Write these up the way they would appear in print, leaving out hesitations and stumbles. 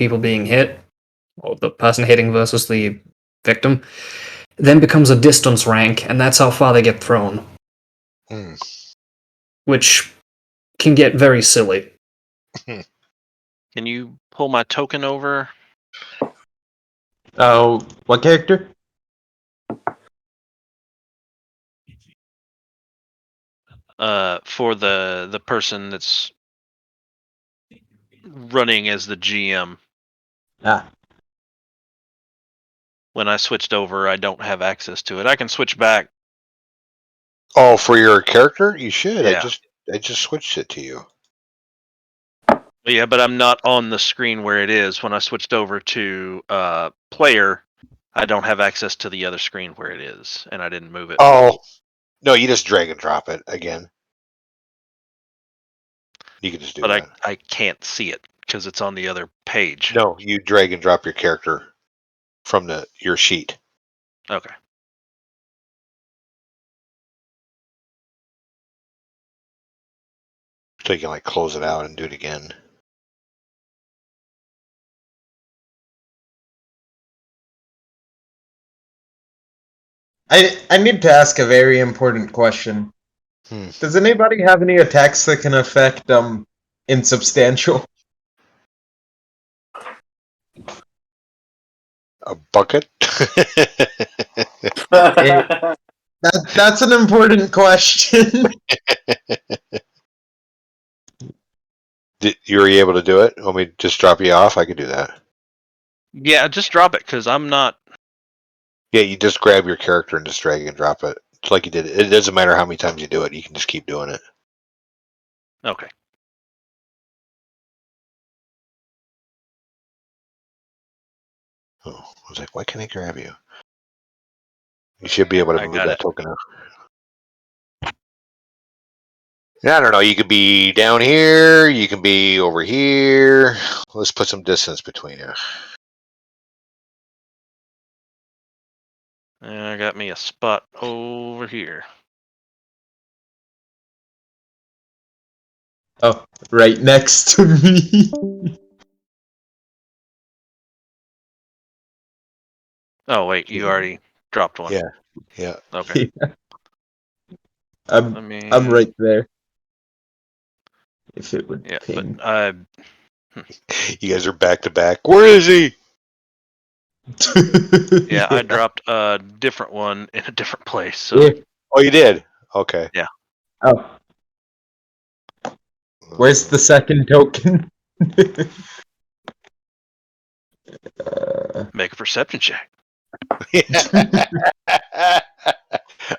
people being hit, or the person hitting versus the victim, then becomes a distance rank, and that's how far they get thrown. Which can get very silly. Can you pull my token over? Oh, what character? For the person that's running as the GM. Ah. When I switched over, I don't have access to it. I can switch back. Oh, for your character? You should. Yeah. I just switched it to you. Yeah, but I'm not on the screen where it is. When I switched over to player, I don't have access to the other screen where it is, and I didn't move it. Oh, no, you just drag and drop it again. You can just do that. But I can't see it because it's on the other page. No, you drag and drop your character from your sheet. Okay. So you can like close it out and do it again. I need to ask a very important question. Does anybody have any attacks that can affect insubstantial? A bucket? That's an important question. You were able to do it? Want me to just drop you off? I could do that. Yeah, just drop it because I'm not. Yeah, you just grab your character and just drag and drop it. It's like you did it. It doesn't matter how many times you do it. You can just keep doing it. Okay. Oh, I was like, why can't I grab you? You should be able to move that token up. Yeah, I don't know. You could be down here. You can be over here. Let's put some distance between you. And I got me a spot over here. Oh, right next to me. Oh wait, you already dropped one. Yeah. Yeah. Okay. Yeah. I'm right there. If it would ping. But You guys are back to back. Where is he? yeah, I dropped a different one in a different place. So. Yeah. Oh, you did? Okay. Yeah. Oh. Where's the second token? Make a perception check. Okay, I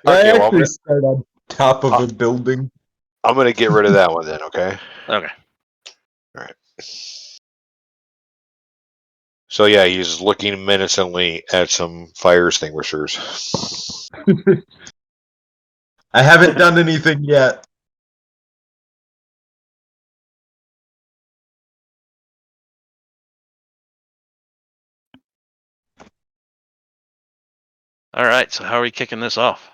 well, actually start on top of a building. I'm going to get rid of that one then, okay? Okay. All right. So yeah, he's looking menacingly at some fire extinguishers. I haven't done anything yet. All right. So how are we kicking this off?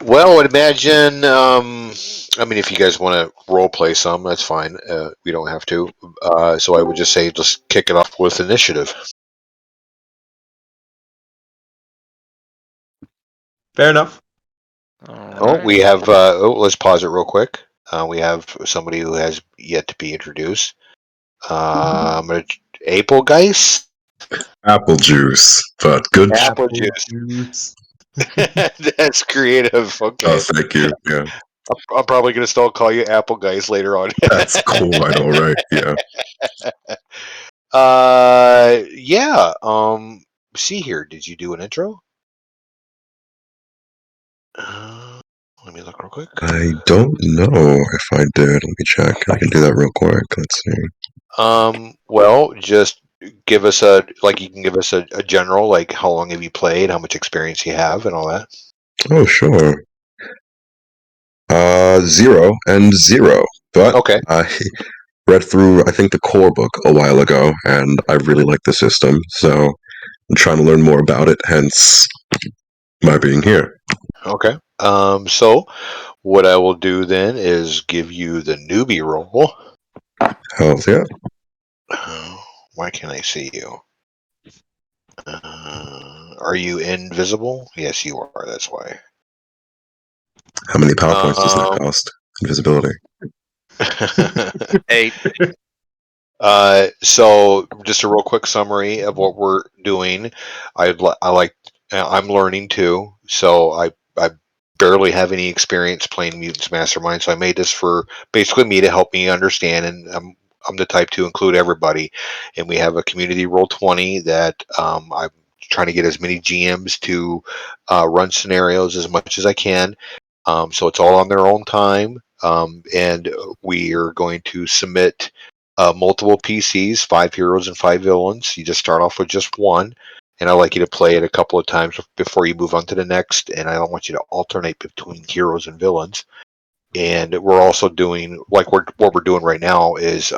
Well, I'd imagine. I mean, if you guys want to role play some, that's fine. We don't have to. So I would just say, just kick it off with initiative. Fair enough. We have. Let's pause it real quick. We have somebody who has yet to be introduced. Applegeist. Apple juice, but good. Apple juice. That's creative. Okay. Oh, thank you. Yeah. I'm probably going to still call you Applegeist later on. That's cool. I know, right? Yeah. Yeah. See here. Did you do an intro? Let me look real quick. I don't know if I did. Let me check. I can do that real quick. Let's see. Well, just give us you can give us a general, like how long have you played, how much experience you have, and all that. Oh, sure. 0 and 0. But okay. I read through, I think, the core book a while ago, and I really like the system, so I'm trying to learn more about it, hence my being here. Okay. So what I will do then is give you the newbie role. Hell yeah. Why can't I see you? Are you invisible? Yes, you are. That's why. How many PowerPoints does that cost? Invisibility. 8. So just a real quick summary of what we're doing. I'm learning too, so I barely have any experience playing Mutants Mastermind, so I made this for basically me to help me understand, and I'm the type to include everybody, and we have a community Roll20 that I'm trying to get as many GMs to run scenarios as much as I can. So it's all on their own time, and we are going to submit multiple PCs, 5 heroes and 5 villains. You just start off with just one, and I like you to play it a couple of times before you move on to the next, and I don't want you to alternate between heroes and villains. And we're also doing, like what we're doing right now is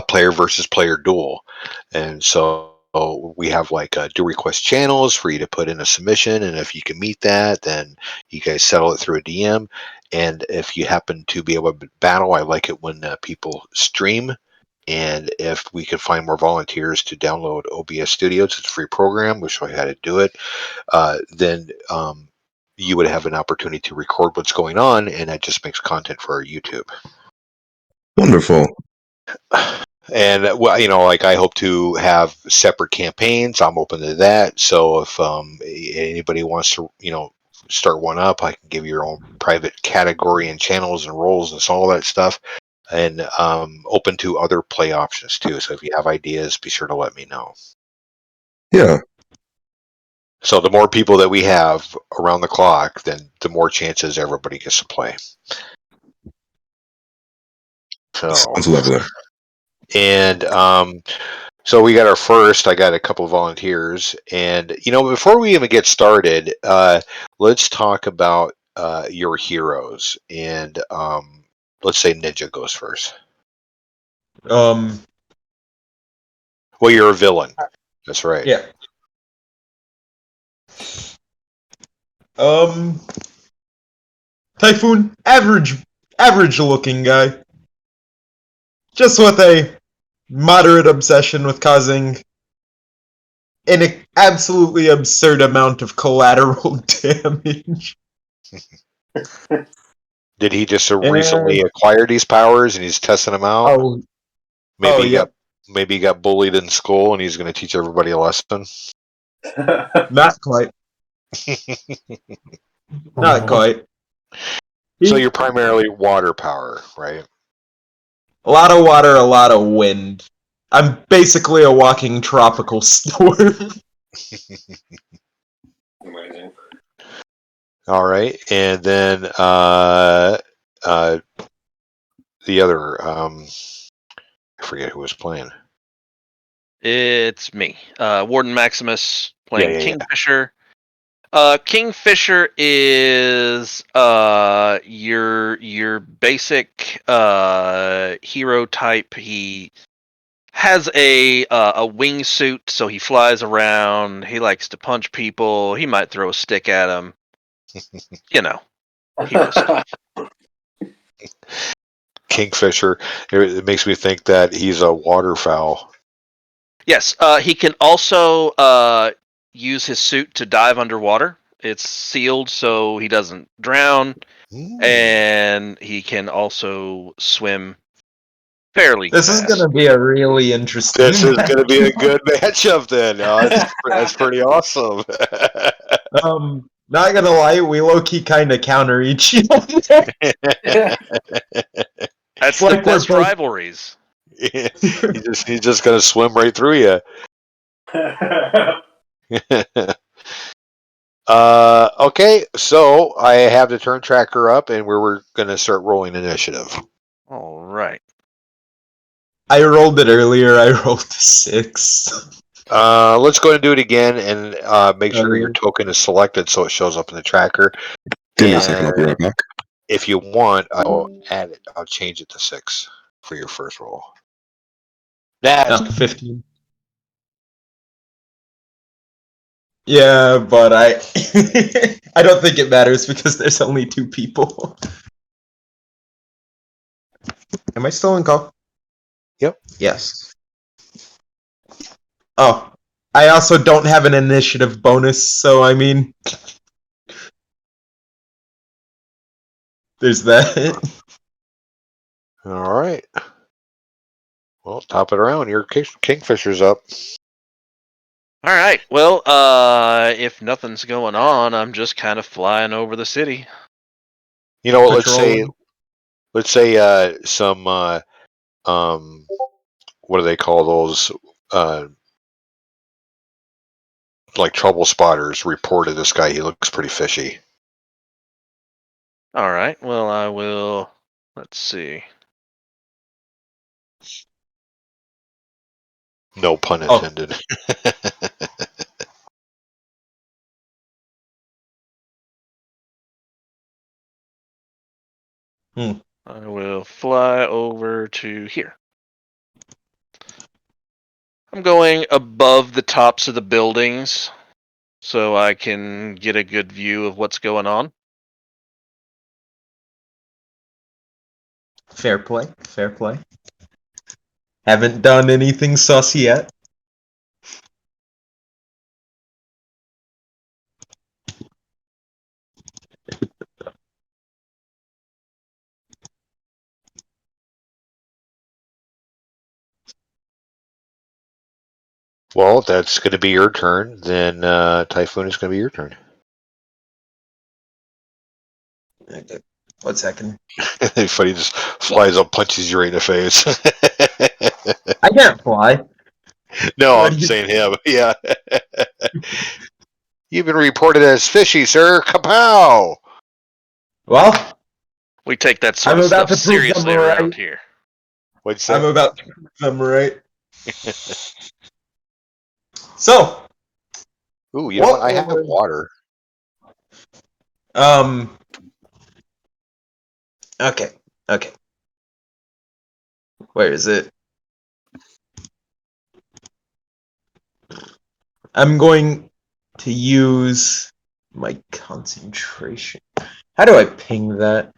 player versus player duel. And so we have like do request channels for you to put in a submission, and if you can meet that, then you guys settle it through a DM. And if you happen to be able to battle, I like it when people stream. And if we can find more volunteers to download OBS Studios, it's a free program. We'll show you how to do it. Then you would have an opportunity to record what's going on, and that just makes content for our YouTube. Wonderful. And well, like I hope to have separate campaigns. I'm open to that. So if anybody wants to, start one up, I can give you your own private category and channels and roles and all that stuff. And open to other play options too. So if you have ideas, be sure to let me know. Yeah. So the more people that we have around the clock, then the more chances everybody gets to play. So Sounds lovely. And so we got our first. I got a couple of volunteers, and before we even get started, let's talk about your heroes. And let's say Ninja goes first. Well, you're a villain. That's right. Yeah. Typhoon, average looking guy. Just with a moderate obsession with causing an absolutely absurd amount of collateral damage. Did he just recently acquire these powers and he's testing them out? Maybe he got bullied in school and he's going to teach everybody a lesson. Not quite. Not quite. So you're primarily water power, right? A lot of water, a lot of wind. I'm basically a walking tropical storm. Amazing. All right, and then the other, I forget who was playing. It's me, Warden Maximus, playing Yeah. Kingfisher. Kingfisher is your basic hero type. He has a wingsuit, so he flies around. He likes to punch people. He might throw a stick at them. Hero stuff. Kingfisher. It makes me think that he's a waterfowl. Yes, he can also use his suit to dive underwater. It's sealed so he doesn't drown, and he can also swim fairly This fast. is going to be a really interesting This is going to be a good matchup then. That's pretty awesome. Not gonna lie, we low-key kind of counter each other. That's like the best rivalries. He's just going to swim right through you. Okay, so I have the turn tracker up, and we're going to start rolling initiative. All right. I rolled it earlier. I rolled a 6. Let's go ahead and do it again, and make sure your token is selected so it shows up in the tracker. Give me a second, I'll be right back. If you want, I'll add it. I'll change it to 6 for your first roll. That's 15. Yeah, but I I don't think it matters because there's only 2 people. Am I still in call? Yep. Yes. Oh, I also don't have an initiative bonus, so I mean, there's that. All right. Well, top it around. Your Kingfisher's up. All right. Well, if nothing's going on, I'm just kind of flying over the city. You know what? Patrolling. Let's say some what do they call those? Like trouble spotters reported this guy. He looks pretty fishy. All right. Well, I will. Let's see. No pun Oh. intended. I will fly over to here. I'm going above the tops of the buildings so I can get a good view of what's going on. Fair play, fair play. Haven't done anything sus yet. Well, that's going to be your turn. Then Typhoon is going to be your turn. 1 second. If he just flies up, punches you right in the face. I can't fly. No, What I'm do you- saying him. Yeah. You've been reported as fishy, sir. Kapow! Well, We take that sort I'm of about stuff to prove them seriously right. around here. What'd you I'm say? about to prove them right. So, Ooh, you know what? I have was- water. Okay, okay. Where is it? I'm going to use my concentration. How do I ping that?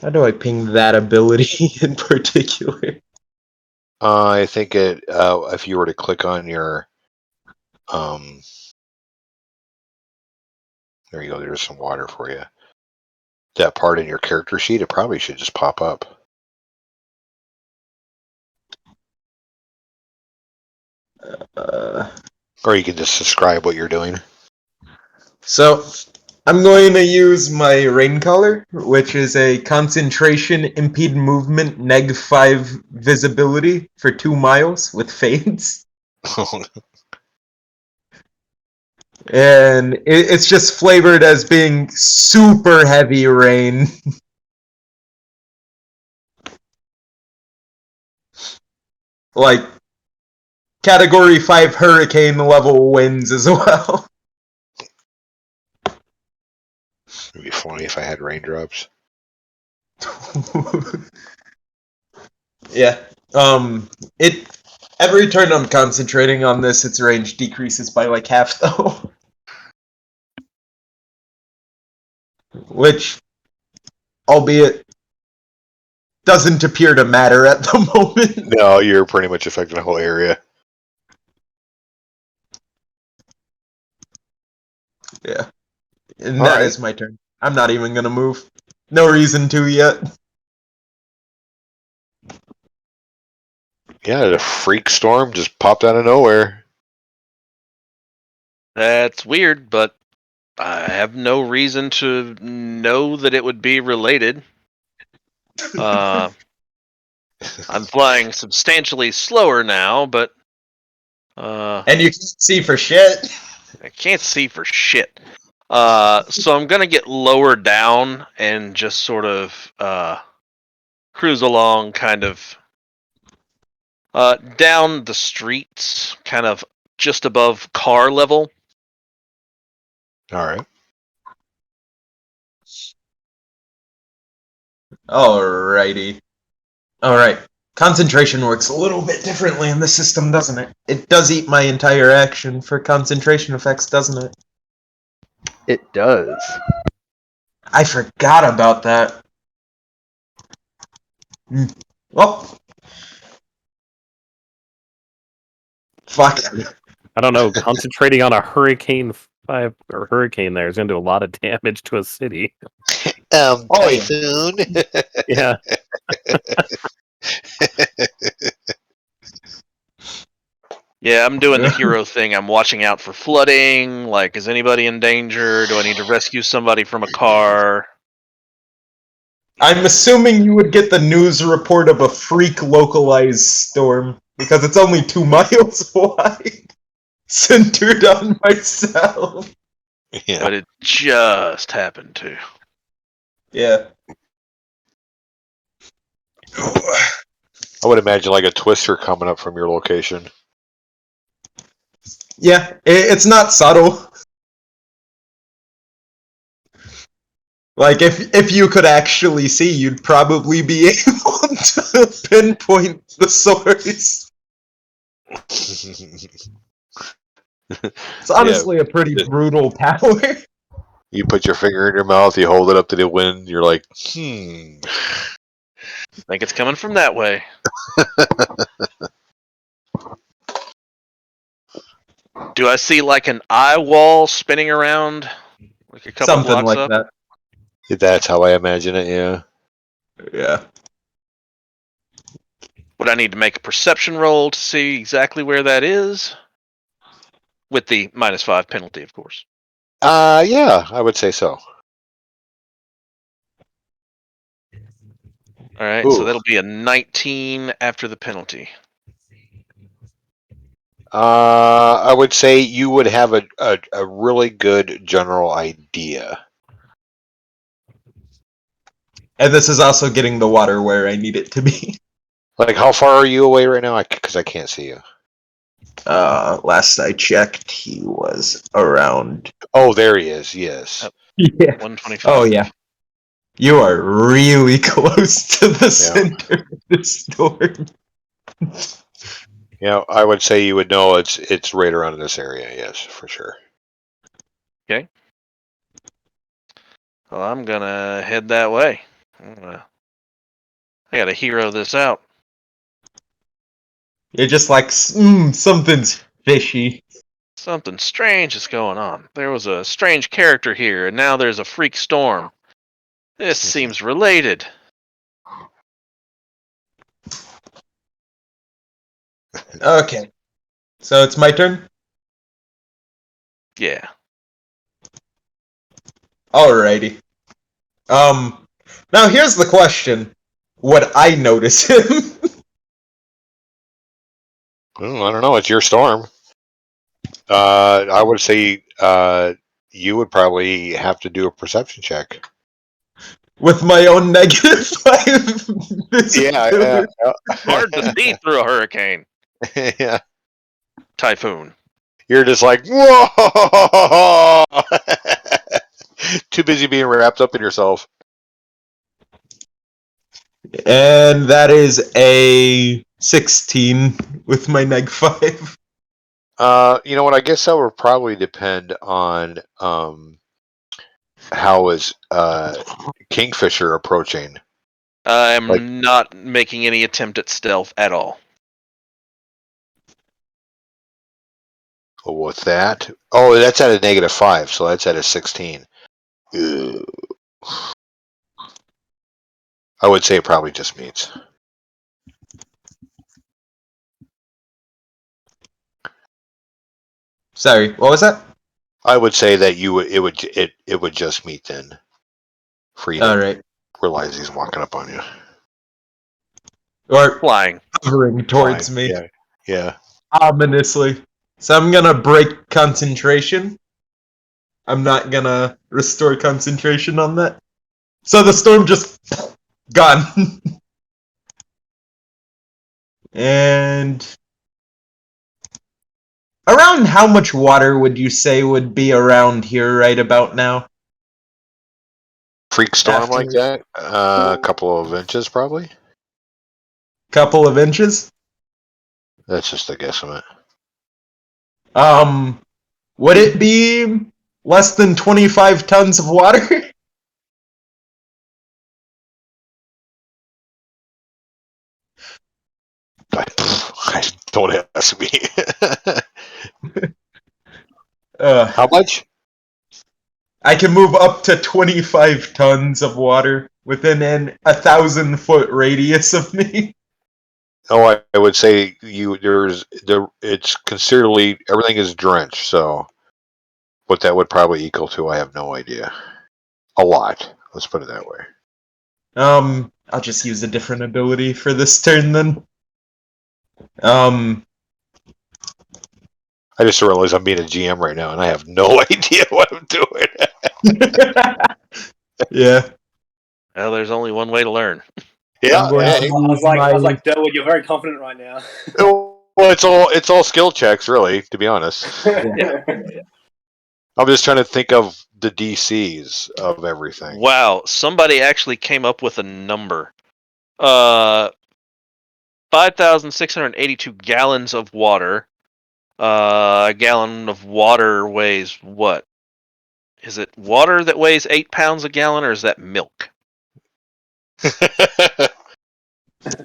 How do I ping that ability in particular? I think if you were to click on your there you go. There's some water for you. That part in your character sheet, it probably should just pop up. Or you can just describe what you're doing. So, I'm going to use my rain color, which is a concentration, impede movement, -5 visibility for 2 miles with fades. And it's just flavored as being super heavy rain. Like, Category 5 hurricane level winds as well. It'd be funny if I had raindrops. Yeah. It every turn I'm concentrating on this, its range decreases by like half though. Which, albeit, doesn't appear to matter at the moment. No, you're pretty much affecting the whole area. Yeah. And All that right. is my turn. I'm not even gonna move. No reason to yet. Yeah, the freak storm just popped out of nowhere. That's weird, but I have no reason to know that it would be related. I'm flying substantially slower now, but And you can't see for shit. I can't see for shit. So I'm gonna get lower down and just sort of cruise along, kind of down the streets, kind of just above car level. All right. Alrighty. Alright. Concentration works a little bit differently in the system, doesn't it? It does eat my entire action for concentration effects, doesn't it? It does. I forgot about that. Well, fuck. I don't know. Concentrating on a Hurricane 5 or Hurricane there is going to do a lot of damage to a city. Oh, yeah. Typhoon. Yeah. Yeah, I'm doing the hero thing. I'm watching out for flooding. Like, is anybody in danger? Do I need to rescue somebody from a car? I'm assuming you would get the news report of a freak localized storm because it's only 2 miles wide, centered on myself. Yeah. But it just happened to. Yeah. I would imagine like a twister coming up from your location. Yeah, it's not subtle. Like, if you could actually see, you'd probably be able to pinpoint the source. It's honestly a pretty brutal power. You put your finger in your mouth, you hold it up to the wind, you're like, Think it's coming from that way. Do I see like an eye wall spinning around? Like a couple Something blocks like up? that. That's how I imagine it, yeah. Yeah. Would I need to make a perception roll to see exactly where that is? With the -5 penalty, of course. Yeah, I would say so. Alright, so that'll be a 19 after the penalty. I would say you would have a really good general idea. And this is also getting the water where I need it to be. Like, how far are you away right now? Because I can't see you. Last I checked, he was around. Oh, there he is, yes. Yeah. 125. Oh, yeah. You are really close to the center of the storm. Yeah, I would say you would know it's right around this area, yes, for sure. Okay. Well, I'm gonna head that way. I gotta hero this out. You're just like, something's fishy. Something strange is going on. There was a strange character here, and now there's a freak storm. This seems related. Okay. So it's my turn? Yeah. Alrighty. Now here's the question. Would I notice him? Well, I don't know, it's your storm. I would say you would probably have to do a perception check. With my own -5 visibility? Hard to see through a hurricane. Yeah. Typhoon. You're just like, whoa! Too busy being wrapped up in yourself. And that is a 16 with my -5. You know what? I guess that would probably depend on how is Kingfisher approaching. I'm not making any attempt at stealth at all. Oh, what's that? Oh, that's at a -5, so that's at a 16. Ugh. I would say it probably just meets. Sorry, what was that? I would say that it would just meet then. For you to Alright. realize he's walking up on you. Or Flying. hovering towards Fine. me. Yeah. Ominously. So I'm gonna break concentration. I'm not gonna restore concentration on that. So the storm just gone. And around how much water would you say would be around here right about now? Freak storm After- like that? A couple of inches probably? Couple of inches? That's just a guesstimate. Would it be less than 25 tons of water? Don't ask me. How much? I can move up to 25 tons of water within an 1,000-foot radius of me. Oh, I would say it's considerably, everything is drenched, so what that would probably equal to, I have no idea. A lot. Let's put it that way. I'll just use a different ability for this turn then. I just realized I'm being a GM right now, and I have no idea what I'm doing. Yeah. Well, there's only one way to learn. Yeah, I'm going to I was use like, Derwood, you're very confident right now. well, it's all skill checks, really, to be honest. Yeah. I'm just trying to think of the DCs of everything. Wow, somebody actually came up with a number. 5,682 gallons of water. A gallon of water weighs what? Is it water that weighs 8 pounds a gallon, or is that milk?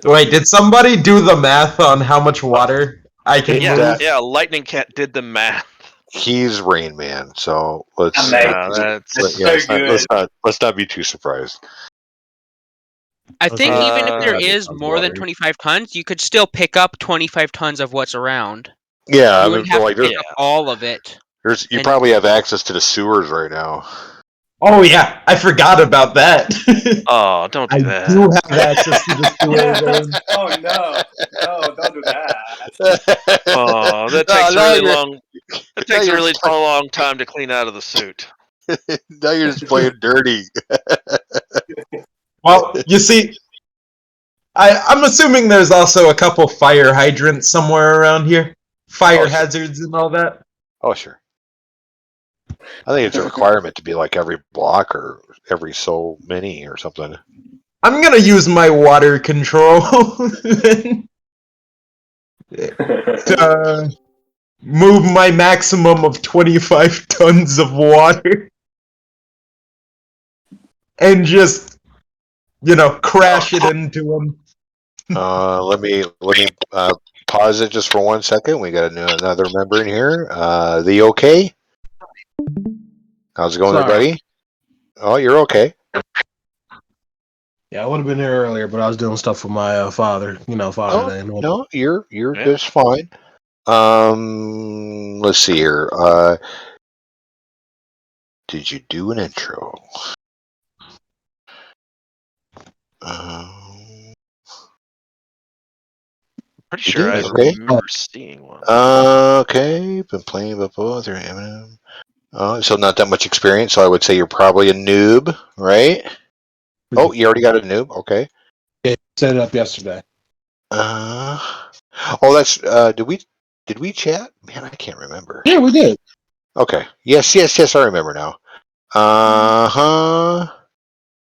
Wait, did somebody do the math on how much water I can move? Yeah, Lightning Cat did the math. He's Rain Man, so let's let's not be too surprised. I think even if there Okay. is more than 25 tons, you could still pick up 25 tons of what's around. Yeah, You would have to pick yeah. up all of it. You And- probably have access to the sewers right now. Oh yeah, I forgot about that. Oh, don't do I that. do have access to the sewer. Oh no, don't do that. Oh, that takes really long. It takes a really long time to clean out of the suit. Now you're just playing dirty. Well, you see, I'm assuming there's also a couple fire hydrants somewhere around here. Fire hazards and all that. Oh, sure. I think it's a requirement to be like every block or every so many or something. I'm gonna use my water control to move my maximum of 25 tons of water and just, crash it into them. Let me pause it just for 1 second. We got another member in here. The okay? How's it going, everybody? Oh, you're okay. Yeah, I would have been here earlier, but I was doing stuff for my father. Father Day. No, you're just fine. Let's see here. Did you do an intro? Pretty sure I Okay. remember seeing one. Okay, been playing before through Eminem. So not that much experience. So I would say you're probably a noob, right? Oh, you already got a noob. Okay. Yeah, set it up yesterday. That's. Did we chat? Man, I can't remember. Yeah, we did. Okay. Yes. I remember now.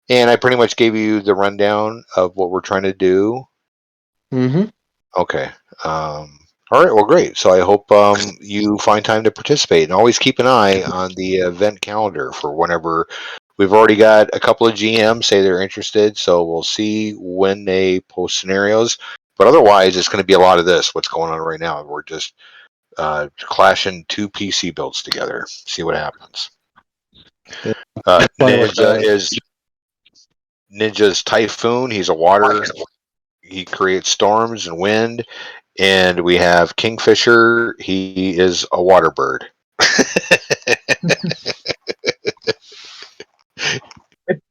And I pretty much gave you the rundown of what we're trying to do. Mm-hmm. Okay. All right. Well, great. So I hope you find time to participate, and always keep an eye on the event calendar for whenever. We've already got a couple of GMs say they're interested, so we'll see when they post scenarios. But otherwise, it's going to be a lot of this. What's going on right now? We're just clashing 2 PC builds together. See what happens. Ninja's Typhoon. He's a water. He creates storms and wind. And we have Kingfisher. He is a water bird.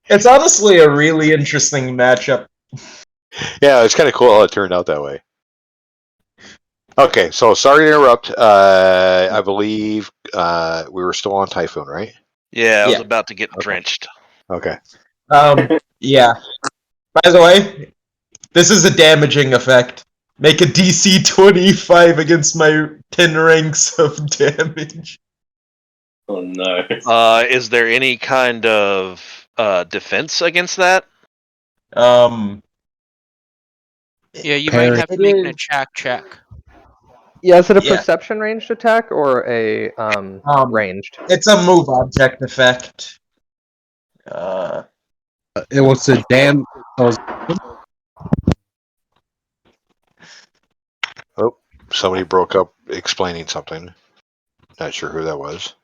It's honestly a really interesting matchup. Yeah, it's kind of cool how it turned out that way. Okay, so sorry to interrupt. I believe we were still on Typhoon, right? Yeah, I was about to get drenched. Okay. Yeah. By the way, this is a damaging effect. Make a DC 25 against my 10 ranks of damage. Oh no. Is there any kind of defense against that? Yeah, you might have to make an attack check. Yeah, is it a perception ranged attack or a ranged? It's a move object effect. It was a somebody broke up explaining something. Not sure who that was.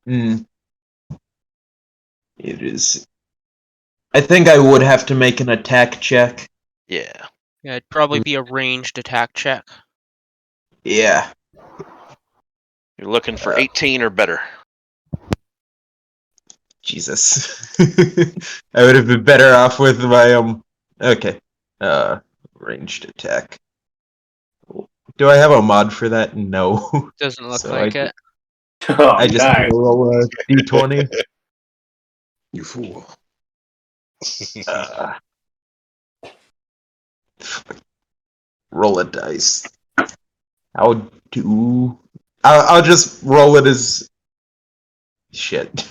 It is. I think I would have to make an attack check. Yeah. Yeah, it'd probably be a ranged attack check. Yeah. You're looking for 18 or better. Jesus. I would have been better off with my okay. Ranged attack. Do I have a mod for that? No. Doesn't look So like it. Oh, I just no. roll a d20. You fool. Roll a dice. I'll just roll it as shit.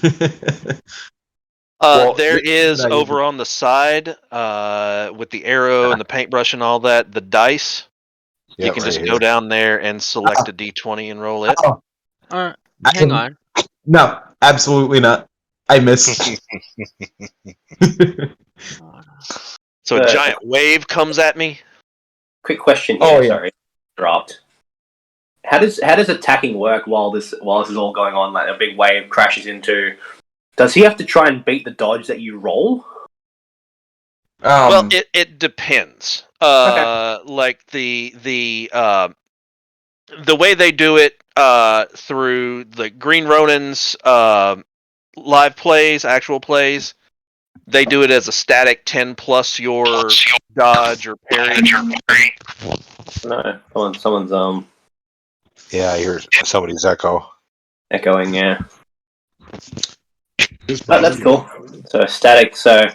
Well, There is not over on the side, with the arrow and the paintbrush and all that, the dice. Yeah, You can right just here. go down there and select a d20 and roll it. Oh, Hang on. no, absolutely not. I missed. So a giant wave comes at me. Quick question here. Oh, yeah. Sorry, dropped. How does attacking work while this is all going on? Like a big wave crashes into. Does he have to try and beat the dodge that you roll? Well, it depends. Like the way they do it through the Green Ronin's live plays, actual plays, they do it as a static 10 plus your dodge or parry. No, someone's Yeah, I hear somebody's echo. echoing. Yeah, that's cool. So static. So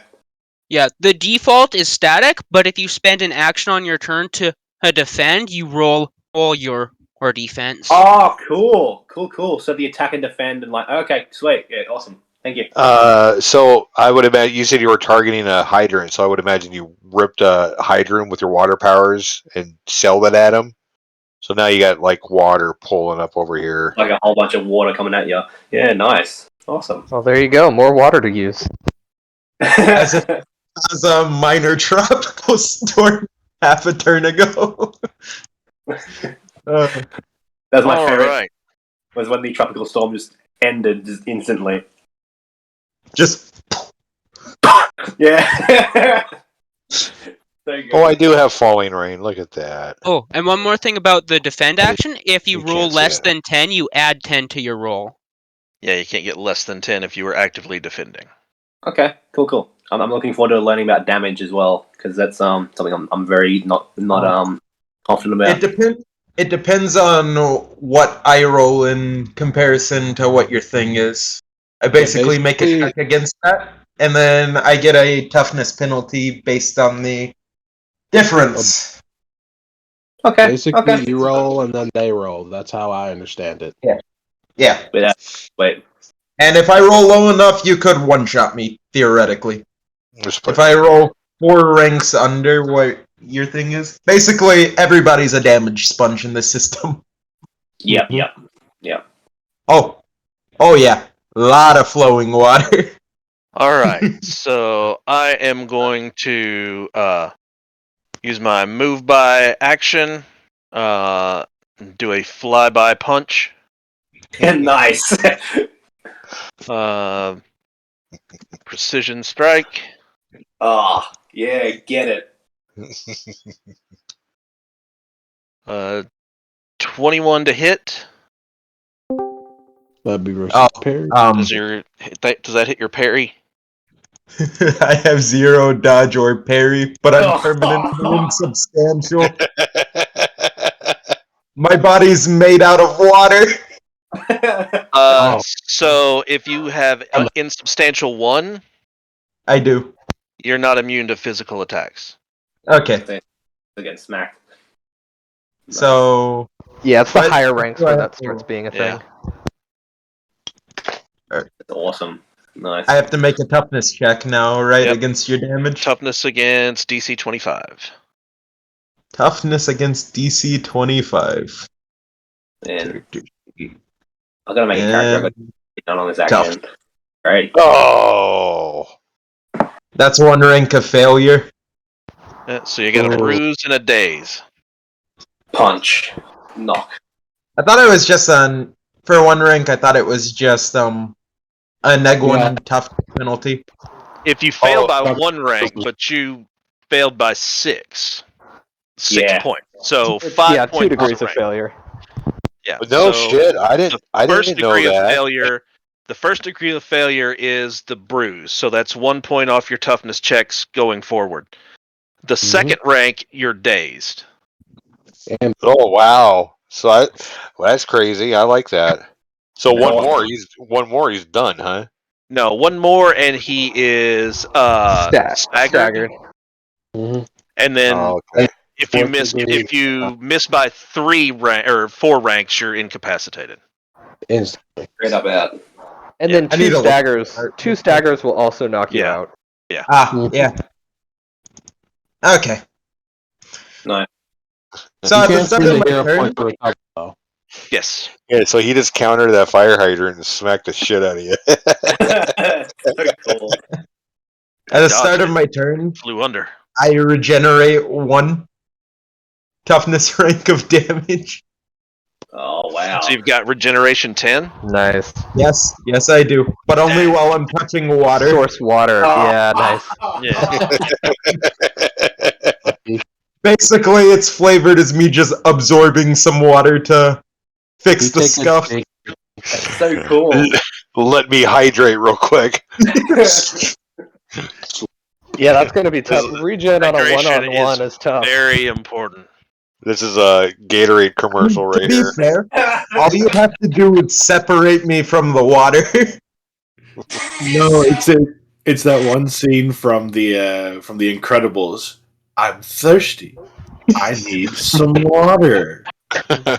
Yeah, the default is static, but if you spend an action on your turn to defend, you roll all your defense. oh, cool. So the attack and defend and like okay, sweet, yeah, awesome. Thank you. So I would imagine you said you were targeting a hydrant, so I would imagine you ripped a hydrant with your water powers and sailed it at him. So now you got like water pulling up over here. Like a whole bunch of water coming at you. Yeah, nice, awesome. Well, there you go. More water to use. As a minor tropical storm half a turn ago. That's my All favorite. right. Was when the tropical storm just ended just instantly. Just yeah. There you go. Oh, I do have falling rain. Look at that. Oh, and one more thing about the defend action. If you You roll can't see less it. than 10, you add 10 to your roll. Yeah, you can't get less than 10 if you were actively defending. Okay, cool. I'm looking forward to learning about damage as well because that's something I'm very not confident about. It depends on what I roll in comparison to what your thing is. I basically make a check against that, and then I get a toughness penalty based on the difference. Okay. Basically, you roll and then they roll. That's how I understand it. Yeah. Wait. And if I roll low enough, you could one-shot me, theoretically. Just put- If I roll 4 ranks under what your thing is. Basically, everybody's a damage sponge in this system. Yep. Oh yeah. Lot of flowing water. All right. So I am going to use my move by action, do a flyby punch. Nice. Precision strike. Oh, yeah, get it. 21 to hit. That'd be versus parry. Does that hit your parry? I have 0 dodge or parry, but I'm permanently insubstantial. My body's made out of water. So if you have insubstantial 1, I do. you're not immune to physical attacks. Okay. They're getting smacked. So yeah, it's the higher ranks where that starts being a Yeah. thing. That's awesome. Nice. I have to make a toughness check now, right? Yep. Against your damage. Toughness against DC 25. Toughness against DC 25. And I'm gonna make a character, but not on this action. Tough. Right. Oh. That's 1 rank of failure. Yeah, so you get a bruise and a daze. Punch. Knock. I thought it was just for one rank. I thought it was just a neg one tough penalty. If you fail by that's- one rank, but you failed by 6 Yeah. points. So It's, 5 2 points degrees a of rank. failure. Yeah. No so shit, I didn't first know degree of that. failure. The first degree of failure is the bruise, so that's 1 point off your toughness checks going forward. The second rank, you're dazed. Oh wow! Well, that's crazy. I like that. So one more, he's done, huh? No, one more, and he is staggered. And then Oh, okay. if you miss by 4 ranks, you're incapacitated. Straight up out. And Yeah. then I need to look. two staggers will also knock you Yeah. out. Yeah. Okay. No. So at the start of my turn, Yes. Yeah, so he just countered that fire hydrant and smacked the shit out of you. Cool. at the start of my turn, Flew under. I regenerate 1 toughness rank of damage. Oh wow. So you've got regeneration 10. Nice. Yes, I do, but only while I'm touching water. Source water. Yeah, nice. Yeah. Basically, it's flavored as me just absorbing some water to fix the scuff. That's so cool. Let me hydrate real quick. Yeah, that's going to be tough. Regen on a Hydration one-on-one is tough. Very important. This is a Gatorade commercial right To be here. fair, all you have to do is separate me from the water. No, it's that one scene from the Incredibles. I'm thirsty. I need some water.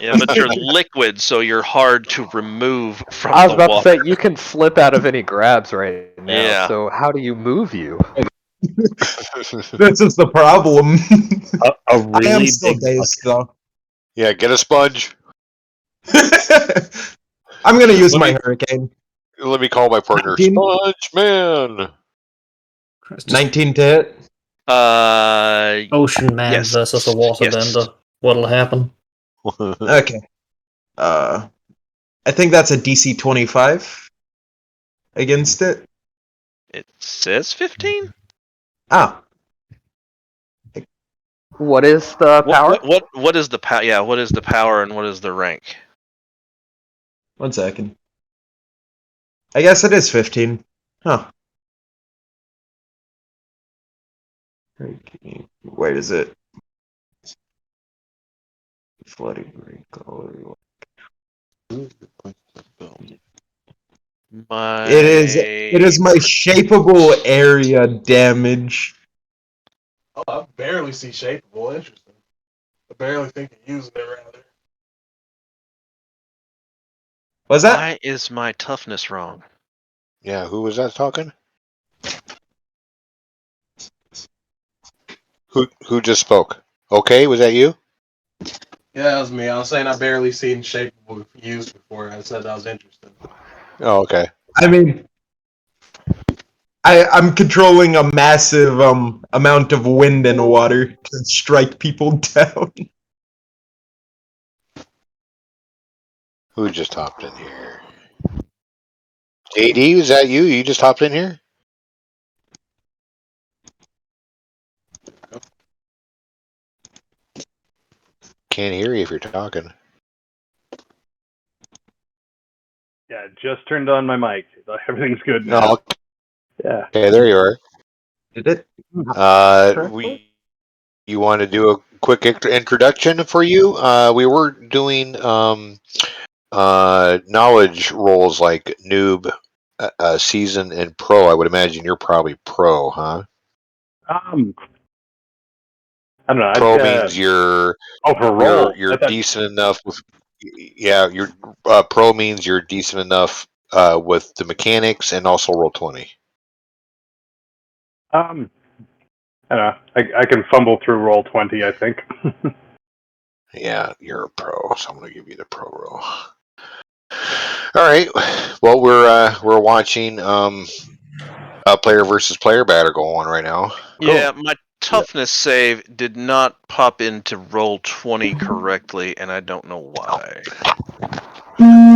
Yeah, but you're liquid, so you're hard to remove from I was the about water. to say, you can slip out of any grabs right now. Yeah. So how do you move you? This is the problem. A I am really still big dazed, though. Yeah, get a sponge. I'm gonna use my hurricane. Let me call my partner, 19? Sponge Man. 19 to hit. Ocean Man Yes. versus a waterbender. Yes. What'll happen? Okay. I think that's a DC 25 against it. It says 15. Ah, What is the power? What is the power? Yeah, what is the power and what is the rank? 1 second. I guess it is 15. Huh. Where is it? Flooding color. It is my shapeable area damage. Oh, I barely see shapeable. Interesting. I barely think of using it rather. Was that? Why is my toughness wrong? Yeah, who was that talking? Who just spoke? Okay, was that you? Yeah, that was me. I was saying I barely seen shapeable used before. I said that was interesting. Oh, okay. I mean, I'm controlling a massive amount of wind and water to strike people down. Who just hopped in here? JD, is that you? You just hopped in here? Can't hear you if you're talking. Yeah, just turned on my mic. Everything's good now. No. Yeah. Okay, there you are. Did it? You want to do a quick introduction for you? We were doing knowledge roles like noob, season, and pro. I would imagine you're probably pro, huh? I don't know. Pro means you're overall you're decent enough with. Yeah, you're pro means you're decent enough with the mechanics and also roll 20. I don't know. I can fumble through roll 20, I think. Yeah, you're a pro, so I'm gonna give you the pro roll. All right. Well, we're watching player versus player battle going on right now. Yeah, my toughness save did not pop into roll 20 correctly, and I don't know why.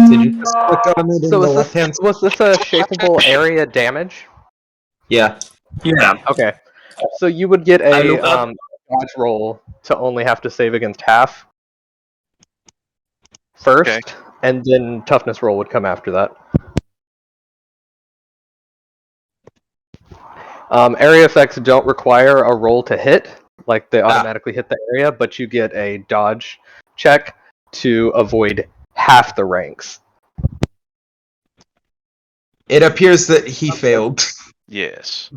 Did you just click on it in So the was left-hand this a shapeable area damage? Yeah. Yeah. Okay. So you would get a looked up- dodge roll to only have to save against half first, Okay. and then toughness roll would come after that. Area effects don't require a roll to hit, like they automatically hit the area, but you get a dodge check to avoid half the ranks. It appears that he failed. Yes.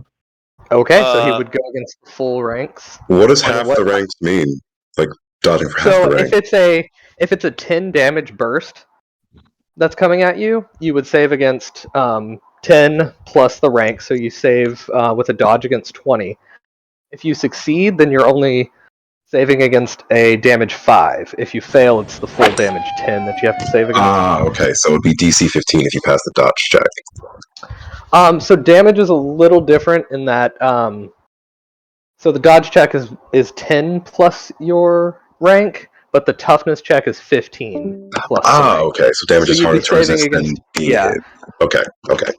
Okay, so he would go against full ranks. What does And half what- the ranks mean? Like dodging for half So the rank? if it's a 10 damage burst that's coming at you, you would save against 10 plus the rank, so you save with a dodge against 20. If you succeed, then you're only saving against a damage 5. If you fail, it's the full damage 10 that you have to save against. Ah, okay. So it'd be DC 15 if you pass the dodge check. So damage is a little different in that. So the dodge check is 10 plus your rank, but the toughness check is 15 plus. the Ah, rank. okay. So damage is you'd harder be to resist saving than against being hit. Okay, okay.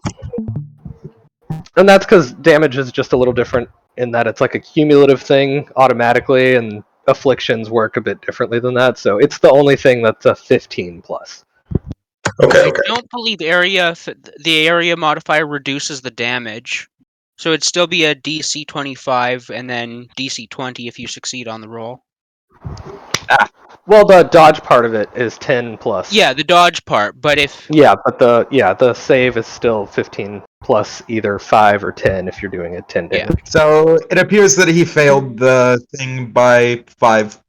And that's because damage is just a little different in that it's like a cumulative thing automatically, and afflictions work a bit differently than that. So it's the only thing that's a 15 plus. Okay, I okay. don't believe the area modifier reduces the damage, so it'd still be a DC 25 and then DC 20 if you succeed on the roll. Well, the dodge part of it is 10 plus. Yeah, the dodge part, but if Yeah, but the save is still 15 plus either 5 or 10 if you're doing it 10 damage. Yeah. So it appears that he failed the thing by 5.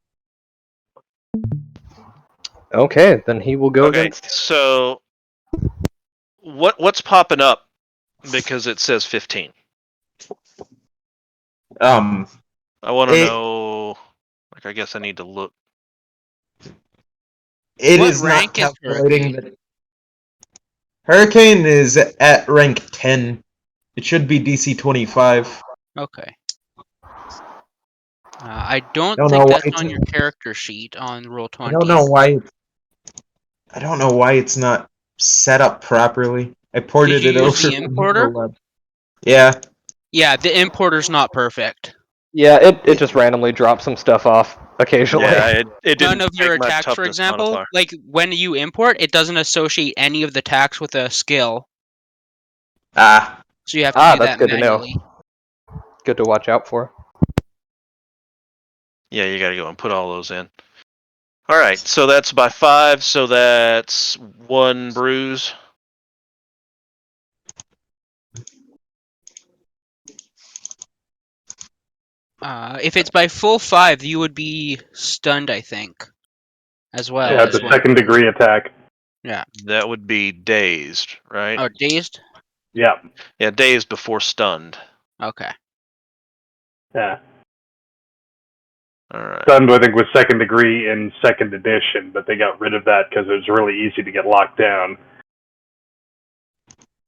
Okay, then he will go Okay, against. so what's popping up because it says 15? I want to know. Like, I guess I need to look. It What is not rank is calculating that. Hurricane is at rank 10. It should be DC 25. Okay. I don't Don't know think why that's it's on in- your character sheet on roll 20. I don't know why. I don't know why it's not set up properly. I ported Did it you over. use the from importer? Hero Lab. Yeah. Yeah, the importer's not perfect. Yeah, it just randomly drops some stuff off occasionally. Yeah, it None didn't of your take my attacks, for toughness example, modifier. like when you import, it doesn't associate any of the attacks with a skill, Ah. so you have to do that's that good manually. to know. Good to watch out for. Yeah, you got to go and put all those in. All right, so that's by 5, so that's 1 bruise. If it's by full 5, you would be stunned, I think, as well. Yeah, as it's a one second bruise. degree attack. Yeah. That would be dazed, right? Oh, dazed? Yeah. Yeah, dazed before stunned. Okay. Yeah. All right. Stunned, I think, was second degree in second edition, but they got rid of that because it was really easy to get locked down.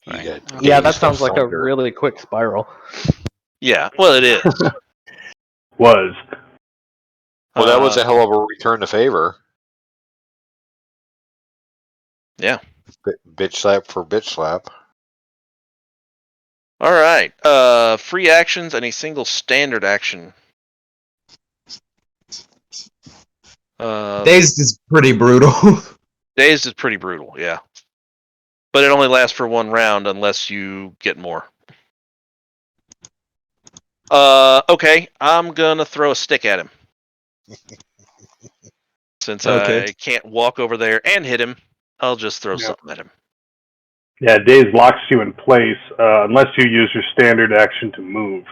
Right. Yeah, that sounds like a really quick spiral. Yeah, well, it is. Was. Well, that was a hell of a return to favor. Yeah. Bitch slap for bitch slap. All right. Free actions and a single standard action. Dazed is pretty brutal. Dazed is pretty brutal, yeah. But it only lasts for 1 round unless you get more. Okay, I'm gonna throw a stick at him. Since Okay. I can't walk over there and hit him, I'll just throw something at him. Yeah, Daze locks you in place unless you use your standard action to move.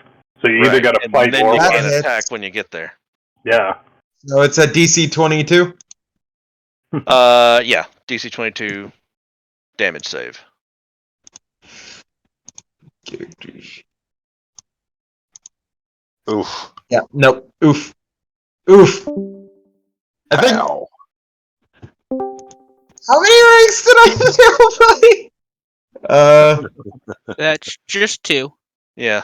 So you either got to And fight then or you run. can't hits. attack when you get there. Yeah. So it's a DC 22. Yeah, DC 22 damage save. Oof. Yeah. Nope. Oof. Oof. I think. Ow. How many ranks did I fail by? That's just 2. Yeah.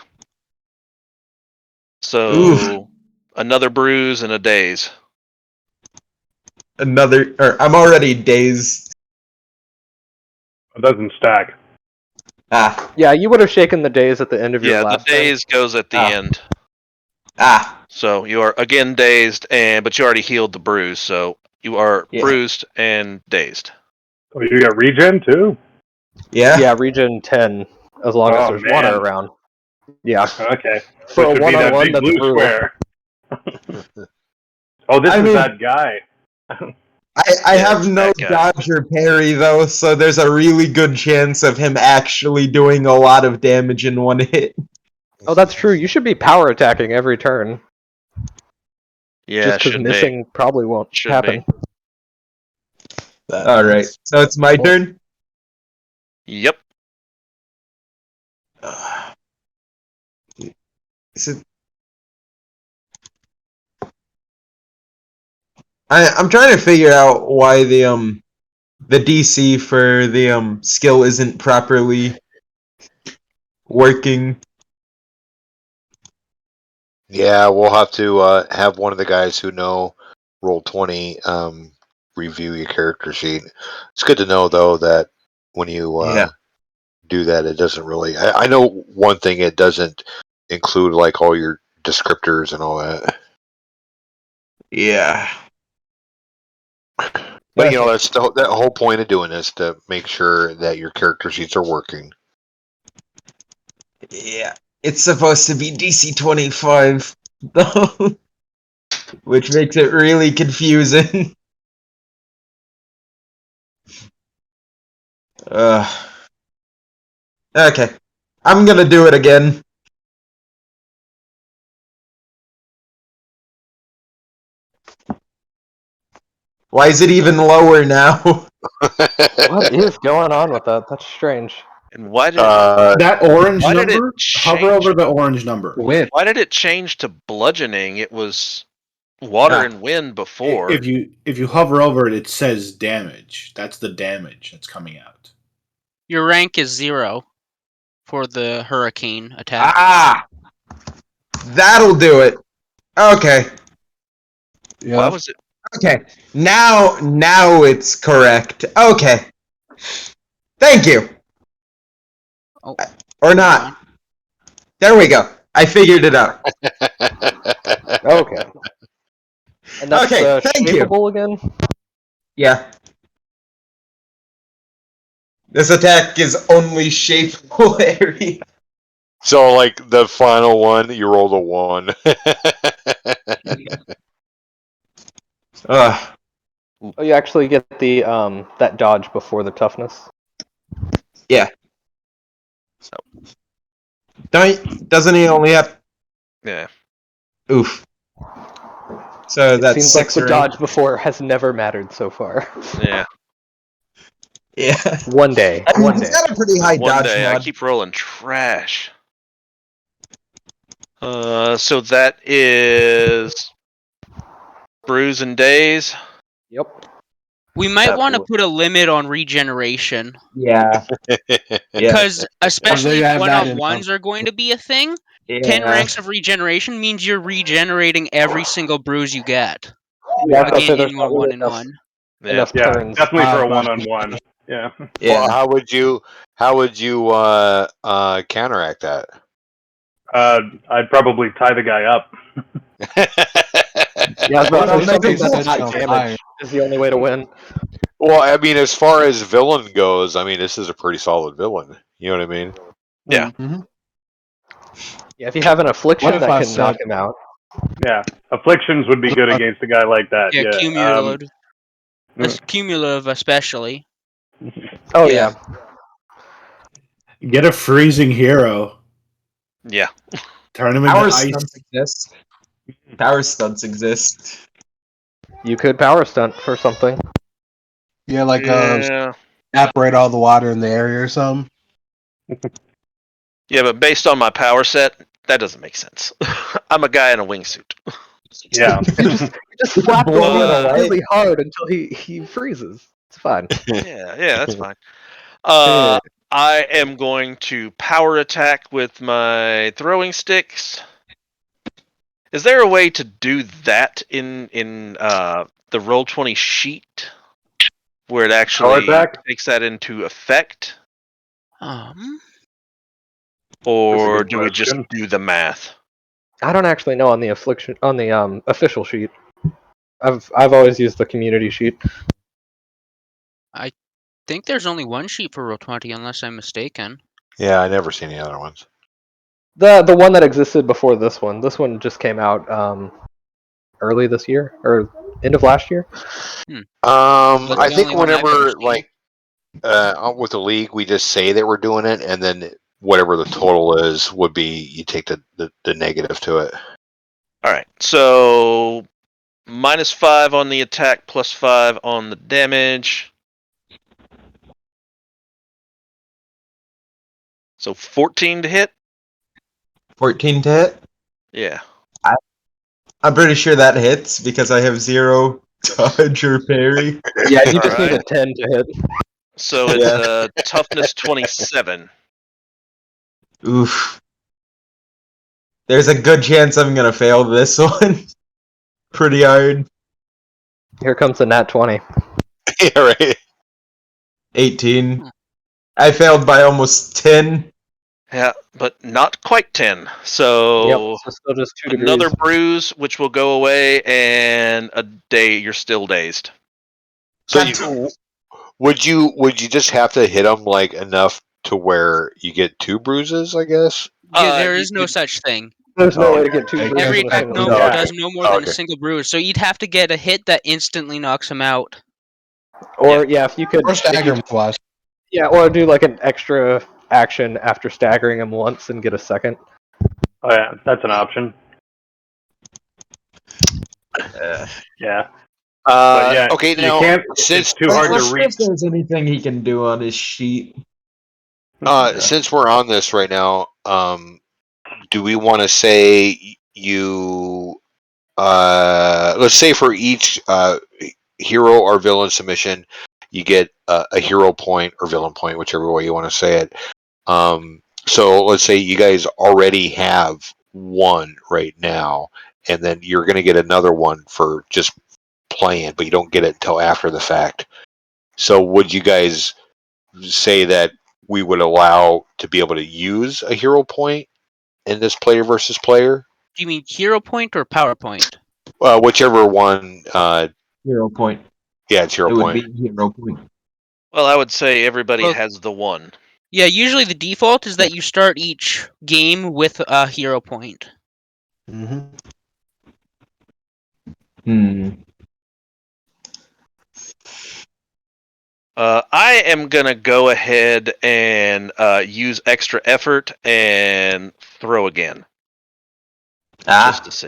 So Oof. another bruise and a daze. I'm already dazed. It doesn't stack. Ah. Yeah, you would have shaken the days at the end of your Yeah, the last turn. daze goes at the end. Ah. So you are again dazed, but you already healed the bruise, so you are bruised and dazed. Oh, you got regen too? Yeah. Yeah, regen 10, as long as Oh, there's water man. around. Yeah. Okay. For This a would be that one-on-one, big that's blue brutal. square. Oh, this is that guy. I have no dodge or parry though, so there's a really good chance of him actually doing a lot of damage in one hit. Oh, that's true. You should be power attacking every turn. Yeah, Just because should missing probably won't Should happen. Alright, so it's my turn? Yep. Is it... I'm trying to figure out why the DC for the skill isn't properly working. Yeah, we'll have to have one of the guys who know Roll20 review your character sheet. It's good to know though that when you do that, it doesn't really. I know one thing: it doesn't include like all your descriptors and all that. Yeah. But you know, that's that whole point of doing this, to make sure that your character sheets are working. Yeah. It's supposed to be DC 25, though. Which makes it really confusing. Okay. I'm gonna do it again. Why is it even lower now? What is going on with that? That's strange. And why did that orange why did number? it Hover change? over the orange number. Why did it change to bludgeoning? It was water and wind before. If you hover over it, it says damage. That's the damage that's coming out. Your rank is 0 for the hurricane attack. Ah! That'll do it. Okay. Why was it? Okay. Now it's correct. Okay. Thank you. Oh, or not. There we go. I figured it out. Okay. And that's Okay, thank you. shapeable again? Yeah. This attack is only shapeable area. So, like the final one, you rolled a 1. Oh, you actually get the that dodge before the toughness. Yeah. Doesn't he only have? Yeah. Oof. So that's Seems like 6 the or 8. dodge before has never mattered so far. Yeah. Yeah. One day. One day. He's got a pretty high One dodge day I mod. keep rolling trash. So that is bruise and daze. Yep. We might want to put a limit on regeneration. Yeah. Because especially have if that one-on-ones are going to be a thing, Yeah. 10 ranks of regeneration means you're regenerating every single bruise you get. Yeah, that's Again, there's in your not really 1-in-1. enough Yeah, turns. definitely for a one-on-one. Yeah. Well, how would you counteract that? I'd probably tie the guy up. Yeah, Well, there's something that that's not sounds damage fire. is the only way to win. Well, I mean, as far as villain goes, I mean, this is a pretty solid villain. You know what I mean? Yeah. Mm-hmm. Yeah, if you have an affliction What if that I can knock said- him out. Yeah, afflictions would be good against a guy like that. Yeah, Yeah. cumulative. Cumulative, especially. Oh Yeah. yeah. Get a freezing hero. Yeah. Turn him into Power ice. stunts exist. Power stunts exist. You could power stunt for something. Yeah, like Yeah. evaporate all the water in the area or something. Yeah, but based on my power set, that doesn't make sense. I'm a guy in a wingsuit. Yeah. Just slap the blow it needle away. really hard until he freezes. It's fine. Yeah, that's fine. I am going to power attack with my throwing sticks. Is there a way to do that in the Roll20 sheet where it actually takes that into effect? Or do we just do the math? I don't actually know on the official sheet. I've always used the community sheet. I think there's only one sheet for Roll20, unless I'm mistaken. Yeah, I never seen any other ones. The one that existed before this one. This one just came out early this year or end of last year. I think only one I've ever whenever seen. like with the league, we just say that we're doing it, and then whatever the total is would be you take the negative to it. All right, so -5 on the attack, +5 on the damage. So 14 to hit? 14 to hit? Yeah. I'm pretty sure that hits because I have 0 dodge or parry. Yeah, you just All need a right. 10 to hit. So it's a toughness 27. Oof. There's a good chance I'm gonna fail this one. Pretty hard. Here comes the nat 20. Yeah, right. 18. I failed by almost 10. Yeah, but not quite 10. So, Yep, so still just 2 another degrees. bruise, which will go away, and a day you're still dazed. So would you just have to hit them like enough to where you get 2 bruises? I guess. Yeah, there is no such thing. There's no way to get 2 bruises Every in a attack single does hit. no more than a single bruise, so you'd have to get a hit that instantly knocks him out. Or if you could Or stagger him twice. Yeah, or do like an extra action after staggering him once and get a second. Oh yeah, that's an option. Yeah. Yeah, okay, you now can't. since It's too hard Let's to see reach. if there's anything he can do on his sheet. Since we're on this right now, do we want to say you? Let's say for each hero or villain submission, you get a hero point or villain point, whichever way you want to say it. So let's say you guys already have one right now, and then you're going to get another one for just playing, but you don't get it until after the fact. So would you guys say that we would allow to be able to use a hero point in this player versus player? Do you mean hero point or power point? Whichever one. 0 point. Yeah, it's hero It would point. be 0 point. Well, I would say everybody Well- has the one. Yeah, usually the default is that you start each game with a hero point. Mm-hmm. I am gonna go ahead and use extra effort and throw again. Just to see.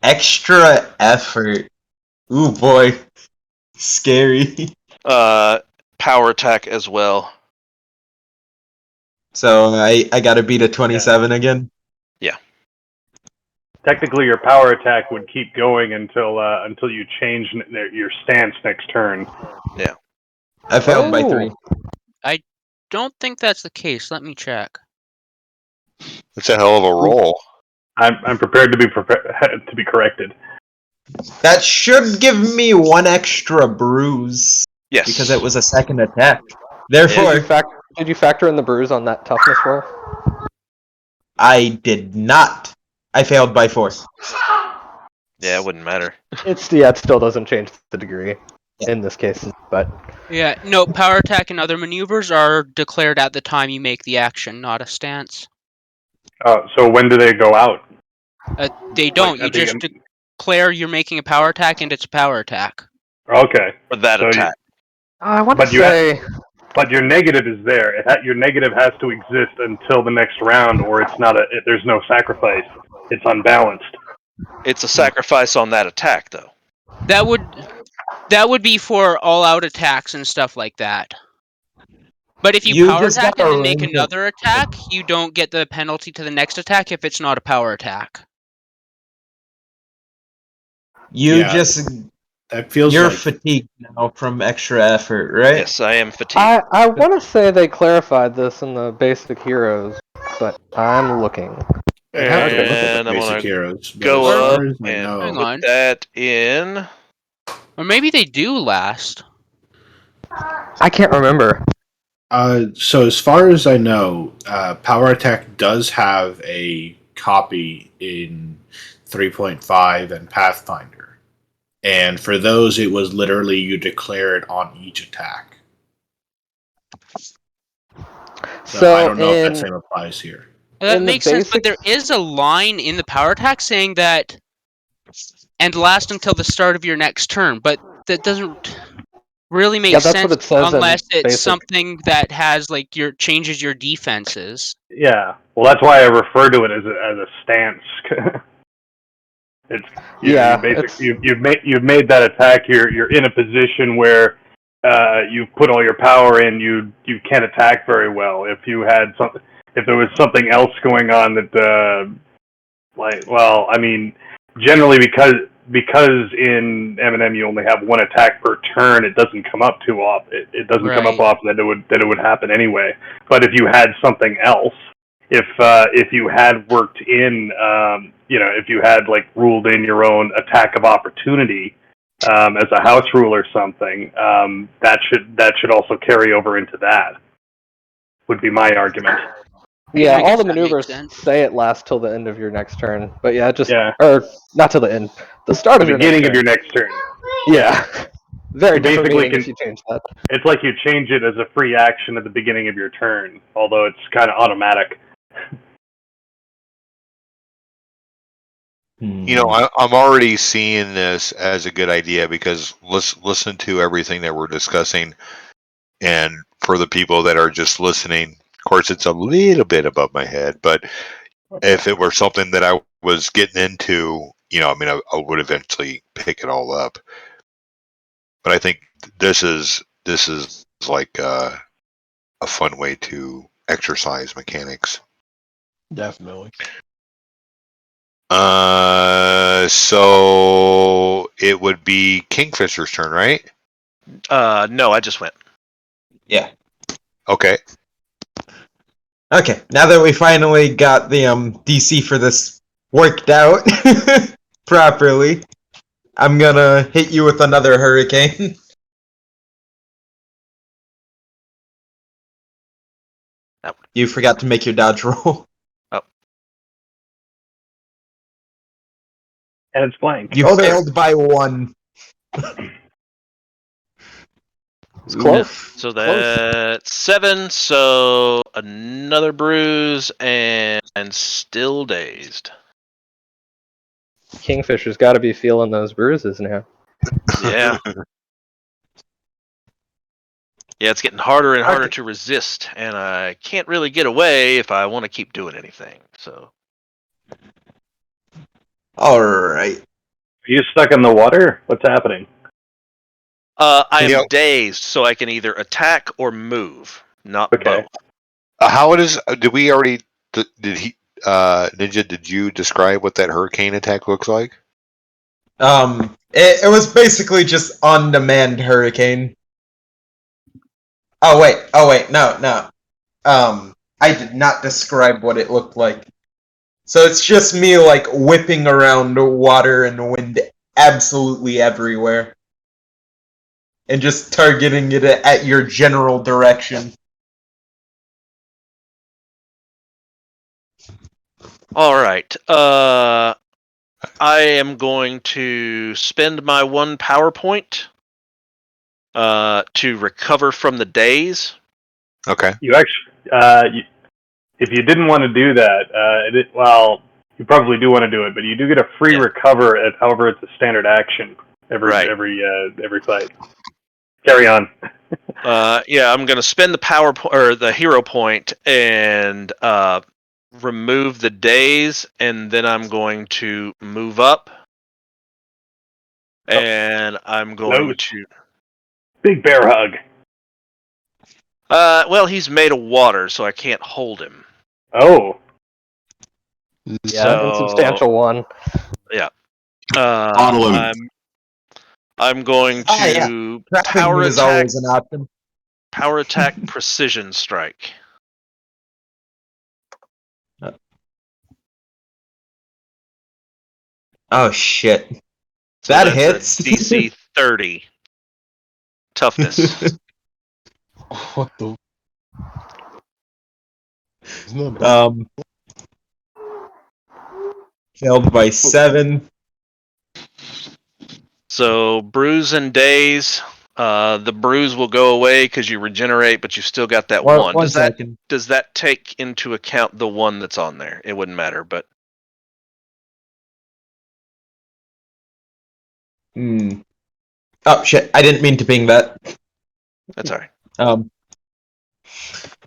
Extra effort. Ooh boy. Scary. Power attack as well. So I gotta beat a 27 again? Yeah. Technically, your power attack would keep going until you change your stance next turn. Yeah. I failed by 3. I don't think that's the case. Let me check. It's a hell of a roll. I'm prepared to be corrected. That should give me 1 extra bruise. Yes. Because it was a second attack. Therefore, Did you factor in the bruise on that toughness roll? I did not. I failed by 4. Yeah, it wouldn't matter. It still doesn't change the degree in this case, but Yeah, no, power attack and other maneuvers are declared at the time you make the action, not a stance. So when do they go out? They don't. Like You at the just end? declare you're making a power attack and it's a power attack. Okay. For that attack. I want to But you say But your negative is there. Your negative has to exist until the next round, or it's not there's no sacrifice. It's unbalanced. It's a sacrifice on that attack, though. That would be for all-out attacks and stuff like that. But if you power just attack gotta and then make rank it. another attack, you don't get the penalty to the next attack if it's not a power attack. You Yeah. just That feels You're like fatigued now from extra effort, right? Yes, I am fatigued. I want to say they clarified this in the basic heroes, but I'm looking. I'd have to look at And the I'm basic gonna heroes. But go as up far as I and know, Hang put on. that in. Or maybe they do last. I can't remember. So as far as I know, Power Attack does have a copy in 3.5 and Pathfinder, and for those, it was literally you declare it on each attack. So I So don't know if that in same applies here. That In the makes sense, but basic- there is a line in the power attack saying that and last until the start of your next turn, but that doesn't really make Yeah, that's what sense it says in unless it's basic. something that has like your changes your defenses. Yeah. Well, that's why I refer to it as a stance. It's Yeah, you've made that attack. You're in a position where you've put all your power in. You can't attack very well. If there was something else going on that generally because in M&M you only have one attack per turn, it doesn't come up too often. It doesn't come up Right. often that it would happen anyway. But if you had something else, if you had worked in, if you had like ruled in your own attack of opportunity as a house rule or something, that should also carry over into that. Would be my argument. Yeah, I all guess the that makes maneuvers sense. say it lasts till the end of your next turn. But yeah, Yeah. or not till the end, the start The of your beginning next of your turn. next turn. Yeah, very You different basically meaning can. if you change that. It's like you change it as a free action at the beginning of your turn, although it's kind of automatic. You know, I'm already seeing this as a good idea because listen to everything that we're discussing, and for the people that are just listening, of course, it's a little bit above my head, but if it were something that I was getting into, I would eventually pick it all up. But I think this is like a fun way to exercise mechanics. Definitely. So it would be Kingfisher's turn, right? No, I just went. Yeah. Okay. Okay, now that we finally got the DC for this worked out properly, I'm gonna hit you with another hurricane. Oh. You forgot to make your dodge roll. Oh. And it's blank. You failed by 1. It's close. So that's 7. So another bruise and still dazed. Kingfisher's got to be feeling those bruises now. Yeah. Yeah, it's getting harder and harder to resist, and I can't really get away if I want to keep doing anything. So. All right. Are you stuck in the water? What's happening? I am dazed, so I can either attack or move, not both. How it is? Did we already? Did he? Ninja, did you describe what that hurricane attack looks like? It was basically just on-demand hurricane. Oh wait, no. I did not describe what it looked like. So it's just me like whipping around water and wind absolutely everywhere. And just targeting it at your general direction. All right. I am going to spend my 1 power point to recover from the daze. Okay. You actually, if you didn't want to do that, you probably do want to do it, but you do get a free recover. However, it's a standard action every fight. Carry on. I'm going to spend the power or the hero point and remove the daze, and then I'm going to move up, and I'm going to big bear hug. Well, he's made of water, so I can't hold him. Oh. Yeah, insubstantial one. Yeah. Bottle him. I'm going to Trapping power is attack. always an option. Power attack, precision strike. Oh shit! So That that's hits. a DC 30 toughness. What the? It's not bad. Failed by 7. So bruise and daze. The bruise will go away because you regenerate, but you still got that one. One second. Does that take into account the one that's on there? It wouldn't matter, but Oh shit! I didn't mean to ping that. that's all right.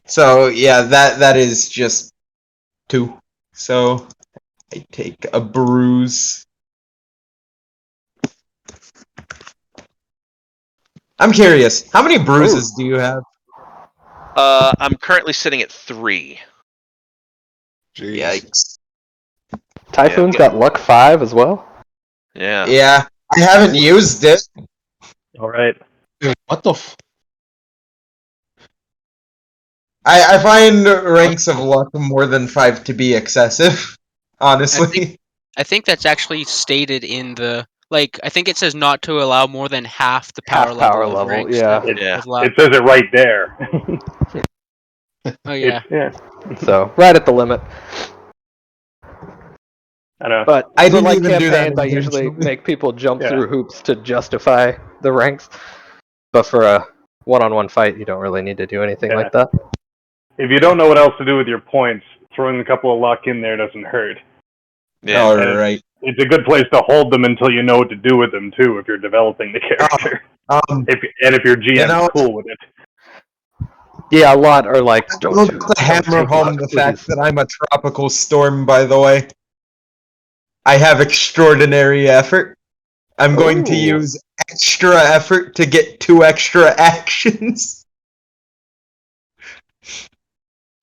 So yeah, that is just 2. So I take a bruise. I'm curious, how many bruises do you have? I'm currently sitting at 3. Jeez. Yikes. Typhoon's Yeah. got luck 5 as well. Yeah. Yeah, I haven't used it. All right. Dude, what the? I find ranks of luck more than 5 to be excessive, honestly. I think that's actually stated in the I think it says not to allow more than half the power Half level power of level, ranks yeah. with luck. It says it right there. Oh yeah. So right at the limit. I know. But I for didn't like even do that campaigns, I usually intentionally. make people jump Yeah. through hoops to justify the ranks. But for a one-on-one fight, you don't really need to do anything Yeah. like that. If you don't know what else to do with your points, throwing a couple of luck in there doesn't hurt. Yeah. Alright. It's a good place to hold them until you know what to do with them too. If you're developing the character, if your GM's cool with it. Yeah, a lot are like, I don't want do- to don't hammer take home luck, the please. fact that I'm a tropical storm, by the way. I have extraordinary effort. I'm going to Ooh. use extra effort to get 2 extra actions.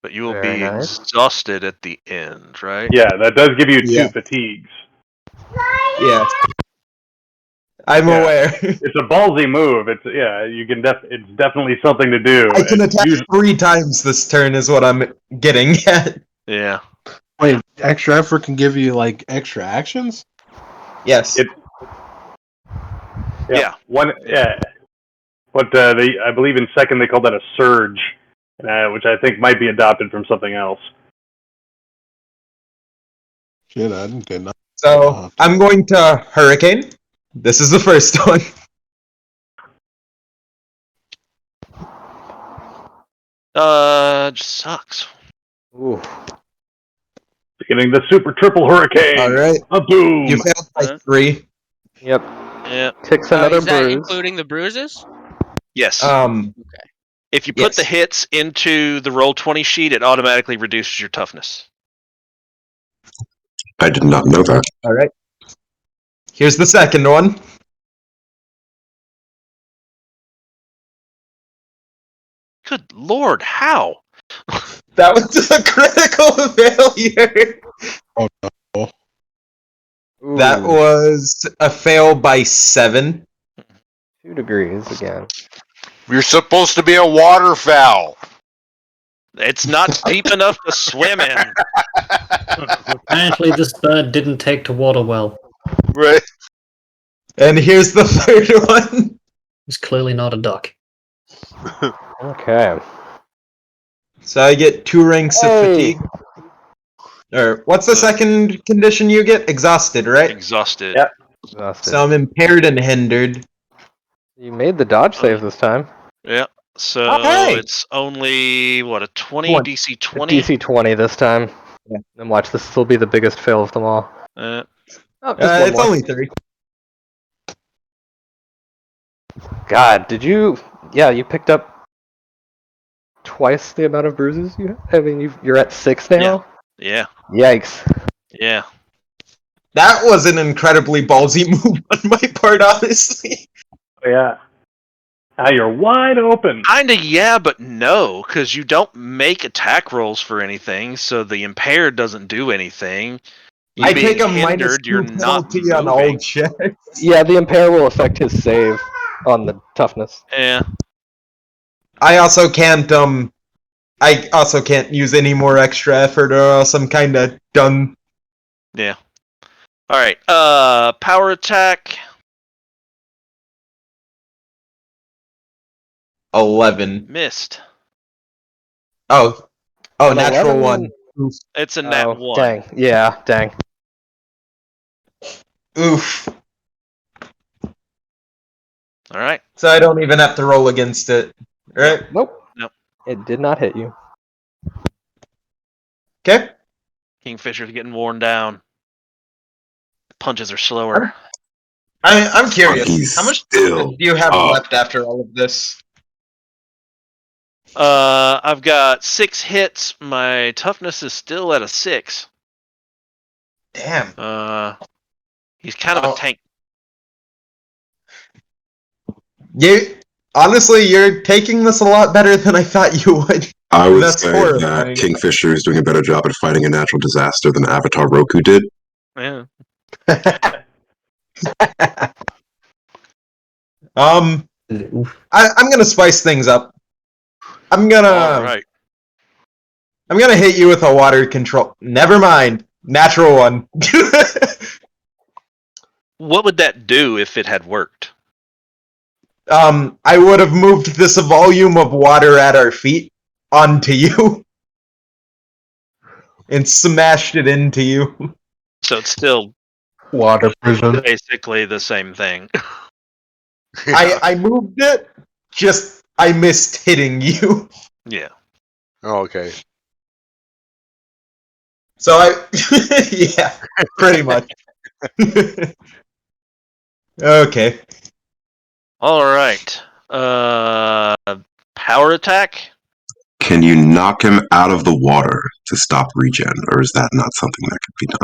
But you will Very be nice. exhausted at the end, right? Yeah, that does give you 2 Yeah. fatigues. Yes. I'm Yeah. aware. It's a ballsy move. It's you can it's definitely something to do. I can and attack usually- 3 times this turn is what I'm getting at. Yeah. Wait, extra effort can give you like extra actions? Yes. Yeah. One. Yeah. But I believe in second they call that a surge, which I think might be adopted from something else. Shit, I didn't get nothing. So I'm going to Hurricane. This is the first one. Just sucks. Ooh. Getting the super triple hurricane. All right. A boom. You failed by 3. Yep. Yeah. Takes another Is that bruise. including the bruises? Yes. If you put the yes. hits into the roll 20 sheet, it automatically reduces your toughness. I did not know that. All right. Here's the second one. Good lord, how? That was a critical failure. Oh no. That was a fail by 7. 2 degrees again. You're supposed to be a waterfowl. It's not deep enough to swim in. Apparently, this bird didn't take to water well. Right. And here's the third one. It's clearly not a duck. Okay. So I get 2 ranks of Hey. fatigue. Or what's the second condition you get? Exhausted, right? Exhausted. Yeah. Exhausted. So I'm impaired and hindered. You made the dodge save this time. Yeah. So Okay. it's only what, a 20 One. DC 20? DC 20 this time. Yeah. And watch, this will be the biggest fail of them all. Uh, Oh, just one It's more. only 3. God, did you? Yeah, you picked up twice the amount of bruises you have. I mean, you're at 6 now. yeah. Yikes! Yeah. That was an incredibly ballsy move on my part, honestly. Yeah. Now you're wide open. Kinda yeah, but no, because you don't make attack rolls for anything, so the impaired doesn't do anything. I being take a hindered, you're -2 not penalty on all moving. checks. Yeah, the impair will affect his save on the toughness. Yeah. I also can't use any more extra effort, or else I'm kind of done. Yeah. All right. Power attack. 11. Missed. Oh, An natural 11? one. Oof. It's a nat Oh, 1. dang. Yeah, dang. Oof. All right. So I don't even have to roll against it, right? Nope. Nope. It did not hit you. Okay. Kingfisher's getting worn down. Punches are slower. I'm curious. He's How much still do you have up. left after all of this? I've got 6 hits. My toughness is still at a 6. Damn. He's kind of a tank. You're taking this a lot better than I thought you would. I would That's say horrifying. that Kingfisher is doing a better job at fighting a natural disaster than Avatar Roku did. Yeah. I'm gonna spice things up. I'm gonna All right. hit you with a water control. Never mind. Natural one. What would that do if it had worked? I would have moved this volume of water at our feet onto you and smashed it into you. So it's still Water prison. basically the same thing. I moved it, just I missed hitting you. Yeah. Oh, okay. So yeah, pretty much. Okay. All right. Power attack. Can you knock him out of the water to stop regen, or is that not something that could be done?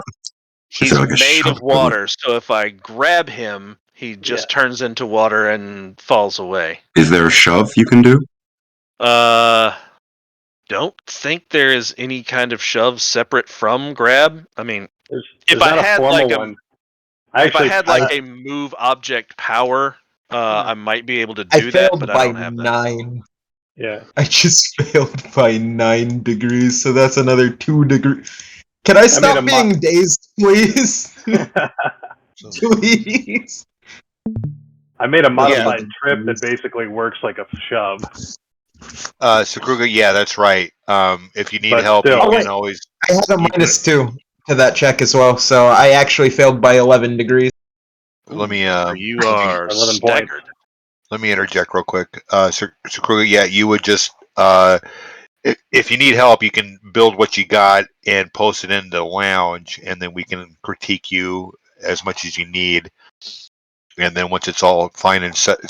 He's there like a made shove of water, so if I grab him, he just turns into water and falls away. Is there a shove you can do? Don't think there is any kind of shove separate from grab. I mean, There's if I not a had formal like one. if I had like a move object power, I might be able to do that, failed but I by don't have that. 9. Yeah. I just failed by 9 degrees, so that's another 2 degrees. Can I stop being dazed, please? Please. I made a modified trip that basically works like a shove. Sakruga, yeah, that's right. If you need But help, still- you can always. I had a -2 to that check as well, so I actually failed by 11 degrees. Let me. You are 11 staggered. Let me interject real quick. Sakruga, yeah, you would just. If you need help, you can build what you got and post it in the lounge, and then we can critique you as much as you need. And then once it's all fine and set,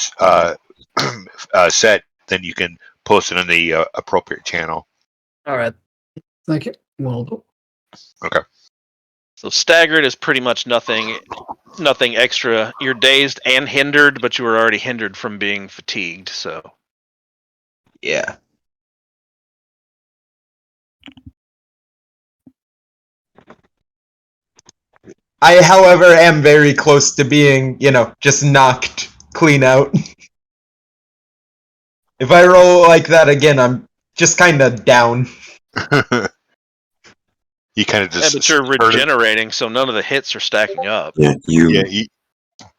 then you can post it in the appropriate channel. All right. Thank you. Well, Okay. So staggered is pretty much nothing extra. You're dazed and hindered, but you were already hindered from being fatigued, so. Yeah. I, however, am very close to being, just knocked clean out. If I roll like that again, I'm just kind of down. You kind of just. Yeah, but you're regenerating, so none of the hits are stacking up. Yeah,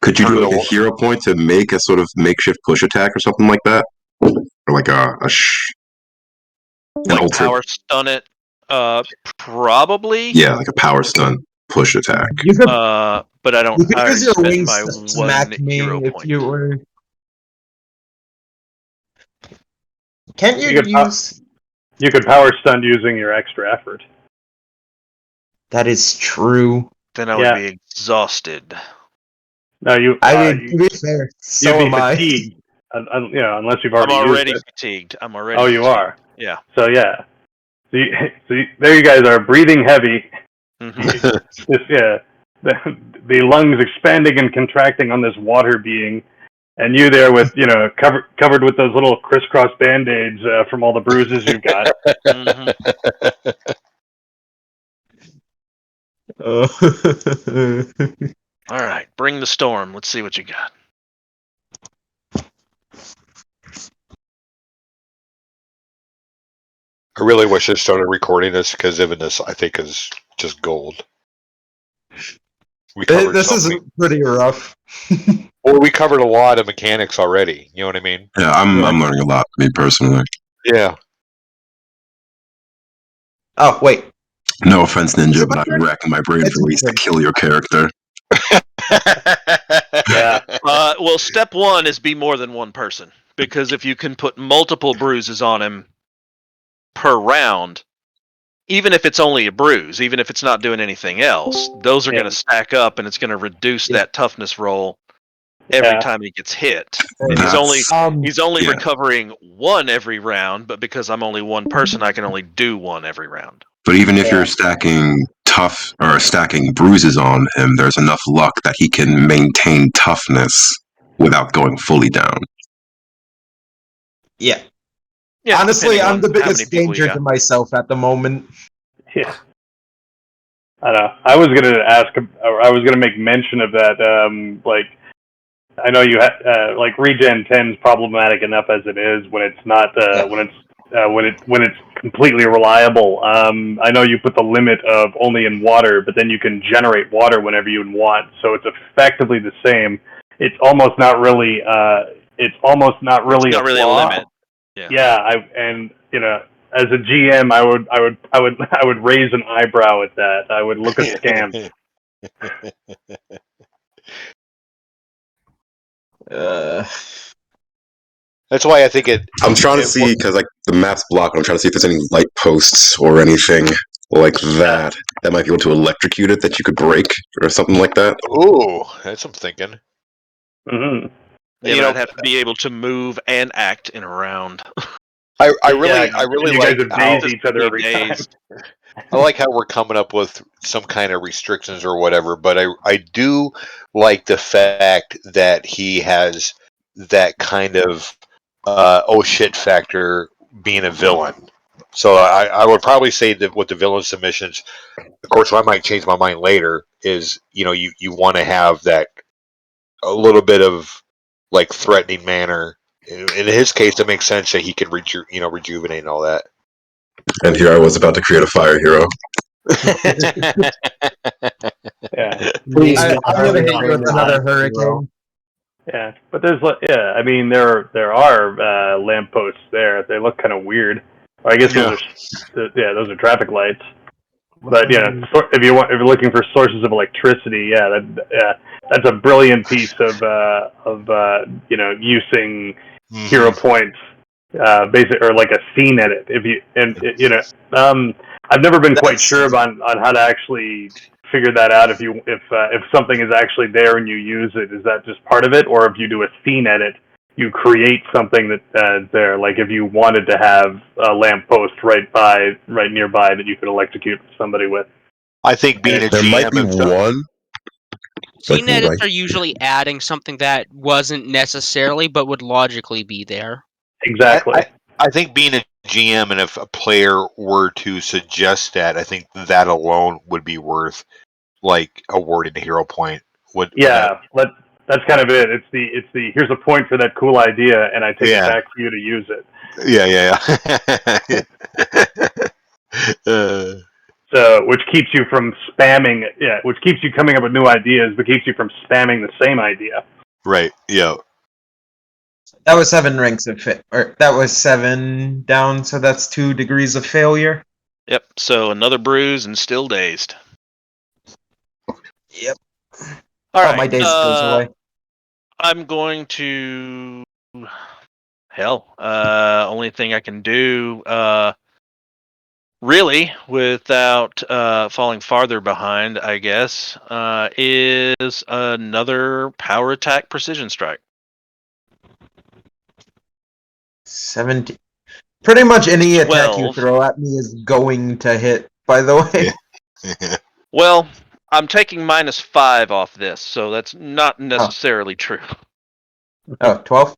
could you do like a hero point to make a sort of makeshift push attack or something like that, or like an Like power stun it, probably. Yeah, like a power stun push attack. But I don't. You could I use already your spent wings my to one smack me hero if point. you were. Can't you use? You could power stun using your extra effort. That is true. Then I would be exhausted. No, you. I mean, to be fair, so you'd be am I. fatigued, unless you've I'm already already used it. fatigued. I'm already. Oh, you fatigued. are. Yeah. So yeah. There you guys are breathing heavy. Mm-hmm. The lungs expanding and contracting on this water being, and you there with covered with those little crisscross band-aids from all the bruises you've got. Mm-hmm. Uh, All right, bring the storm. Let's see what you got. I really wish I started recording this because even this, I think, is just gold. We covered this so is many. pretty rough. Well, we covered a lot of mechanics already. You know what I mean? Yeah, I'm learning a lot, me personally. Yeah. Oh, wait. No offense, Ninja, but I'm racking my brain for ways to kill your character. Yeah. Well, step one is be more than one person, because if you can put multiple bruises on him per round, even if it's only a bruise, even if it's not doing anything else, those are going to stack up, and it's going to reduce that toughness roll every time he gets hit. And he's only recovering one every round, but because I'm only one person, I can only do one every round. But even if you're stacking tough or stacking bruises on him, there's enough luck that he can maintain toughness without going fully down. Yeah. Yeah, honestly, depending I'm on the how many biggest people you danger got. to myself at the moment. Yeah. I don't know. I was gonna ask. I was gonna make mention of that. Like, I know you had like regen 10 is problematic enough as it is when it's not when it's completely reliable. I know you put the limit of only in water, but then you can generate water whenever you want. So it's effectively the same. It's almost not really. It's almost not really It's not a really flaw. a limit. Yeah. Yeah. As a GM, I would raise an eyebrow at that. I would look askance. That's why I think it. I'm trying to see, because like the map's blocked, I'm trying to see if there's any light posts or anything like that that might be able to electrocute it that you could break or something like that. Ooh, that's some thinking. Mm-hmm. Yeah, but I'd have to be able to move and act in a round. I really you like guys would how daze each other every time. I like how we're coming up with some kind of restrictions or whatever, but I do like the fact that he has that kind of oh shit factor being a villain. So I would probably say that with the villain submissions, of course, I might change my mind later. Is you want to have that a little bit of like threatening manner. In his case, it makes sense that he can rejuvenate and all that. And here I was about to create a fire hero. Yeah. I'm gonna hit you with another hurricane. Yeah, but I mean, there are lampposts there. They look kind of weird. I guess those are traffic lights. But yeah, if you're looking for sources of electricity, that's a brilliant piece of using hero points, basic or like a scene edit. I've never been quite sure on how to actually figure that out. If something is actually there and you use it, is that just part of it, or if you do a scene edit, you create something that there. Like if you wanted to have a lamppost right nearby that you could electrocute somebody with. I think being a there GM might be one. Scene edits are usually adding something that wasn't necessarily, but would logically be there. Exactly. I think being a GM, and if a player were to suggest that, I think that alone would be worth like awarding a hero point. That's kind of it. It's the here's a point for that cool idea, and I take it back for you to use it. So, which keeps you from spamming. Yeah, which keeps you coming up with new ideas, but keeps you from spamming the same idea. Right. Yeah. That was 7 ranks of or that was 7 down, so that's 2 degrees of failure. Yep. So another bruise and still dazed. Yep. All right. My daze goes away. I'm going to. Hell, only thing I can do, really, without falling farther behind, I guess, is another power attack precision strike. 17. Pretty much any attack you 12. throw at me is going to hit, by the way. Well, I'm taking -5 off this, so that's not necessarily true. Oh, 12?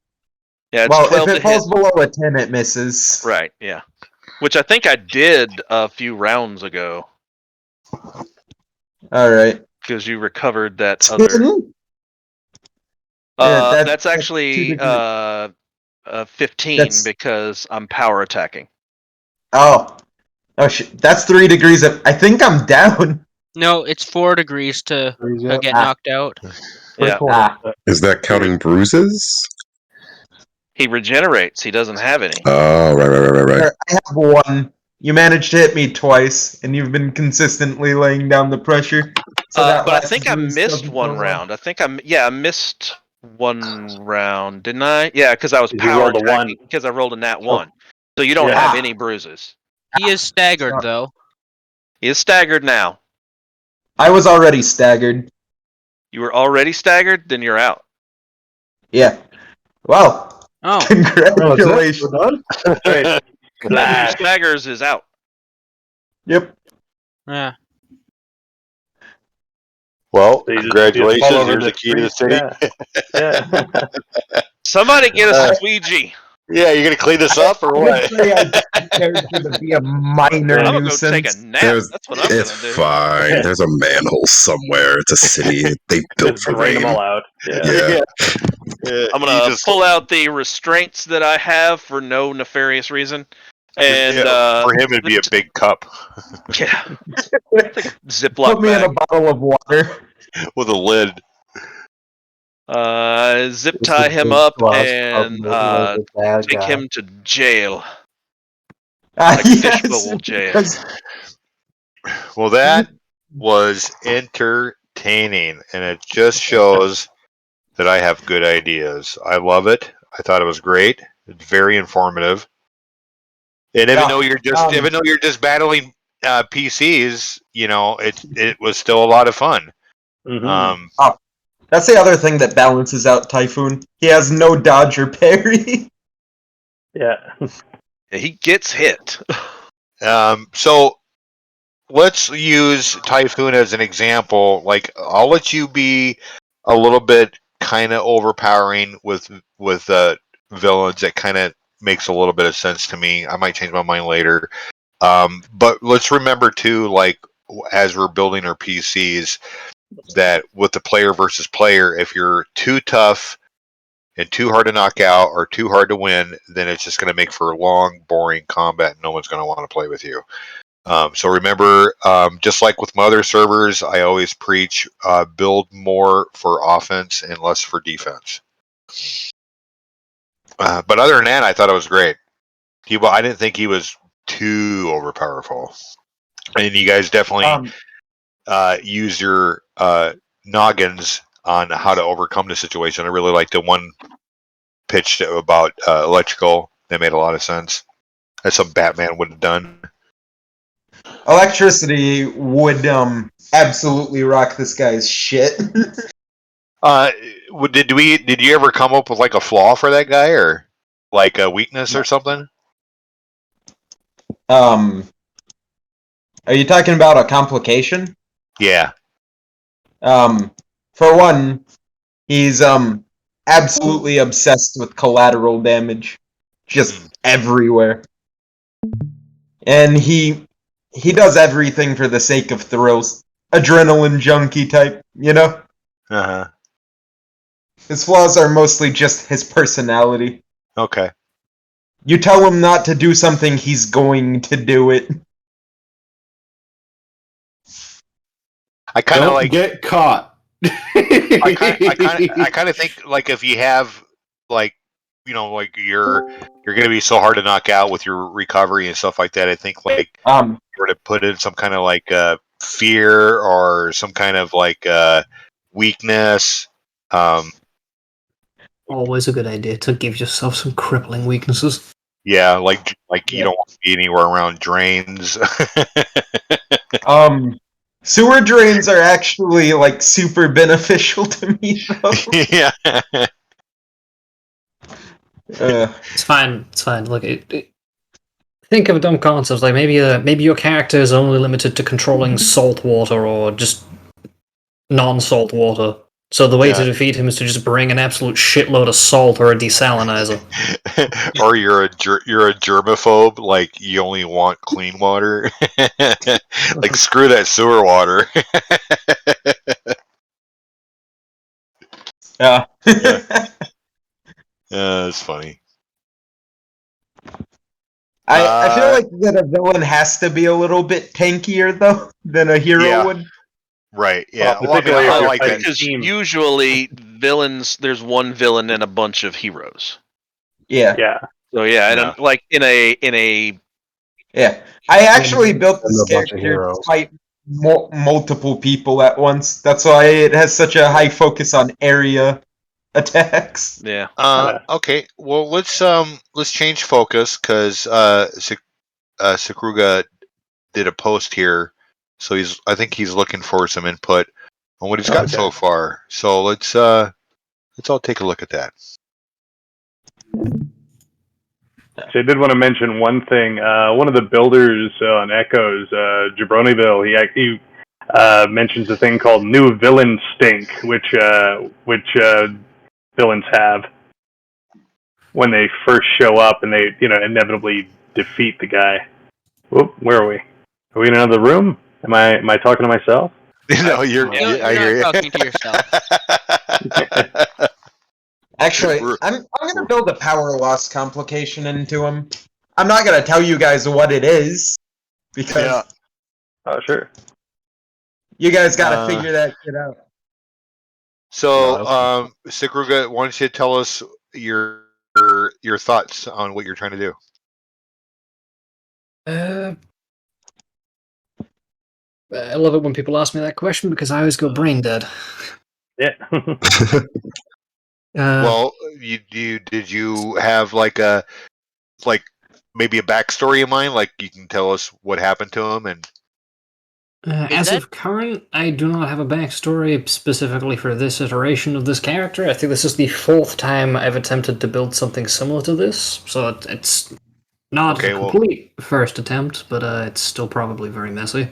Yeah, it's well, 12 if to it falls hit. below a 10, it misses. Right, yeah. Which I think I did a few rounds ago. All right. because you recovered that other. 10? That's actually 15 That's- because I'm power attacking. Oh shit! That's 3 degrees of. I think I'm down. No, it's 4 degrees to get knocked out. Yeah, Is that counting bruises? he regenerates. He doesn't have any. Oh, right. I have 1. You managed to hit me twice, and you've been consistently laying down the pressure. So that But I last think I bruise missed doesn't one go well. round. I missed one round, didn't I? Yeah, because I was You power rolled a one. attacking because I rolled a nat 1. So you don't Yeah. have any bruises. He is staggered though. He is staggered now. I was already staggered. You were already staggered, then you're out. Yeah. Well, Oh, congratulations. Anyone who staggers is out. Yep. yeah. Well, So you just fall congratulations. over Here's the the key to the city. Yeah. Somebody get a squeegee. Yeah, you gonna clean this up or I what? would say I got the character to be a minor I'm gonna go nuisance. take a nap. That's what I'm It's gonna do. fine. There's a manhole somewhere. It's a city they built Just for drain them rain. all out. Yeah. I'm gonna pull out the restraints that I have for no nefarious reason. And for him, it'd be a big cup. Yeah. It's like a Ziploc Put me in a bag. bottle of water. With a lid. Zip tie him up and take him to jail. Like fishbowl jail. Well, that was entertaining, and it just shows that I have good ideas. I love it. I thought it was great. It's very informative. And even though you're just battling PCs, it was still a lot of fun. That's the other thing that balances out Typhoon. He has no dodge or parry. Yeah. He gets hit. So let's use Typhoon as an example. Like, I'll let you be a little bit kind of overpowering with villains. That kind of makes a little bit of sense to me. I might change my mind later. But let's remember too, like, as we're building our PCs, that with the player versus player, if you're too tough and too hard to knock out or too hard to win, then it's just going to make for long, boring combat, and no one's going to want to play with you. So remember, just like with my other servers, I always preach build more for offense and less for defense. But other than that, I thought it was great. I didn't think he was too overpowerful. And you guys definitely use your noggins on how to overcome the situation. I really liked the one pitched about electrical. That made a lot of sense. That's something Batman would have done. Electricity would absolutely rock this guy's shit. Did you ever come up with like a flaw for that guy, or like a weakness or something? Are you talking about a complication? Yeah. For one, he's absolutely obsessed with collateral damage, just everywhere. And he does everything for the sake of thrills. Adrenaline junkie type, you know? Uh-huh. His flaws are mostly just his personality. Okay. You tell him not to do something, he's going to do it. I kind of Don't like get caught. I kind of think, like, if you have, like, like you're going to be so hard to knock out with your recovery and stuff like that. I think, like, you were to put in some kind of like fear or some kind of like weakness. Always a good idea to give yourself some crippling weaknesses. Yeah, like you don't want to be anywhere around drains. Sewer drains are actually like super beneficial to me, though. Yeah. It's fine. It's fine. Look, think of dumb concepts like maybe your character is only limited to controlling salt water or just non-salt water. So the way to Yeah. defeat him is to just bring an absolute shitload of salt or a desalinizer. Or you're a germaphobe, like you only want clean water. Like screw that sewer water. Yeah. It's funny. I feel like that a villain has to be a little bit tankier though than a hero Yeah. would. Right. Yeah. Well, Well, I mean, particularly if I you're like that. Because team. usually villains, there's one villain and a bunch of heroes. Yeah. Yeah. So yeah, and Yeah. like in a Yeah. I actually built And this a bunch of character to heroes. fight multiple people at once. That's why it has such a high focus on area attacks. yeah. Okay. Well, let's change focus because Sakruga did a post here, so I think he's looking for some input on what he's got so far. So let's all take a look at that. So I did want to mention one thing. One of the builders on Echoes, Jabroniville, he mentions a thing called new villain stink, which villains have when they first show up and they inevitably defeat the guy. Whoop, where are we? Are we in another room? Am I talking to myself? No, you're. You're I hear not you. talking to yourself. Actually, I'm gonna build a power loss complication into him. I'm not gonna tell you guys what it is because Yeah. Oh, sure. you guys gotta figure that shit out. So, Sakruga, why don't you tell us your thoughts on what you're trying to do? I love it when people ask me that question because I always go brain dead. Yeah. Well, did you have like maybe a backstory in mind? Like you can tell us what happened to him and. As of current, I do not have a backstory specifically for this iteration of this character. I think this is the 4th time I've attempted to build something similar to this, so it's not a complete first attempt, but it's still probably very messy.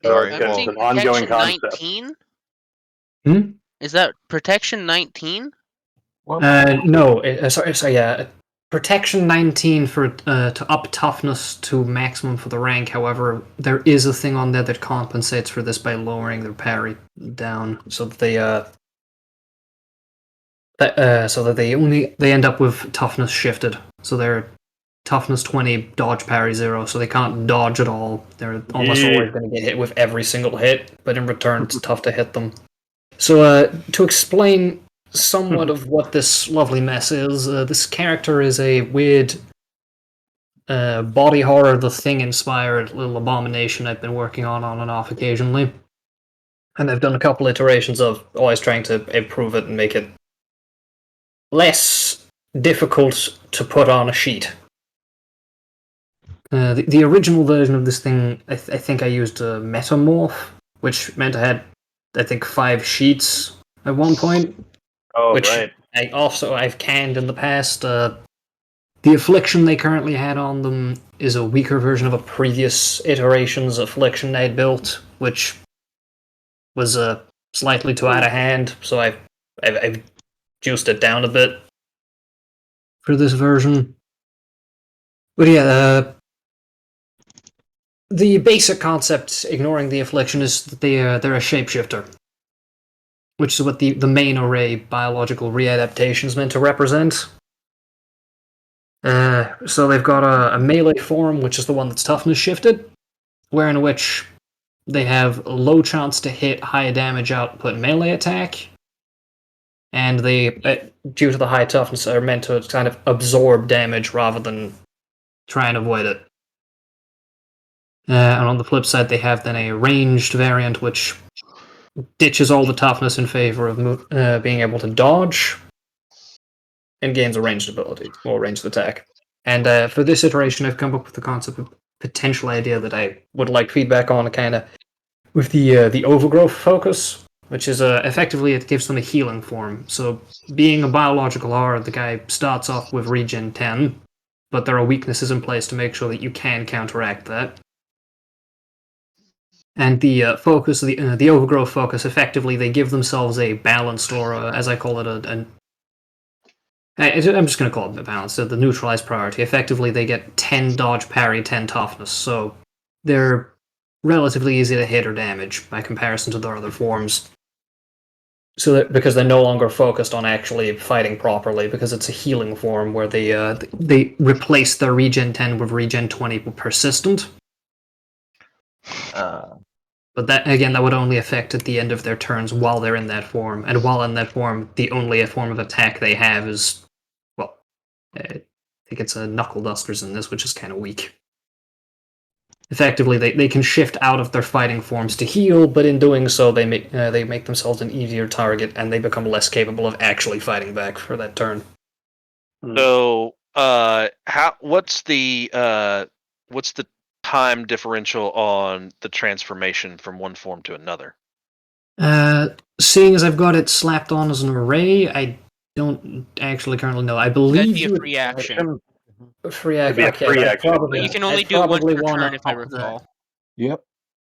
Sorry, I'm seeing an ongoing Protection concept. 19? Is that Protection 19? No, sorry, yeah. Protection 19 for to up toughness to maximum for the rank. However, there is a thing on there that compensates for this by lowering their parry down, so that they end up with toughness shifted. So they're toughness 20, dodge parry 0, so they can't dodge at all. They're almost always going to get hit with every single hit, but in return it's tough to hit them. So to explain somewhat of what this lovely mess is, this character is a weird body horror The Thing inspired little abomination I've been working on and off occasionally. And I've done a couple iterations of always trying to improve it and make it less difficult to put on a sheet. The original version of this thing, I think I used a metamorph, which meant I had, I think, 5 sheets at one point. Oh, which right. I've canned in the past. The affliction they currently had on them is a weaker version of a previous iteration's affliction I'd built, which was slightly too out of hand, so I've juiced it down a bit for this version. But yeah, the basic concept, ignoring the affliction, is that they're a shapeshifter, which is what the main array biological readaptation is meant to represent. So they've got a melee form, which is the one that's toughness shifted, wherein which they have a low chance to hit high damage output melee attack, and they, due to the high toughness, are meant to kind of absorb damage rather than try and avoid it. And on the flip side, they have then a ranged variant, which ditches all the toughness in favor of being able to dodge, and gains a ranged ability, or ranged attack. And for this iteration, I've come up with the concept of potential idea that I would like feedback on, kind of with the overgrowth focus, which is effectively it gives them a healing form. So being a biological horror, the guy starts off with regen 10, but there are weaknesses in place to make sure that you can counteract that. And the focus, the overgrowth focus, effectively, they give themselves a balanced, or as I call it, I'm just going to call it a balance, the neutralized priority. Effectively, they get 10 dodge, parry, 10 toughness, so they're relatively easy to hit or damage by comparison to their other forms. So because they're no longer focused on actually fighting properly, because it's a healing form where they replace their regen 10 with regen 20 persistent. But that again, that would only affect at the end of their turns while they're in that form, and while in that form, the only form of attack they have is, well, I think it's a knuckle dusters in this, which is kind of weak. Effectively, they can shift out of their fighting forms to heal, but in doing so, they make themselves an easier target, and they become less capable of actually fighting back for that turn. So, what's the time differential on the transformation from one form to another? Seeing as I've got it slapped on as an array, I don't actually currently know. I believe That'd be a free action. Free It'd be a action. free Okay, action. probably, But you can only I'd do it once probably per wanna turn, if I up that. recall. Yep.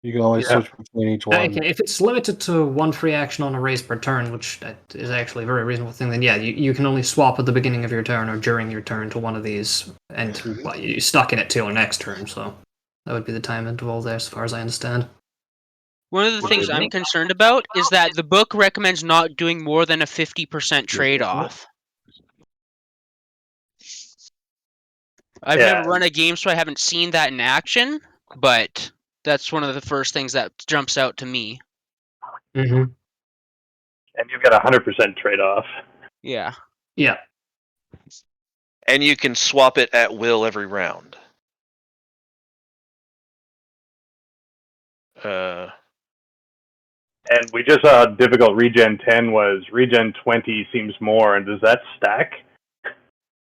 You can always Yeah. switch between each one. Okay, if it's limited to one free action on a raise per turn, which is actually a very reasonable thing, then yeah, you can only swap at the beginning of your turn or during your turn to one of these, and well, you're stuck in it till your next turn, so that would be the time interval there, as far as I understand. One of the things I'm concerned about is that the book recommends not doing more than a 50% trade-off. I've never run a game, so I haven't seen that in action, but that's one of the first things that jumps out to me. Mm-hmm. And you've got 100% trade-off. Yeah. Yeah. And you can swap it at will every round. And we just saw difficult regen 10 was. Regen 20 seems more, and does that stack?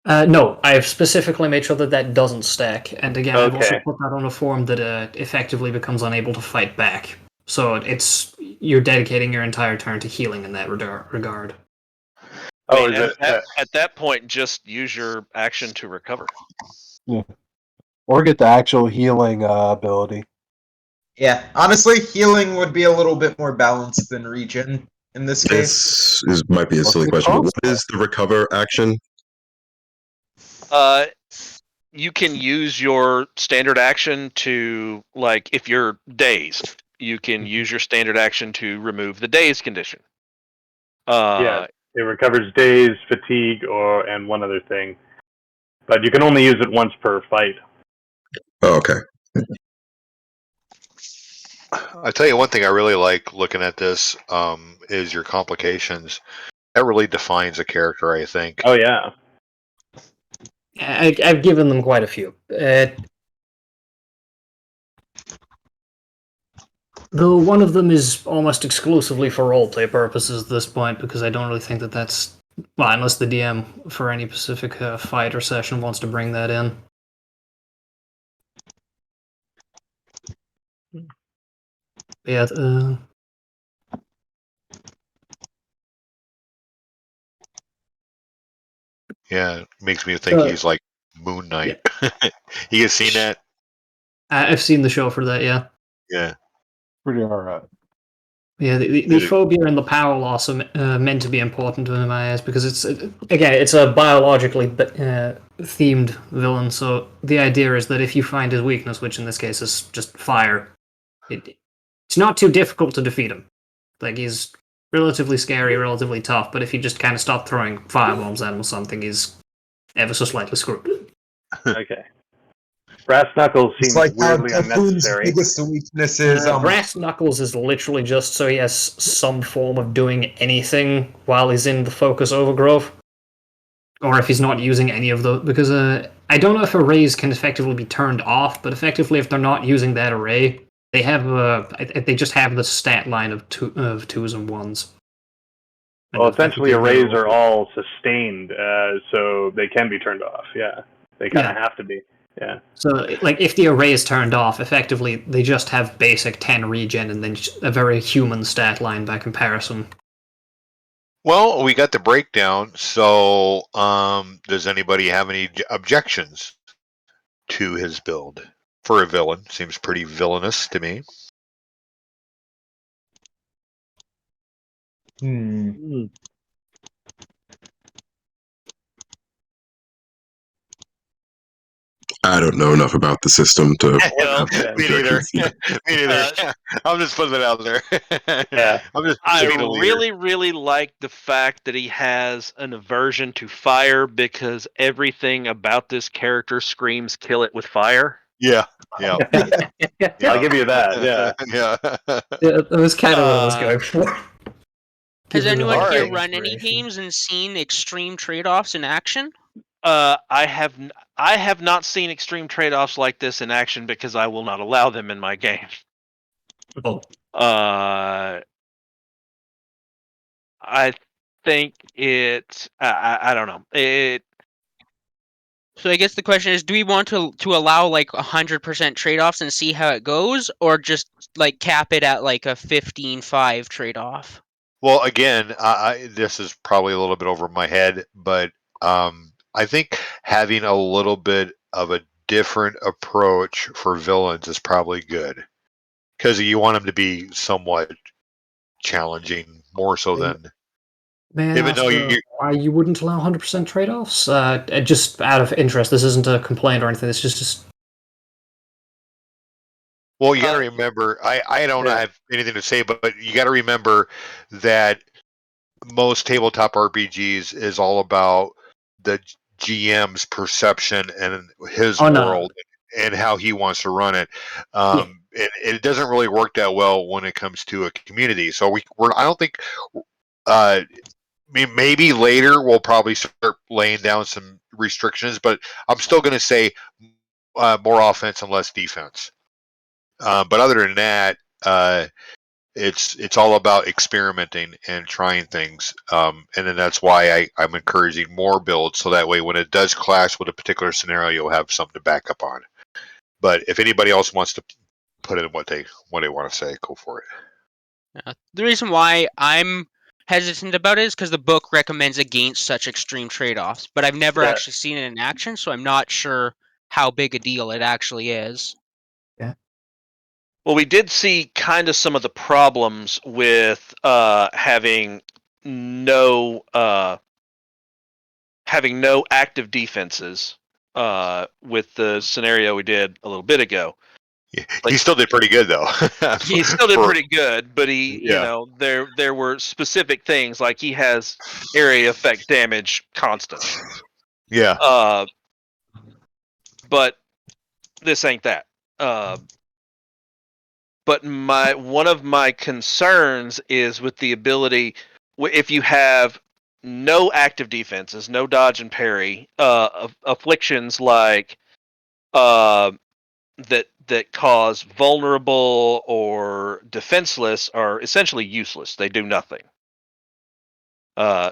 No, I've specifically made sure that doesn't stack, and again, I've also Okay. put that on a form that effectively becomes unable to fight back. So you're dedicating your entire turn to healing in that regard. Oh, at that point, just use your action to recover. Yeah. Or get the actual healing ability. Yeah, honestly, healing would be a little bit more balanced than regen in this case. Might be a silly question, but what is the recover action? You can use your standard action to, like, if you're dazed, you can use your standard action to remove the daze condition. Yeah, it recovers daze, fatigue, and one other thing. But you can only use it once per fight. Oh, okay. I tell you one thing I really like looking at this is your complications. That really defines a character, I think. Oh yeah. I've given them quite a few. Though one of them is almost exclusively for roleplay purposes at this point, because I don't really think that's... Well, unless the DM for any specific fight or session wants to bring that in. Yeah, Yeah, it makes me think he's like Moon Knight. Yeah. You guys seen that? I've seen the show for that, yeah. Yeah. Pretty alright. Yeah, the phobia and the power loss are meant to be important in my eyes, because it's a biologically themed villain, so the idea is that if you find his weakness, which in this case is just fire, it's not too difficult to defeat him. Like, he's relatively scary, relatively tough, but if you just kind of stop throwing firebombs at him or something, he's ever so slightly screwed. Okay. Brass Knuckles seems like weirdly how Typhoon's unnecessary. biggest weakness is Brass Knuckles is literally just so he has some form of doing anything while he's in the focus overgrowth. Or if he's not using any of those, because I don't know if arrays can effectively be turned off, but effectively if they're not using that array, they have they just have the stat line of twos and ones. Well, essentially arrays are all sustained, so they can be turned off. Yeah, they kind of have to be. Yeah. So, like, if the array is turned off, effectively they just have basic 10 regen and then a very human stat line by comparison. Well, we got the breakdown. So, does anybody have any objections to his build for a villain? Seems pretty villainous to me. Hmm. I don't know enough about the system to Well, have me neither. objections yet. Me neither. I'm just putting it out there. Yeah. I'm just I being a leader. really, really like the fact that he has an aversion to fire because everything about this character screams "kill it with fire." Yeah. Yeah. I'll give you that. Yeah. Yeah. Yeah, that was kind of what I was going for. Has Given the anyone whole here Alright. run any inspiration. games and seen extreme trade-offs in action? I have not seen extreme trade-offs like this in action because I will not allow them in my game. Oh, I think it. I don't know. So I guess the question is, do we want to allow like 100% trade-offs and see how it goes, or just like cap it at like a 15-5 trade-off? Well, again, this is probably a little bit over my head, but I think having a little bit of a different approach for villains is probably good because you want them to be somewhat challenging, more so than may I even ask though you. why you wouldn't allow 100% trade-offs? Just out of interest. This isn't a complaint or anything. It's just Well, you got to remember, I don't have anything to say, but you got to remember that most tabletop RPGs is all about the GM's perception and his Oh, no. world and how he wants to run it. Yeah. And it doesn't really work that well when it comes to a community. So I don't think. I mean, maybe later we'll probably start laying down some restrictions, but I'm still going to say more offense and less defense. But other than that, it's all about experimenting and trying things, and then that's why I'm encouraging more builds, so that way when it does clash with a particular scenario, you'll have something to back up on. But if anybody else wants to put in what they want to say, go for it. The reason why I'm hesitant about it is because the book recommends against such extreme trade-offs, but I've never actually seen it in action, so I'm not sure how big a deal it actually is. Well, we did see kind of some of the problems with having no active defenses with the scenario we did a little bit ago. He still did pretty good though. He still did pretty good, but Yeah. there were specific things like he has area effect damage constant. Yeah. But this ain't that. But one of my concerns is with the ability, if you have no active defenses, no dodge and parry, afflictions like that cause vulnerable or defenseless are essentially useless. They do nothing.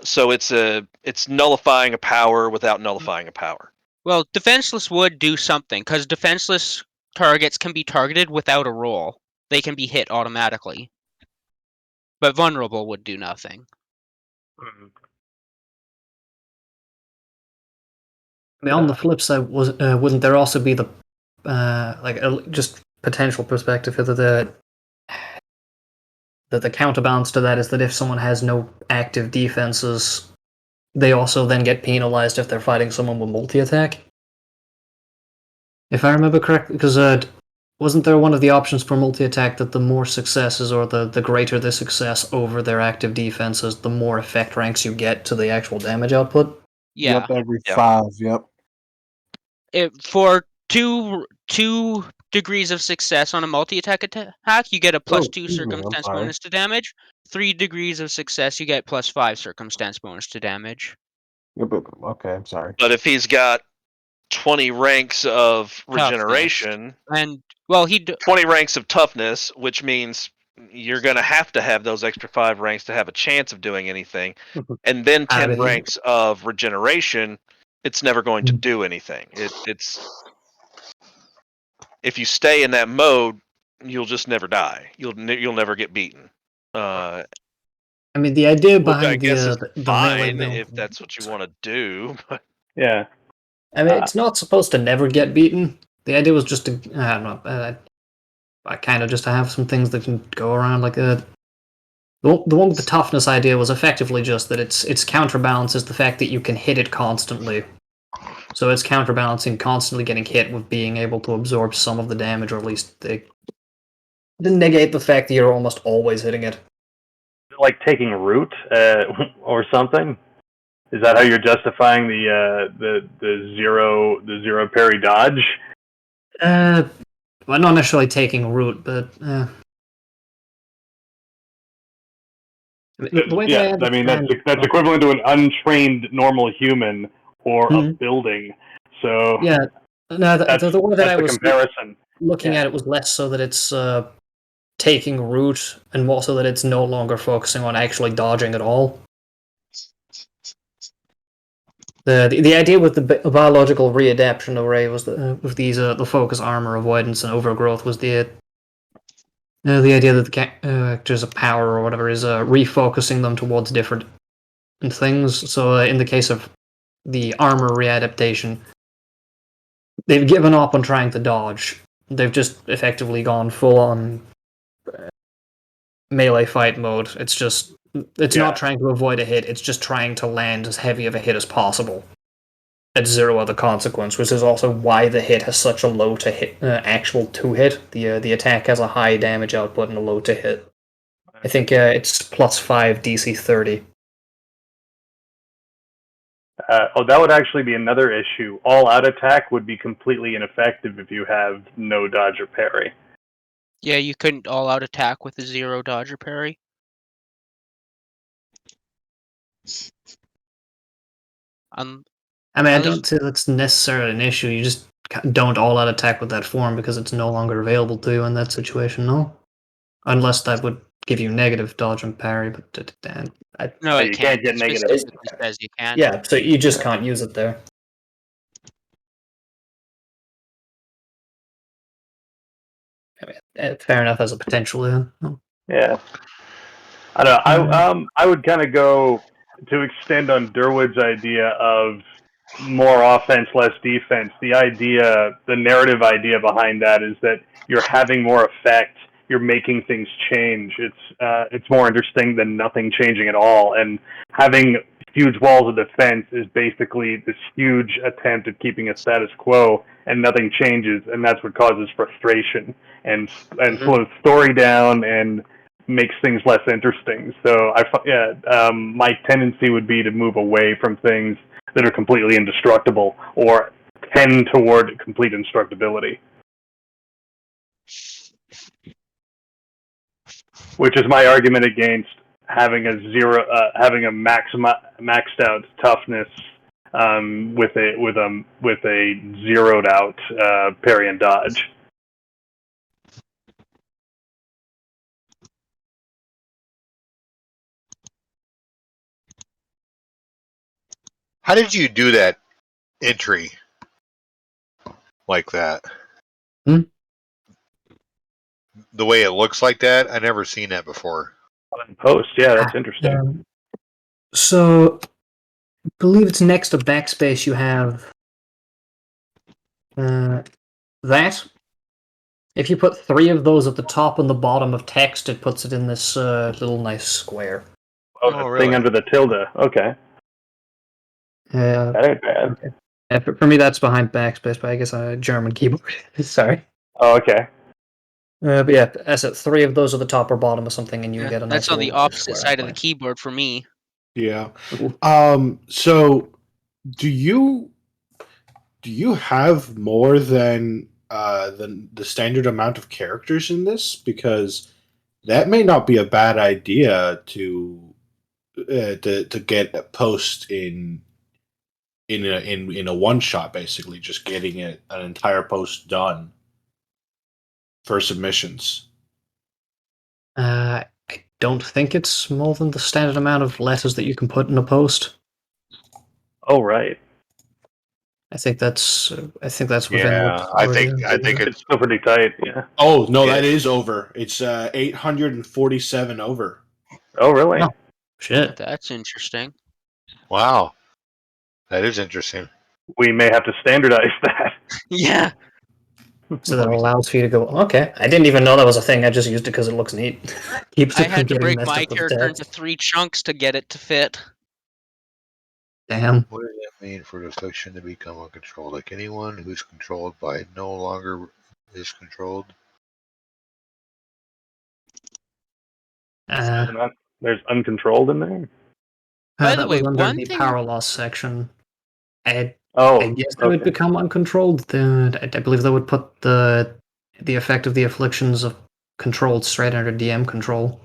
So it's nullifying a power without nullifying a power. Well, defenseless would do something, because defenseless targets can be targeted without a roll. They can be hit automatically. But vulnerable would do nothing. I mean, on the flip side, wouldn't there also be the just potential perspective here that the counterbalance to that is that if someone has no active defenses, they also then get penalized if they're fighting someone with multi-attack? If I remember correctly, because wasn't there one of the options for multi-attack that the more successes or the greater the success over their active defenses, the more effect ranks you get to the actual damage output? Yeah. Yep, every 5, yep. For two degrees of success on a multi-attack attack, you get a +2 excuse me, I'm circumstance sorry. bonus to damage. 3 degrees of success, you get +5 circumstance bonus to damage. Okay, I'm sorry. But if he's got 20 ranks of regeneration, and well, 20 ranks of toughness, which means you're going to have those extra 5 ranks to have a chance of doing anything, and then 10 ranks of regeneration, it's never going to do anything. It's if you stay in that mode, you'll just never die. You'll never get beaten. I mean, the idea Which I behind guess is the melee fine build. if that's what you want to do. But Yeah. I mean, it's not supposed to never get beaten. The idea was just to, I don't know, I kind of just to have some things that can go around like The one with the toughness idea was effectively just that its counterbalance is the fact that you can hit it constantly. So it's counterbalancing constantly getting hit with being able to absorb some of the damage, or at least they negate the fact that you're almost always hitting it. Like taking root or something. Is that how you're justifying the zero parry dodge? Well, not necessarily taking root, but the way Yeah, that I I mean understand that's equivalent to an untrained normal human or a building. So yeah, no, the way that I that's the was comparison. looking at it was less so that it's taking root, and more so that it's no longer focusing on actually dodging at all. The idea with the biological readaptation array was that with these the focus, armor, avoidance, and overgrowth was the idea that the characters of power or whatever is refocusing them towards different things. So in the case of the armor readaptation, they've given up on trying to dodge. They've just effectively gone full on melee fight mode. It's not trying to avoid a hit. It's just trying to land as heavy of a hit as possible at zero other consequence, which is also why the hit has such a low to hit actual to hit. The attack has a high damage output and a low to hit. I think it's +5 DC 30. That would actually be another issue. All out attack would be completely ineffective if you have no dodge or parry. Yeah, you couldn't all out attack with a 0 dodge or parry. I mean, I don't say that's necessarily an issue. You just don't all out attack with that form because it's no longer available to you in that situation, no? Unless that would give you negative dodge and parry, but No, you can't get negative. Specifically says you can. Yeah, so you just can't use it there. I mean, fair enough as a potential, yeah. Yeah. I don't know. I would kind of go to extend on Derwood's idea of more offense, less defense. The narrative idea behind that is that you're having more effect. You're making things change. It's more interesting than nothing changing at all. And having huge walls of defense is basically this huge attempt at keeping a status quo, and nothing changes, and that's what causes frustration and slows story down and makes things less interesting. So my tendency would be to move away from things that are completely indestructible or tend toward complete indestructibility. Which is my argument against having a maxed out toughness with a zeroed out parry and dodge. How did you do that entry like that? The way it looks like that, I never seen that before. In post, yeah, that's interesting. So, I believe it's next to backspace. You have that. If you put 3 of those at the top and the bottom of text, it puts it in this little nice square. Oh, the thing under the tilde. Okay. That ain't bad. Okay. Yeah, for me, that's behind backspace, but I guess a German keyboard. Sorry. Oh, okay. But yeah, as at 3 of those at the top or bottom of something, and you get a nice. That's on the opposite side of the keyboard for me. Yeah. So, do you have more than the standard amount of characters in this? Because that may not be a bad idea to get a post in a one shot, basically just getting an entire post done for submissions. I don't think it's more than the standard amount of letters that you can put in a post. Oh, right. I think that's within. Yeah, I think it's still pretty tight. Yeah. Oh no, that is over. It's 847 over. Oh, really? Oh, shit. That's interesting. Wow, that is interesting. We may have to standardize that. Yeah. So that allows for you to go, okay, I didn't even know that was a thing. I just used it because it looks neat. Keeps I it from had to getting break messed my up with character into text. 3 chunks to get it to fit. Damn. What does that mean for the section to become uncontrolled? Like anyone who's controlled by no longer is controlled? There's uncontrolled in there. By the That was way, under one the thing power loss section. I Oh, guess they would okay. become uncontrolled. Then I believe that would put the effect of the afflictions of controlled straight under DM control.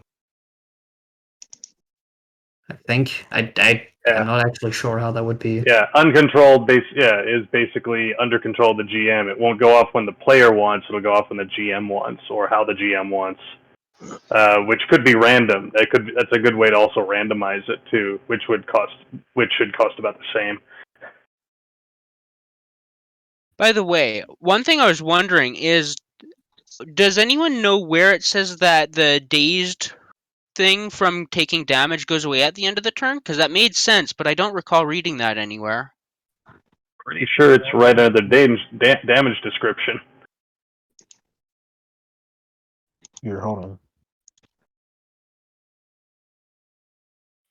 I think I'm Yeah. not actually sure how that would be. Yeah, uncontrolled is basically under control of the GM. It won't go off when the player wants, it'll go off when the GM wants, or how the GM wants. Which could be random. That's a good way to also randomize it too, which should cost about the same. By the way, one thing I was wondering is, does anyone know where it says that the dazed thing from taking damage goes away at the end of the turn? Because that made sense, but I don't recall reading that anywhere. Pretty sure it's right under the damage description. Here, hold on.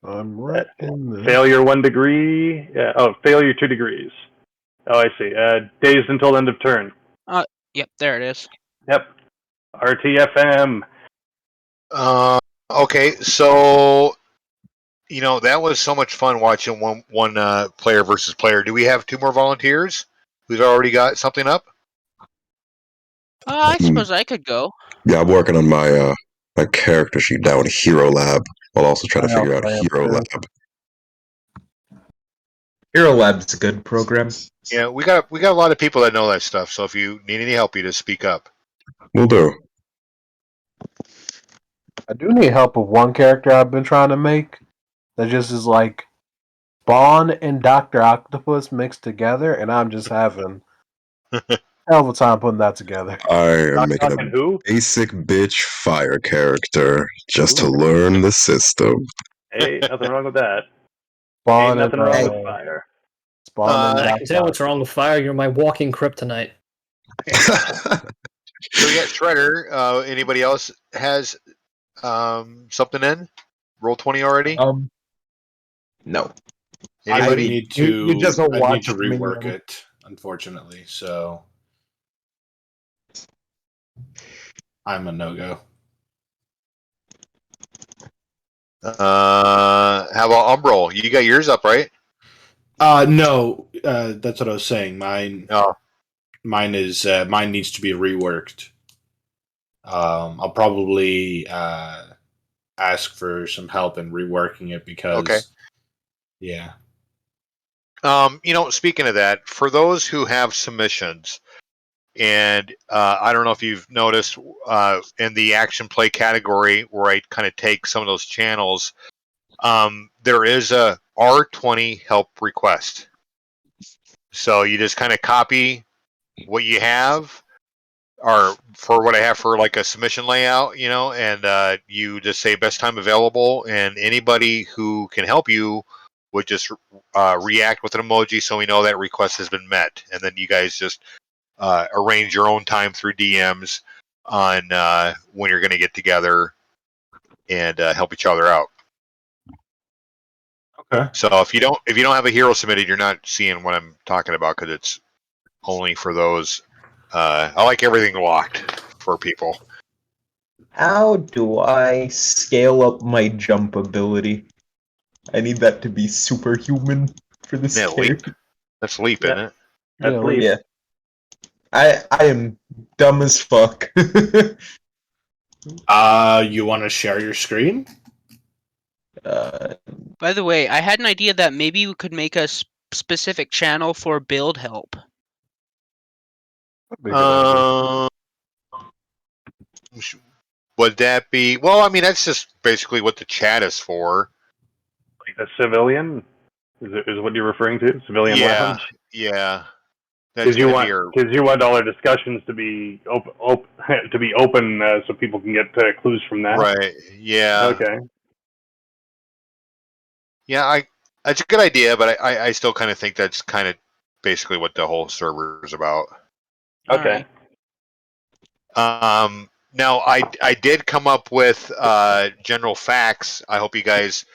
I'm right in this. Failure 1 degree. Yeah. Oh, failure 2 degrees. Oh, I see. Dazed until end of turn. Yep, there it is. Yep. RTFM. Okay, so that was so much fun watching one player versus player. Do we have 2 more volunteers who's already got something up? I suppose I could go. Yeah, I'm working on my my character sheet down in Hero Lab while also trying to I figure out also am Hero too. Lab. Hero Lab's a good program. Yeah, we got a lot of people that know that stuff. So if you need any help, you just speak up. Will do. I do need help with one character I've been trying to make that just is like Spawn and Dr. Octopus mixed together, and I'm just having hell of a time putting that together. I am making a And who? basic bitch fire character just to Ooh. learn the system. Hey, nothing wrong with that. Spawn Ain't nothing and wrong with fire. Spawn and I Dr. can tell what's wrong with fire. You're my walking kryptonite. So we got Shredder. Anybody else has something in? Roll 20 already? No. Anybody? I need to. You just I need watched to me. rework it, unfortunately. So I'm a no go. How about Umbral? You got yours up, right? No, that's what I was saying. Mine needs to be reworked. I'll probably ask for some help in reworking it because, Okay. yeah. Speaking of that, for those who have submissions, and I don't know if you've noticed in the action play category where I kind of take some of those channels, there is a R20 help request. So you just kind of copy what you have, or for what I have for like a submission layout, and you just say best time available, and anybody who can help you would just react with an emoji so we know that request has been met, and then you guys just arrange your own time through DMs on when you're going to get together and help each other out. Okay. So if you don't have a hero submitted, you're not seeing what I'm talking about because it's only for those. I like everything locked for people. How do I scale up my jump ability? I need that to be superhuman for this Isn't that leap? character. That's leap, isn't it? That's leap. Yeah. I am dumb as fuck. You want to share your screen? By the way, I had an idea that maybe we could make a specific channel for build help. Would that be? Well, I mean, that's just basically what the chat is for. Like a civilian is what you're referring to? Civilian lounge? Yeah. Because you want all our discussions to be open, so people can get clues from that. Right. Yeah. Okay. Yeah, that's a good idea, but I still kind of think that's kind of basically what the whole server is about. Okay. Now, I did come up with general facts. I hope you guys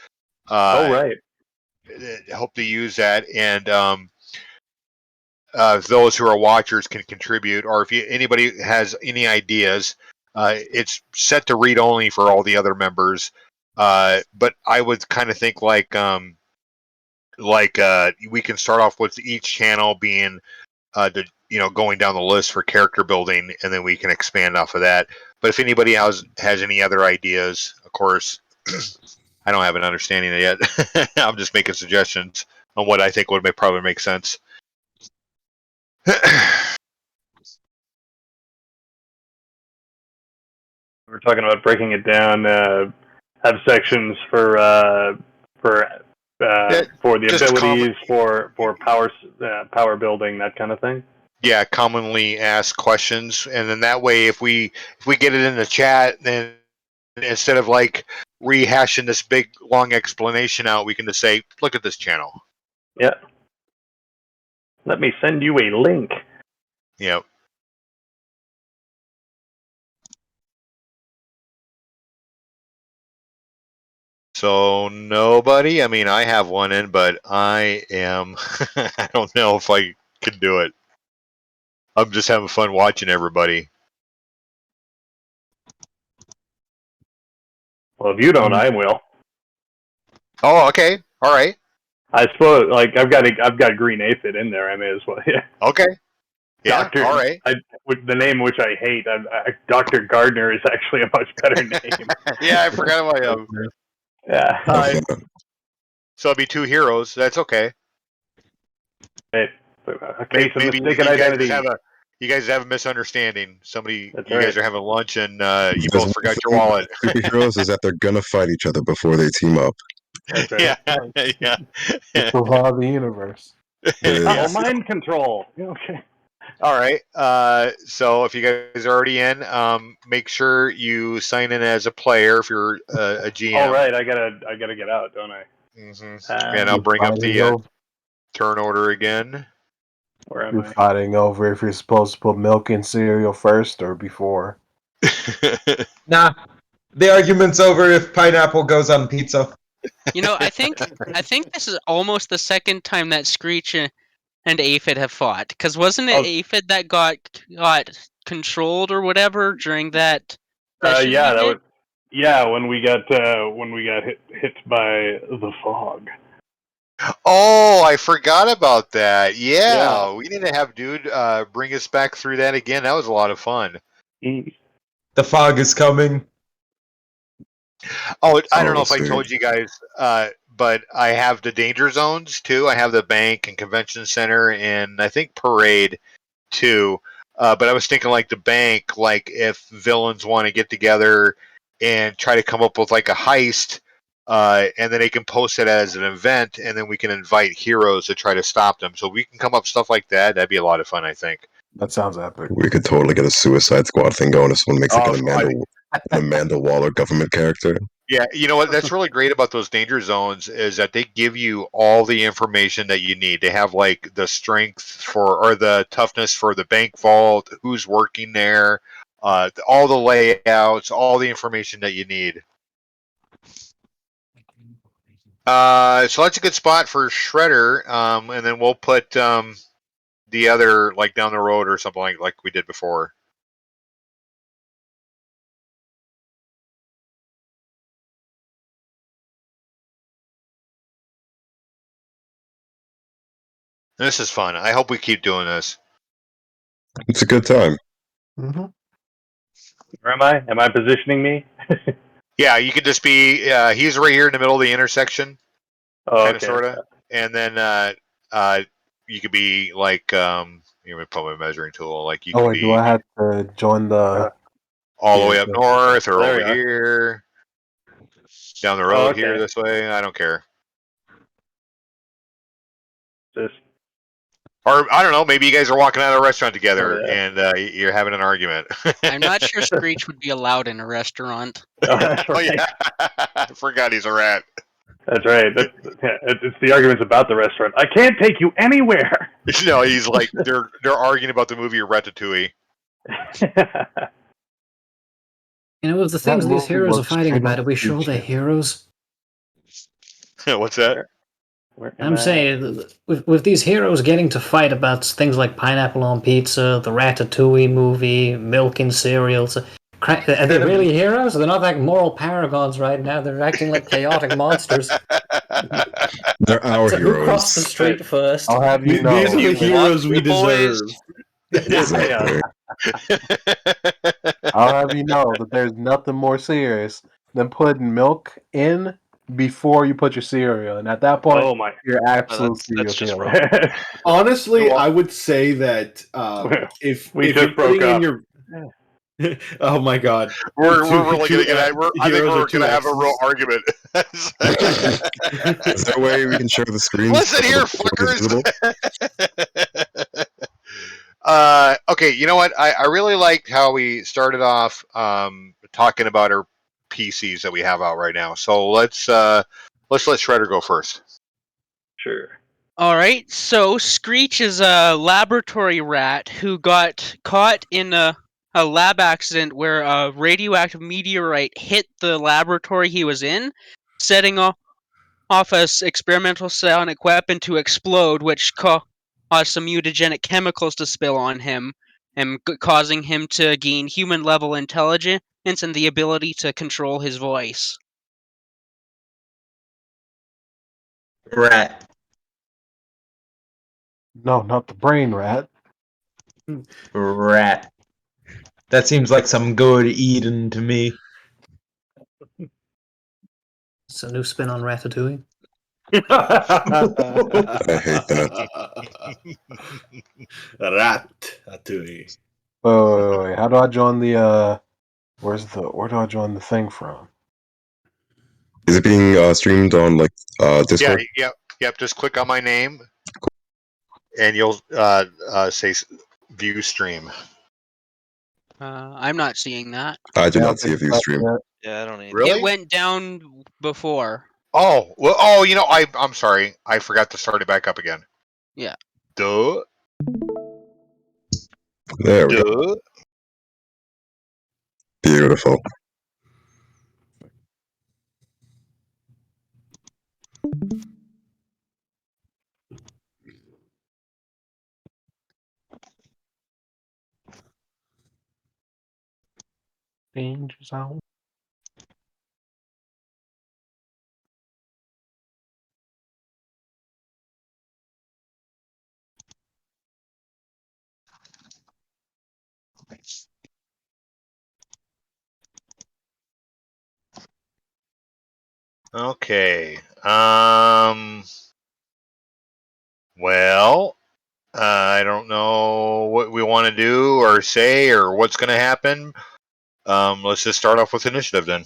right. hope to use that, and those who are watchers can contribute, or if anybody has any ideas, it's set to read only for all the other members. But I would kind of think like we can start off with each channel being going down the list for character building, and then we can expand off of that. But if anybody has any other ideas, of course, I don't have an understanding yet. I'm just making suggestions on what I think would probably make sense. We're talking about breaking it down, have sections for the abilities, for power building, that kind of thing. Yeah, commonly asked questions, and then that way, if we get it in the chat, then instead of like rehashing this big long explanation out, we can just say, "Look at this channel." Yeah. Let me send you a link. Yep. So nobody. I mean, I have one in, but I am. I don't know if I can do it. I'm just having fun watching everybody. Well, if you don't, I will. Oh, okay. All right. I suppose, like, I've got green aphid in there. I may as well. Yeah. Okay. Yeah. Doctor, all right. With the name which I hate, Dr. Gardner is actually a much better name. Yeah, I forgot about him. Yeah. So it'll be two heroes. That's okay. A case of mistaken identity. You guys have a misunderstanding. You right. guys are having lunch and you both forgot your wallet. Superheroes is that they're gonna fight each other before they team up. That's right. Yeah. To survive the universe. Oh, mind control. Okay. All right. So if you guys are already in, make sure you sign in as a player if you're a GM. All right. I gotta get out, don't I? Mm-hmm. And I'll bring up the turn order again. Where am You're I? fighting over if you're supposed to put milk in cereal first or before. Nah, the argument's over if pineapple goes on pizza. You know, I think this is almost the second time that Screech and Aphid have fought. Because wasn't it Aphid that got controlled or whatever during that? Yeah, that was. Yeah, when we got hit by the fog. Oh, I forgot about that. Yeah, we need to have dude bring us back through that again. That was a lot of fun. The fog is coming. Oh, I don't know if I told you guys, but I have the danger zones too. I have the bank and convention center, and I think parade too. But I was thinking like the bank, like if villains want to get together and try to come up with like a heist, and then they can post it as an event, and then we can invite heroes to try to stop them. So we can come up with stuff like that. That'd be a lot of fun, I think. That sounds epic. We could totally get a Suicide Squad thing going if someone makes like an Amanda Waller government character. Yeah, you know what? That's really great about those danger zones is that they give you all the information that you need. They have like the strength or the toughness for the bank vault, who's working there, all the layouts, all the information that you need. So that's a good spot for Shredder, and then we'll put the other like down the road or something like we did before. This is fun. I hope we keep doing this. It's a good time. Mm-hmm. Where am I? Am I positioning me? Yeah, you could just be. He's right here in the middle of the intersection. Oh, okay. Sort of. And then you could be like, you know, put my measuring tool. Like you could be. Do I have to join the? All the way up north or over here, down the road here this way. I don't care. Or I don't know. Maybe you guys are walking out of a restaurant together and you're having an argument. I'm not sure Screech would be allowed in a restaurant. Oh yeah, I forgot he's a rat. That's right. It's the arguments about the restaurant. I can't take you anywhere. No, he's like they're arguing about the movie Ratatouille. You know, with the things these heroes are fighting about, are we sure they're heroes? What's that? Where am I'm I? saying, with these heroes getting to fight about things like pineapple on pizza, the Ratatouille movie, milk in cereals, are they really heroes? They're not like moral paragons right now. They're acting like chaotic monsters. They're our So who crossed the heroes. street first? I'll have you know. These are the You heroes want we the boys? deserve. Exactly. I'll have you know that there's nothing more serious than putting milk in before you put your cereal, and at that point, Oh my! you're absolute that's serial just killer. wrong. Honestly, Well- I would say that if We if just you're broke putting in up. your oh my god, We're Two- really two, gonna get. I think heroes are we're two gonna have a real X's. argument. Is there a way we can share the screen? Listen so here, the- fuckers. Okay, you know what? I really liked how we started off talking about our PCs that we have out right now. So let's let Shredder go first. Sure. All right, so Screech is a laboratory rat who got caught in a lab accident where a radioactive meteorite hit the laboratory he was in, setting off a experimental sonic weapon to explode, which caused some mutagenic chemicals to spill on him, and causing him to gain human-level intelligence and the ability to control his voice. Rat. No, not the brain rat. Rat. That seems like some good eating to me. It's a new spin on Ratatouille. I hate that. Ratatouille. Wait, how do I join the where do I join the thing from? Is it being streamed on like Discord? Yeah, yep. Just click on my name, and you'll say view stream. I'm not seeing that. I do not see a view stream. Yeah, I don't need. Really? It went down before. Oh well. Oh, you know, I'm sorry. I forgot to start it back up again. Yeah. Duh. There we go. Duh. Beautiful. Danger zone. Okay. Well, I don't know what we want to do or say or what's going to happen. Let's just start off with initiative then.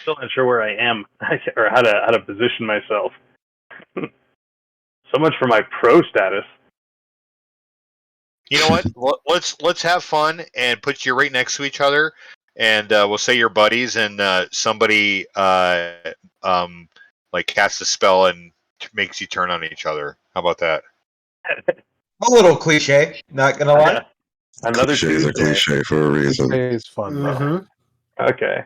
Still not sure where I am or how to position myself. So much for my pro status. You know what? Let's have fun and put you right next to each other, and we'll say you're buddies, and somebody like casts a spell and makes you turn on each other. How about that? A little cliche, not gonna lie. Another Cliches are Tuesday. cliche for a reason. It's fun though. Mm-hmm. Okay.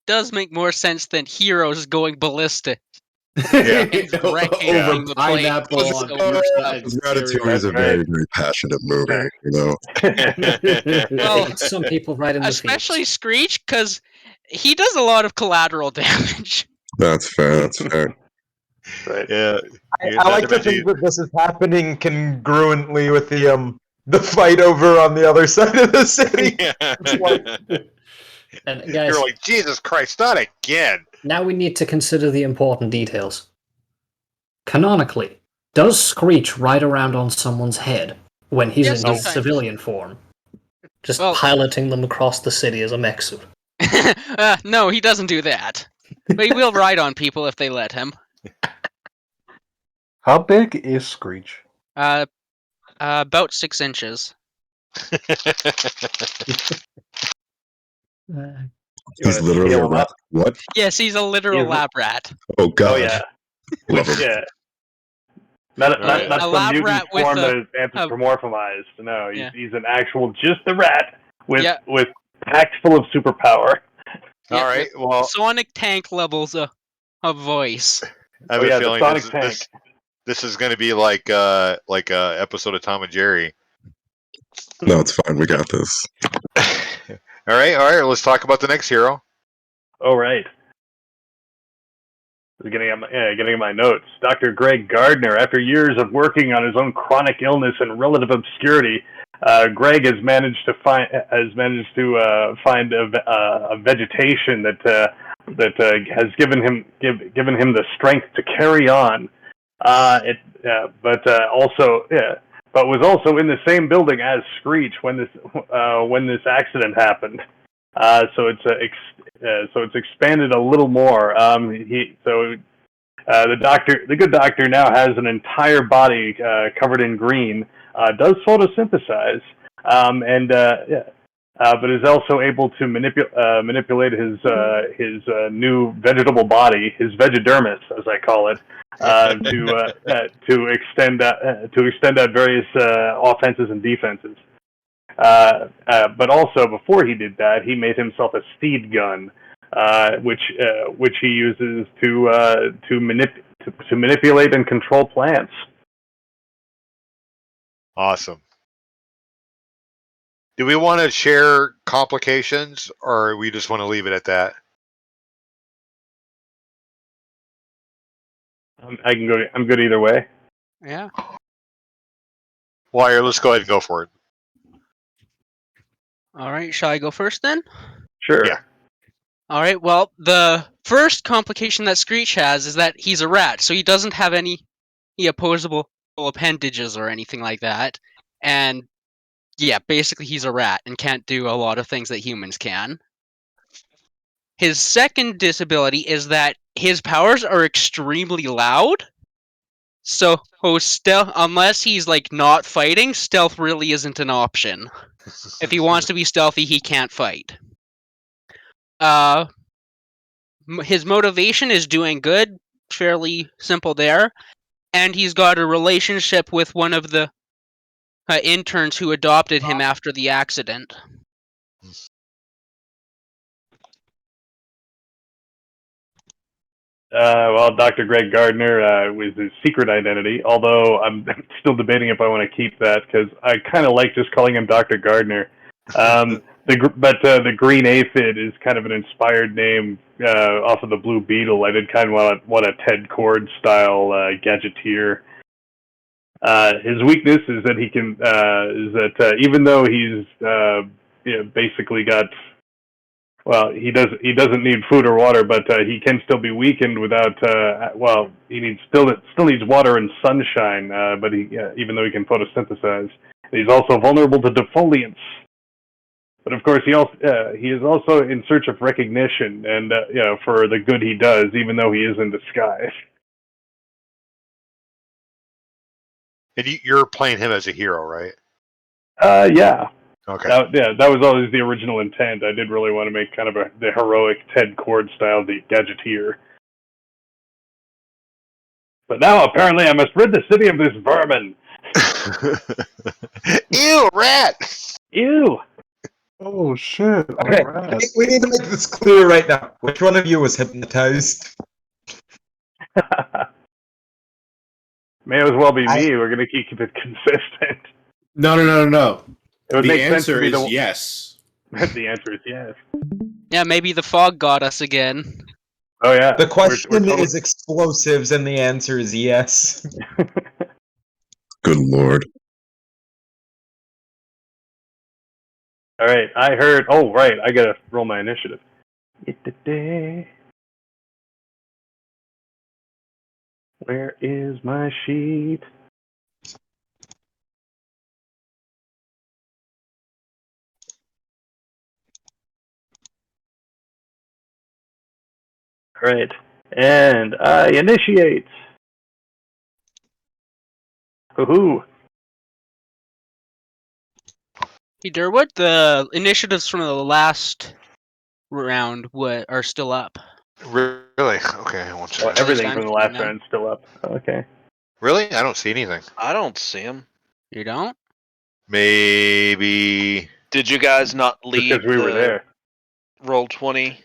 Does make more sense than heroes going ballistic. Yeah. Wrecking Over the pineapple place. on So pizza much. and Ratatouille is a That's very, right. very passionate movie, you know. Well, Some people right in the especially feels. Screech, because he does a lot of collateral damage. That's fair, that's fair. Right. Yeah. I like to think that this is happening congruently with the fight over on the other side of the city. And guys, You're like, Jesus Christ, not again. now we need to consider the important details. Canonically, does Screech ride around on someone's head when he's Yes, in his sometimes. civilian form? Just Well- piloting them across the city as a mech suit. No, he doesn't do that. But he will ride on people if they let him. How big is Screech? About 6 inches. He's literally a rat. What? Yes, he's a literal He's- lab rat. Oh god. Oh yeah. Love him. Yeah. Not A some lab mutant rat with form a- that is anthropomorphized. No, Yeah. he's an actual, just a rat Yeah. with packed full of superpower. Yeah, All right. Well, Sonic tank levels of voice. I have Oh a yeah, the feeling Sonic tank. this is going to be like a episode of Tom and Jerry. No, it's fine. We got this. All right. Let's talk about the next hero. Oh right. Getting at my notes. Dr. Greg Gardner, after years of working on his own chronic illness and relative obscurity, Greg has managed to find a vegetation that has given him the strength to carry on. But was also in the same building as Screech when this accident happened. So it's expanded a little more. The good doctor now has an entire body covered in green. Does photosynthesize, but is also able to manipulate his new vegetable body, his vegidermis, as I call it, to extend out various offenses and defenses. But also, before he did that, he made himself a steed gun, which he uses to manipulate and control plants. Awesome. Do we want to share complications, or we just want to leave it at that? I can go. I'm good either way. Yeah. Wire, let's go ahead and go for it. All right, shall I go first then? Sure. Yeah. All right, well, the first complication that Screech has is that he's a rat, so he doesn't have any opposable appendages or anything like that. And yeah, basically he's a rat and can't do a lot of things that humans can. His second disability is that his powers are extremely loud. So unless he's like not fighting, stealth really isn't an option. If he wants to be stealthy, he can't fight. His motivation is doing good, fairly simple there, and he's got a relationship with one of the interns who adopted him after the accident. Well, Dr. Greg Gardner was his secret identity, although I'm still debating if I want to keep that, because I kind of like just calling him Dr. Gardner. The green aphid is kind of an inspired name off of the blue beetle. I did kind of want a Ted Cord style gadgeteer. His weakness is that he can even though he's basically got, well, he doesn't need food or water, but he can still be weakened without he still needs water and sunshine, but even though he can photosynthesize, he's also vulnerable to defoliants. But of course, he is also in search of recognition and for the good he does, even though he is in disguise. And you're playing him as a hero, right? Yeah. Okay. That was always the original intent. I did really want to make kind of the heroic Ted Cord style, the gadgeteer. But now apparently I must rid the city of this vermin. Ew, rat! Ew. Oh shit! Okay, we need to make this clear right now. Which one of you was hypnotized? May as well be me. We're going to keep it consistent. No. It would The make sense to answer be is yes. The answer is yes. Yeah, maybe the fog got us again. Oh yeah. The question is explosives, and the answer is yes. Good lord. All right, I heard. Oh, right, I gotta roll my initiative. Where is my sheet? All right, and I initiate. Hoo-hoo. Hey, Derwood, the initiatives from the last round are still up. Really? Okay, one second. Everything I'm from the seeing last them. round is still up. Okay. Really? I don't see anything. I don't see him. You don't? Maybe. Did you guys not Just leave because we were there. roll 20?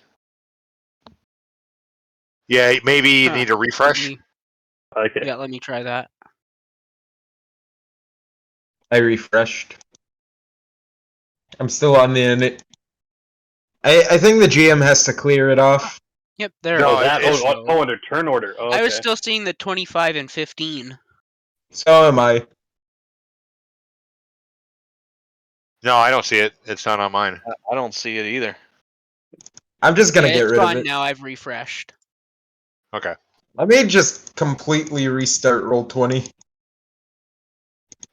Yeah, maybe you Huh. need a refresh. Okay. Yeah, let me try that. I refreshed. I'm still on the. I think the GM has to clear it off. Yep, there. No, Oh, that. it's- Oh, under turn order. Oh, okay. I was still seeing the 25 and 15. So am I. No, I don't see it. It's not on mine. I don't see it either. I'm just gonna Yeah, get it's rid of gone it. now. I've refreshed. Okay. Let me just completely restart roll 20.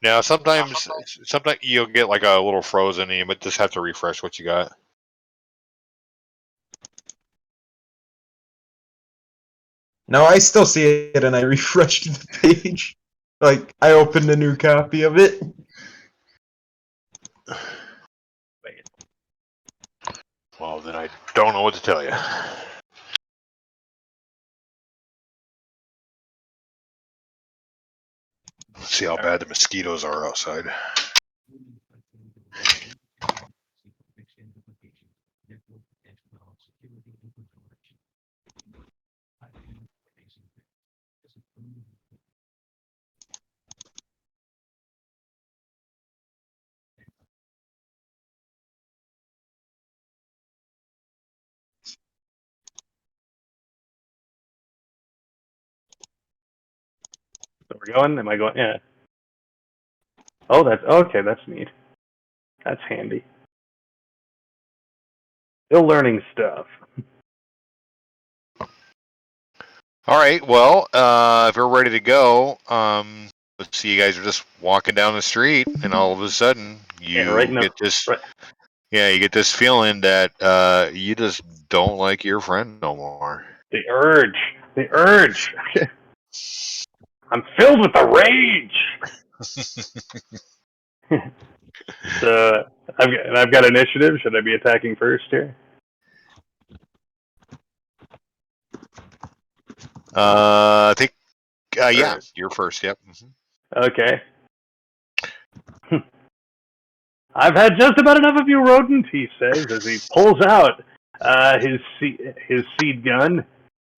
Now, sometimes you'll get like a little frozen, and you might just have to refresh what you got. No, I still see it, and I refreshed the page. Like I opened a new copy of it. Well, then I don't know what to tell you. Let's see how bad the mosquitoes are outside. So we're going? Am I going? Yeah. Oh, that's okay. That's neat. That's handy. Still learning stuff. All right. Well, if we're ready to go, let's see. You guys are just walking down the street, and all of a sudden, you get this. Right. Yeah, you get this feeling that you just don't like your friend no more. The urge. The urge. I'm filled with the rage. So I've got initiative. Should I be attacking first here? I think. Yeah, you're first. Yep. Okay. I've had just about enough of you, rodent, he says as he pulls out his seed gun.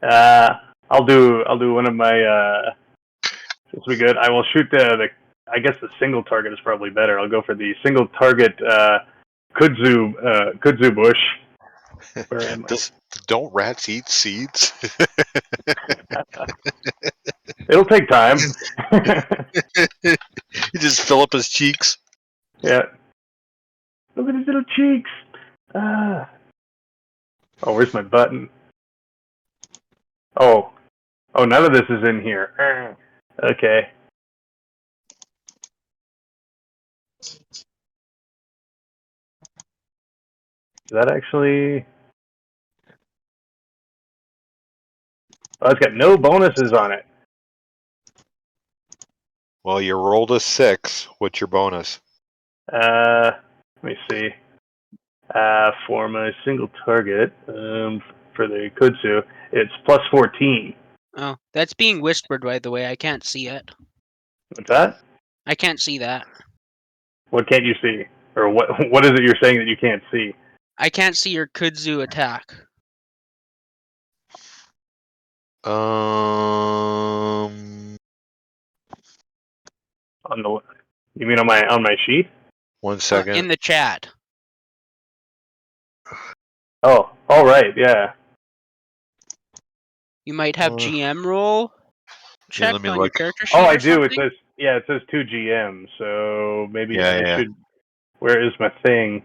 I'll do one of my. This will be good. I will shoot the. I guess the single target is probably better. I'll go for the single target kudzu bush. Where am I? Don't rats eat seeds? It'll take time. You just fill up his cheeks. Yeah. Look at his little cheeks. Oh, where's my button? Oh, none of this is in here. Okay. Is that actually? Oh, it's got no bonuses on it. Well, you rolled a 6. What's your bonus? Let me see. For my single target, for the kudzu, it's plus 14. Oh, that's being whispered, by the way. I can't see it. What's that? I can't see that. What can't you see? Or what is it you're saying that you can't see? I can't see your kudzu attack. On the, you mean on my sheet? 1 second. In the chat. Oh, all right, yeah. You might have GM roll checked let me on look. your character sheet. Oh, I or do. something? It says 2 GM. So maybe Yeah, I yeah. should. Where is my thing?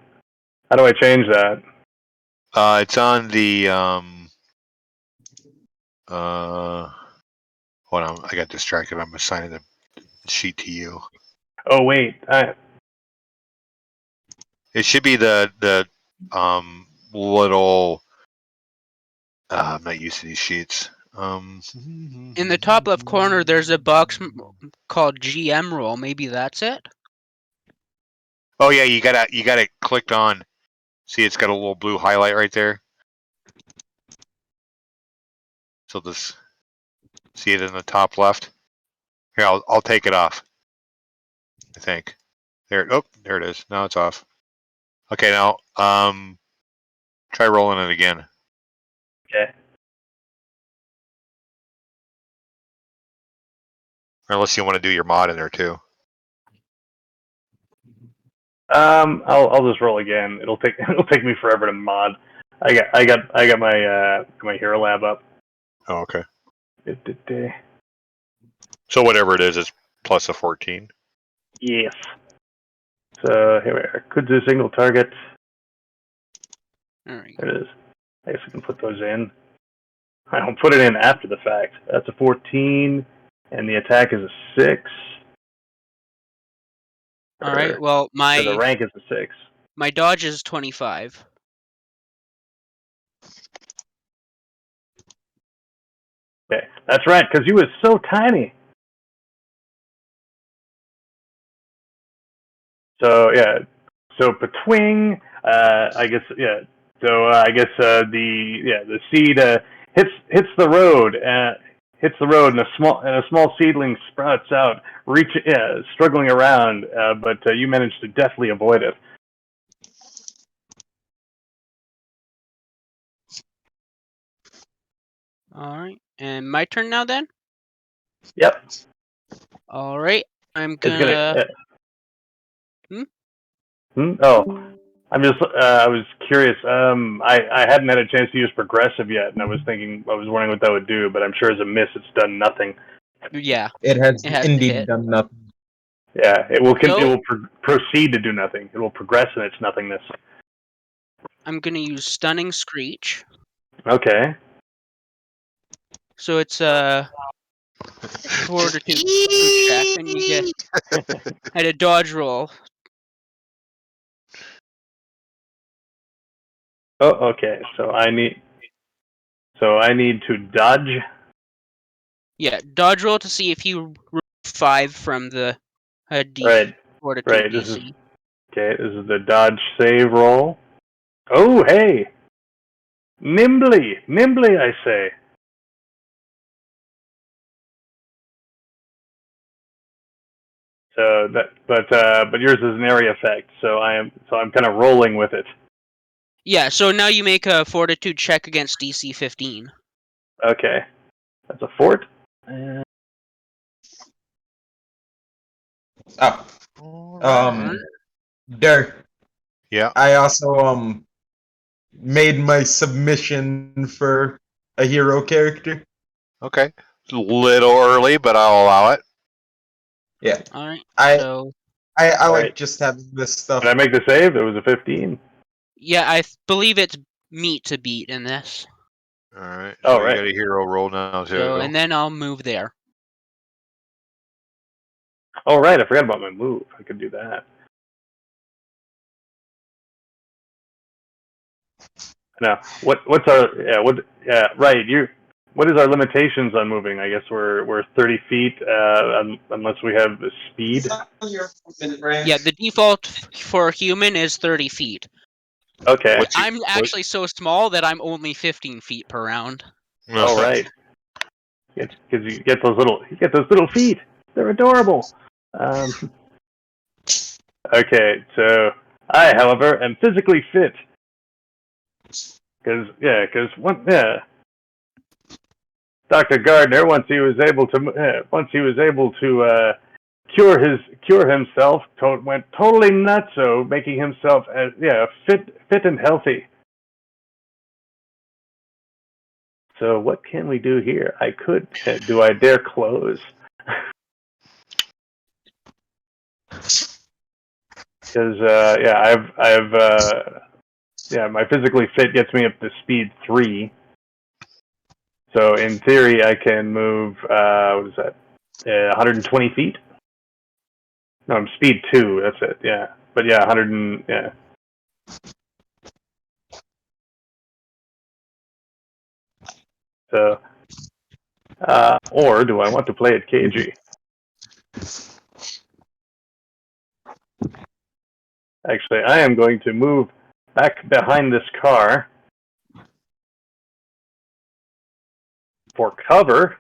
How do I change that? It's on the hold on, I got distracted. I'm assigning the sheet to you. Oh wait, It should be the little. I'm not used to these sheets. In the top left corner, there's a box called GM roll. Maybe that's it. Oh yeah, you got it clicked on. See, it's got a little blue highlight right there. So this, see it in the top left. Here, I'll take it off. I think. There. Oh, there it is. Now it's off. Okay, now try rolling it again. Okay. Unless you want to do your mod in there too. I'll just roll again. It'll take me forever to mod. I got my hero lab up. Oh, okay. So whatever it is, it's plus a 14. Yes. So here we are. Could do single target. There we go. There it is. I guess I can put those in. I don't put it in after the fact. That's a 14, and the attack is a 6. All right. Well, So the rank is a 6. my dodge is 25. Okay, that's right, because you was so tiny. So yeah, so between I guess yeah. So I guess the seed hits the road and a small seedling sprouts out, struggling around, but you managed to deftly avoid it. All right. And my turn now then? Yep. All right. I'm It's gonna. Hmm? Oh, I was curious. I hadn't had a chance to use progressive yet, and I was wondering what that would do, but I'm sure as a miss, it's done nothing. Yeah. It has It has to indeed hit. done nothing. Yeah, it will So- proceed to do nothing. It will progress in its nothingness. I'm gonna use Stunning Screech. Okay. So it's a fortitude check, and you get at a dodge roll. Oh, okay. So I need to dodge. Yeah, dodge roll to see if you roll 5 from the Right. fortitude Right. DC. This is the dodge save roll. Oh, hey. Nimbly, I say. So that, but yours is an area effect. So I'm kind of rolling with it. Yeah, so now you make a fortitude check against DC 15. Okay, that's a fort. Dirk. Yeah. I also made my submission for a hero character. Okay. It's a little early, but I'll allow it. Yeah. All right. I So like Alright. just having this stuff. Did I make the save? It was a 15. yeah, I believe it's meat to beat in this. All right. Oh, So you right. got a hero roll now too. So and then I'll move there. Oh, right. I forgot about my move. I could do that. Now, what's our right? What is our limitations on moving? I guess we're 30 feet unless we have the speed. Yeah, the default for a human is 30 feet. Okay. I'm actually so small that I'm only 15 feet per round. Oh, right. Because you get those little feet. They're adorable. Okay, so I, however, am physically fit. Because Dr. Gardner, once he was able to cure himself, went totally nutso, making himself fit and healthy. So what can we do here? I could. Do I dare close? Because my physically fit gets me up to speed 3. So in theory, I can move. What is that? 120 feet. No, I'm speed 2. That's it. Yeah, but yeah, 100 and yeah. So, or do I want to play it cagey? Actually, I am going to move back behind this car for cover.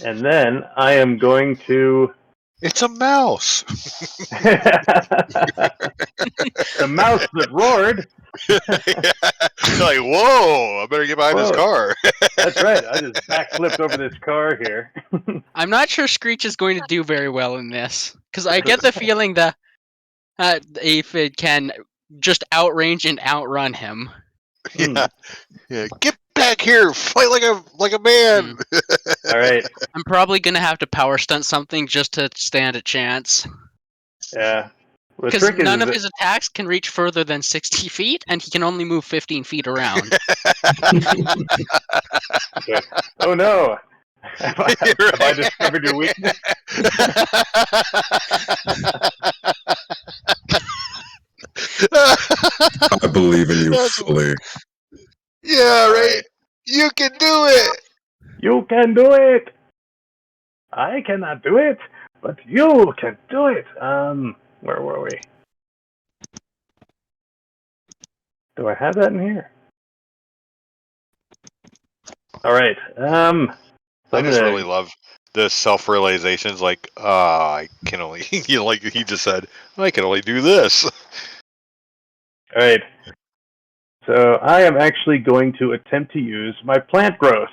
And then I am going to. It's a mouse. The mouse that roared. Like, whoa! I better get behind this Whoa. car. That's right. I just backflipped over this car here. I'm not sure Screech is going to do very well in this because I get the feeling that Aphid can just outrange and outrun him. Yeah, yeah. Get back here! Fight like a man. All right. I'm probably going to have to power stunt something just to stand a chance. Yeah. The Because trick is none of that- his attacks can reach further than 60 feet, and he can only move 15 feet around. Okay. Oh no! Have I discovered your weakness? I believe in you That's- fully. Yeah, right. You can do it. You can do it. I cannot do it, but you can do it. Where were we? Do I have that in here? All right. I just really love the self-realizations. Like, I can only, like he just said, I can only do this. All right. So I am actually going to attempt to use my plant growth.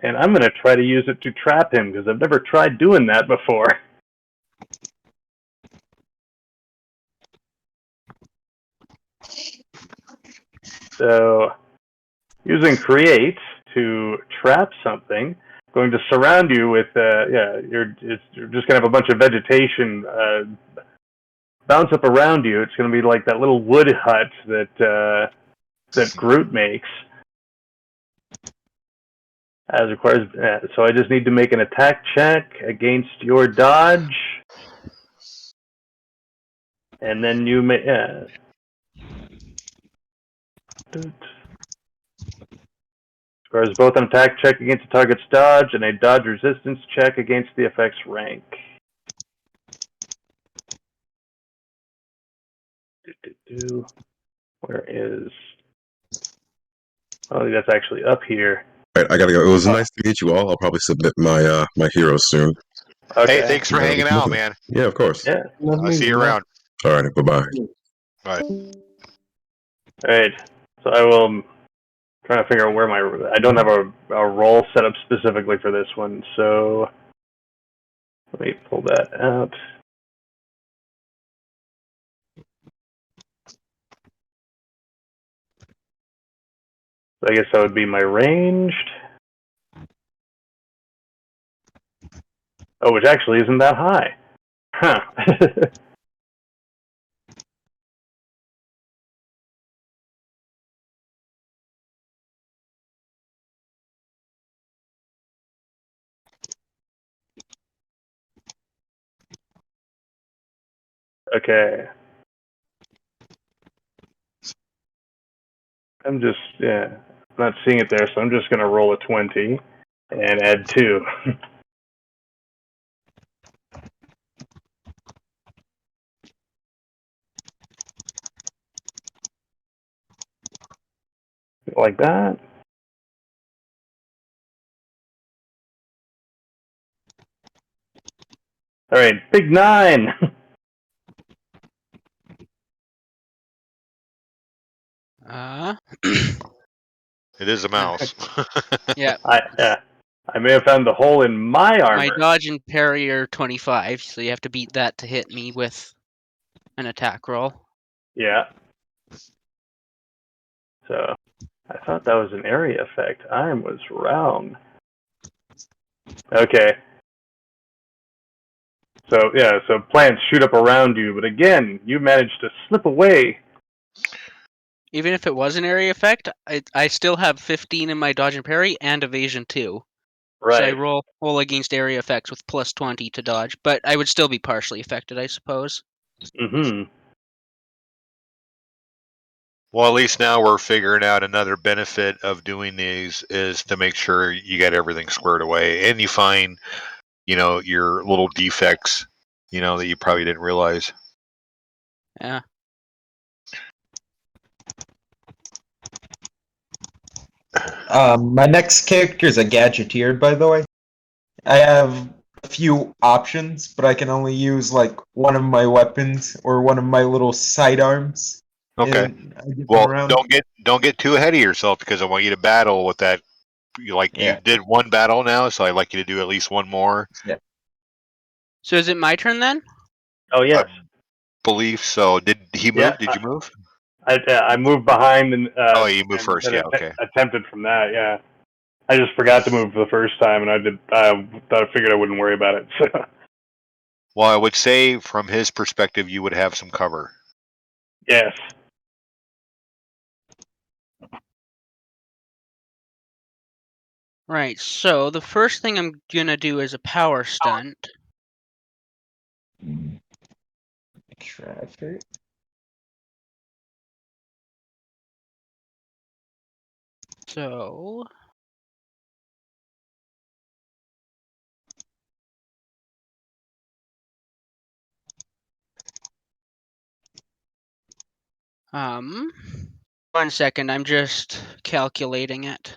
And I'm going to try to use it to trap him because I've never tried doing that before. So, using create to trap something, going to surround you with, you're just going to have a bunch of vegetation bounce up around you. It's going to be like that little wood hut that Groot makes. As requires, so I just need to make an attack check against your dodge, and then you may. Requires both an attack check against the target's dodge and a dodge resistance check against the effect's rank. Where is? Oh, that's actually up here. Right, I gotta go. It was nice to meet you all. I'll probably submit my my heroes soon. Okay. Hey, thanks for hanging out, man. Yeah, of course. Yeah. I'll see you around. All right, bye-bye. Bye. All right. So I will trying to figure out where I don't have a role set up specifically for this one, so let me pull that out. So I guess that would be my ranged. Oh, which actually isn't that high. Huh. Okay. I'm not seeing it there, so I'm just going to roll a 20 and add 2. Like that. All right, big 9. It is a mouse. Yeah. I may have found the hole in my armor. My dodge and parry are 25, so you have to beat that to hit me with an attack roll. Yeah. So I thought that was an area effect. I was wrong. Okay. So plants shoot up around you, but again, you managed to slip away. Even if it was an area effect, I still have 15 in my dodge and parry and evasion 2. Right. So I roll against area effects with plus 20 to dodge, but I would still be partially affected, I suppose. Mm-hmm. Well, at least now we're figuring out another benefit of doing these is to make sure you get everything squared away and you find, your little defects, that you probably didn't realize. Yeah. My next character is a gadgeteer, by the way. I have a few options, but I can only use like one of my weapons or one of my little sidearms. Okay. And I give them Well, around. don't get too ahead of yourself because I want you to battle with that. You Yeah. did one battle now, so I'd like you to do at least one more. Yeah. So is it my turn then? Oh yes. Believe so. Did he move? Yeah, Did you move? I moved behind and Oh, you moved first. then Yeah. Okay. attempted from that. Yeah, I just forgot to move the first time, and I figured I wouldn't worry about it. So Well, I would say from his perspective, you would have some cover. yes. Right. So the first thing I'm gonna do is a power stunt. Traffic. So one second, I'm just calculating it.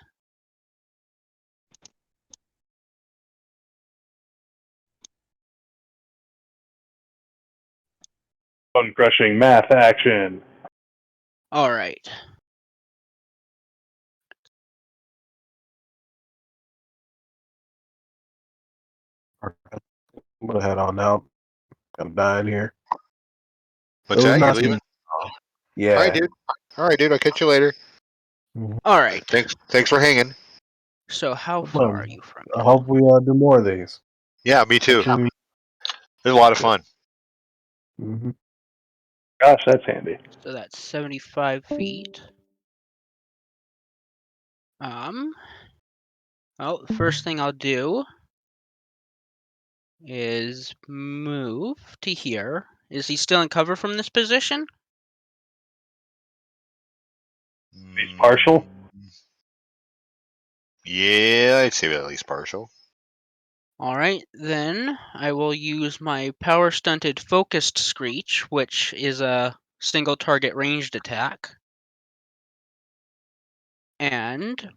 Bone crushing math action. All right. I'm gonna head on out. I'm dying here. What's It was that? You're nice leaving? meeting you. Yeah. All right, dude. All right, dude. I'll catch you later. All right. Thanks for hanging. So how No far problem. are you from I me? hope we do more of these. Yeah, me too. Actually, There's a lot of fun. mhm. Gosh, that's handy. So that's 75 feet. Well, the first thing I'll do is move to here. Is he still in cover from this position? He's partial. Yeah, I'd say at least partial. All right, then I will use my power stunted focused screech, which is a single target ranged attack. And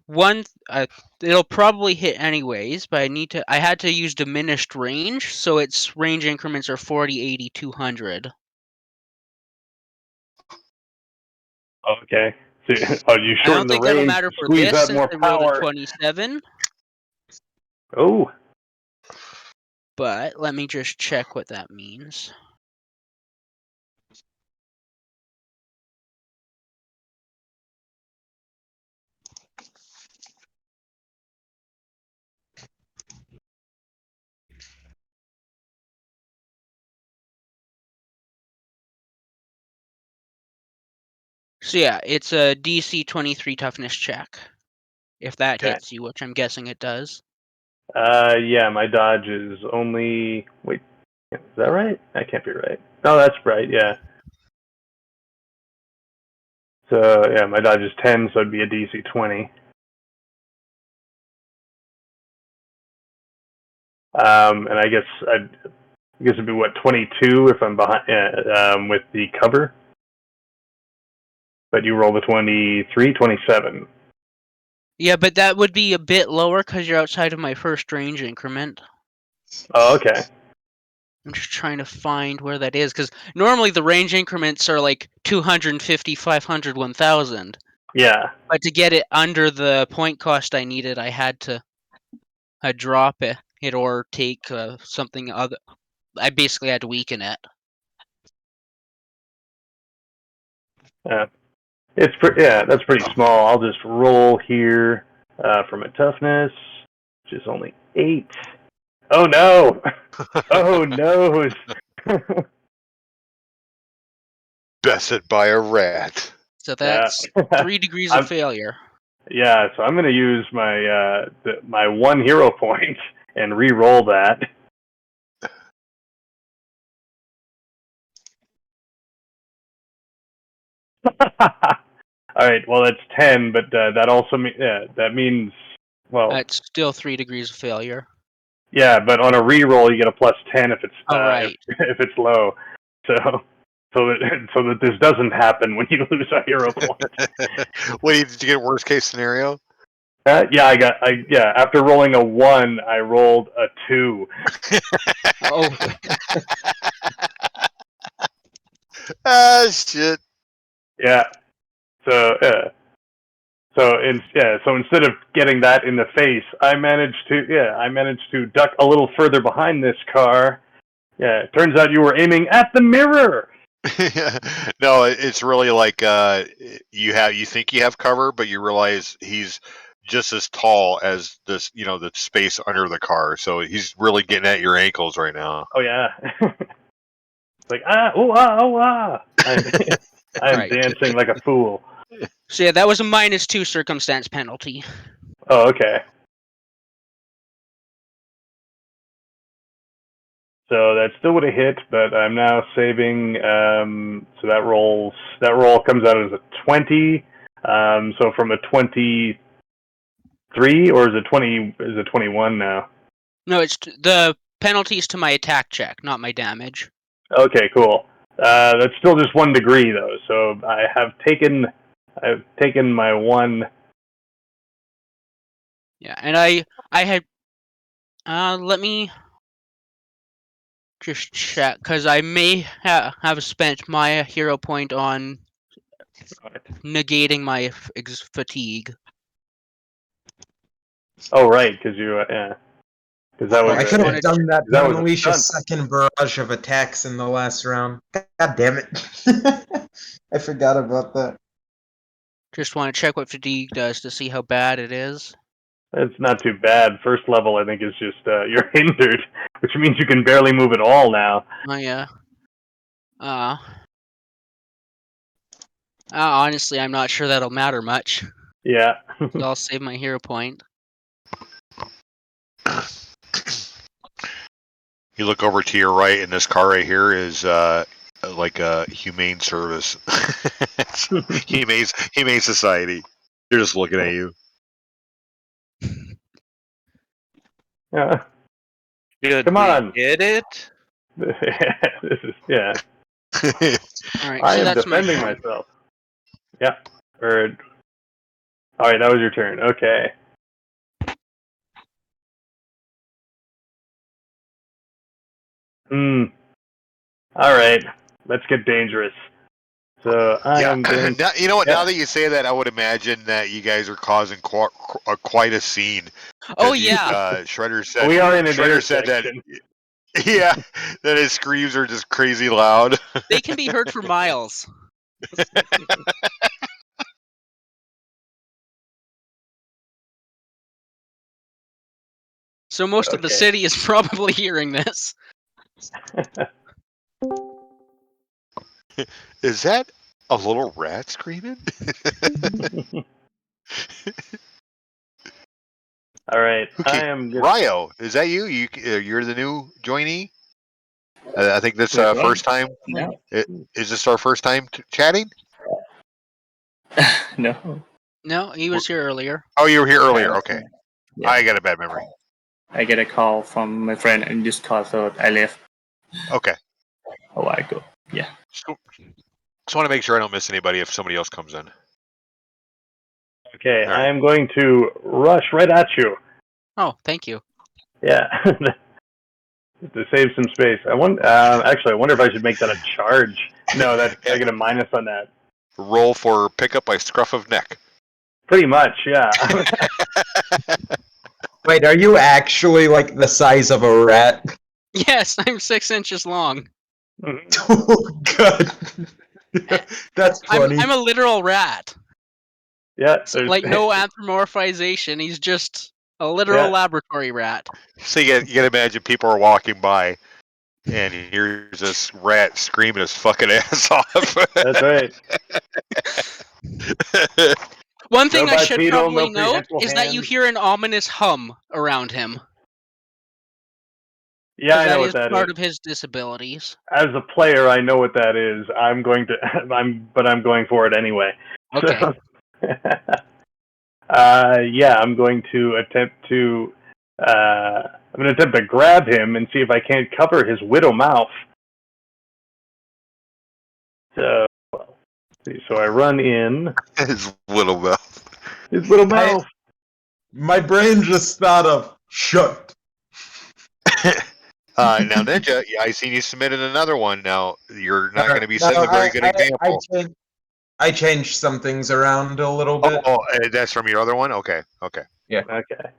it'll probably hit anyways, but I had to use diminished range, so its range increments are 40, 80, 200. Okay. So, oh, you I don't shorten the think that'll range matter to for squeeze this out since more I rolled a power. 27, Oh, but let me just check what that means. So yeah, it's a DC 23 toughness check. If that okay. hits you, which I'm guessing it does. Yeah, my dodge is only. Wait, is that right? That can't be right. No, that's right. Yeah. So yeah, my dodge is 10, so it'd be a DC 20. And I guess it'd be what 22 if I'm behind with the cover. But you roll the 23, 27. Yeah, but that would be a bit lower because you're outside of my first range increment. Oh, okay. I'm just trying to find where that is, because normally the range increments are like 250, 500, 1000. Yeah. But to get it under the point cost I needed, I had to drop it or take something other. I basically had to weaken it. That's pretty small. I'll just roll here for my toughness, which is only 8. Oh no! Oh no! Bested by a rat. So that's 3 degrees of failure. Yeah, so I'm gonna use my my 1 hero point and re-roll that. All right, well that's 10, but that also that means That's still 3 degrees of failure. Yeah, but on a re-roll you get a plus 10 if it's right. if it's low. So that this doesn't happen when you lose a hero point. Wait, did you get worst case scenario? After rolling a 1, I rolled a 2. Oh, Ah, shit. Yeah. So So instead of getting that in the face, I managed to duck a little further behind this car. Yeah, it turns out you were aiming at the mirror. No, it's really like you think you have cover, but you realize he's just as tall as this, the space under the car. So he's really getting at your ankles right now. Oh yeah. It's like I'm Right. dancing like a fool. So yeah, that was a -2 circumstance penalty. Oh, okay. So that still would have hit, but I'm now saving. So that roll comes out as a 20. So from a 23, or is it 20? Is it 21 now? No, it's the penalties to my attack check, not my damage. Okay, cool. That's still just 1 degree though. So I've taken my 1. Yeah, and I had. Let me just check, because I may have spent my hero point on negating my fatigue. Oh right, because you because that was I could have done that to that was a unleash a stunt. second barrage of attacks in the last round. God damn it. I forgot about that. Just want to check what fatigue does to see how bad it is. It's not too bad. First level, I think, is just you're hindered, which means you can barely move at all now. Oh yeah. Honestly, I'm not sure that'll matter much. Yeah. So I'll save my hero point. You look over to your right, and this car right here is like a humane service, humane society. They're just looking at you. Yeah. Good. Come on. Get it? This is All right, I so am that's defending my myself. Yeah. Or. All right, that was your turn. Okay. All right. Let's get dangerous. So I am going. Now, you know what? Yeah. Now that you say that, I would imagine that you guys are causing quite a scene. Oh As yeah. Shredder said. We are in an Shredder said that. intersection. Yeah, that his screams are just crazy loud. They can be heard for miles. So most of the Okay. city is probably hearing this. Is that a little rat screaming? All right. Okay, I am. Ryo, is that you? You're the new joinee. I think this Wait, what? first time. No. Is this our first time chatting? No. No, he was here earlier. Oh, you were here earlier. Yeah. Okay, Yeah. I got a bad memory. I get a call from my friend in Discord, so I left Okay, a while ago. Yeah. just want to make sure I don't miss anybody if somebody else comes in. Okay. All right. I am going to rush right at you. Oh, thank you. Yeah. To save some space. I wonder if I should make that a charge. No, I get a minus on that. Roll for pickup by scruff of neck. Pretty much, yeah. Wait, are you actually like the size of a rat? Yes, I'm 6 inches long. Oh god. That's funny. I'm a literal rat. Yeah. Like no anthropomorphization. He's just a literal laboratory rat. So you gotta imagine people are walking by, and here's this rat screaming his fucking ass off. That's right. One thing No I should bipedal, probably no note prehensile is that you hands. hear an ominous hum around him. Yeah, I know That what is that part is. of his disabilities. As a player, I know what that is. I'm going for it anyway. Okay. So, I'm going to attempt to grab him and see if I can't cover his widow mouth. So I run in. His little mouth. His little mouth. My brain just thought of shut. Now, Ninja, I seen you submitted another one. Now, you're not going to be setting a very good example. I changed some things around a little bit. That's from your other one? Okay. Yeah. Okay.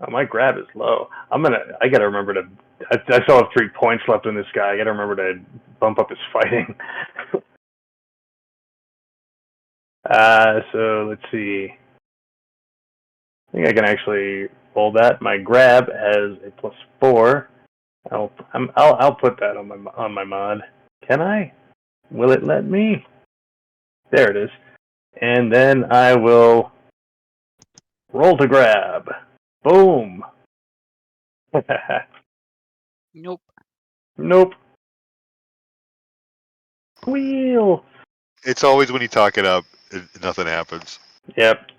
Oh, my grab is low. I gotta remember to. I still have 3 points left in this guy. I gotta remember to bump up his fighting. So let's see. I think I can actually roll that. My grab has a +4. I'll put that on my mod. Can I? Will it let me? There it is. And then I will roll to grab. Boom. Nope. Nope. Wheel. It's always when you talk it up, nothing happens. Yep.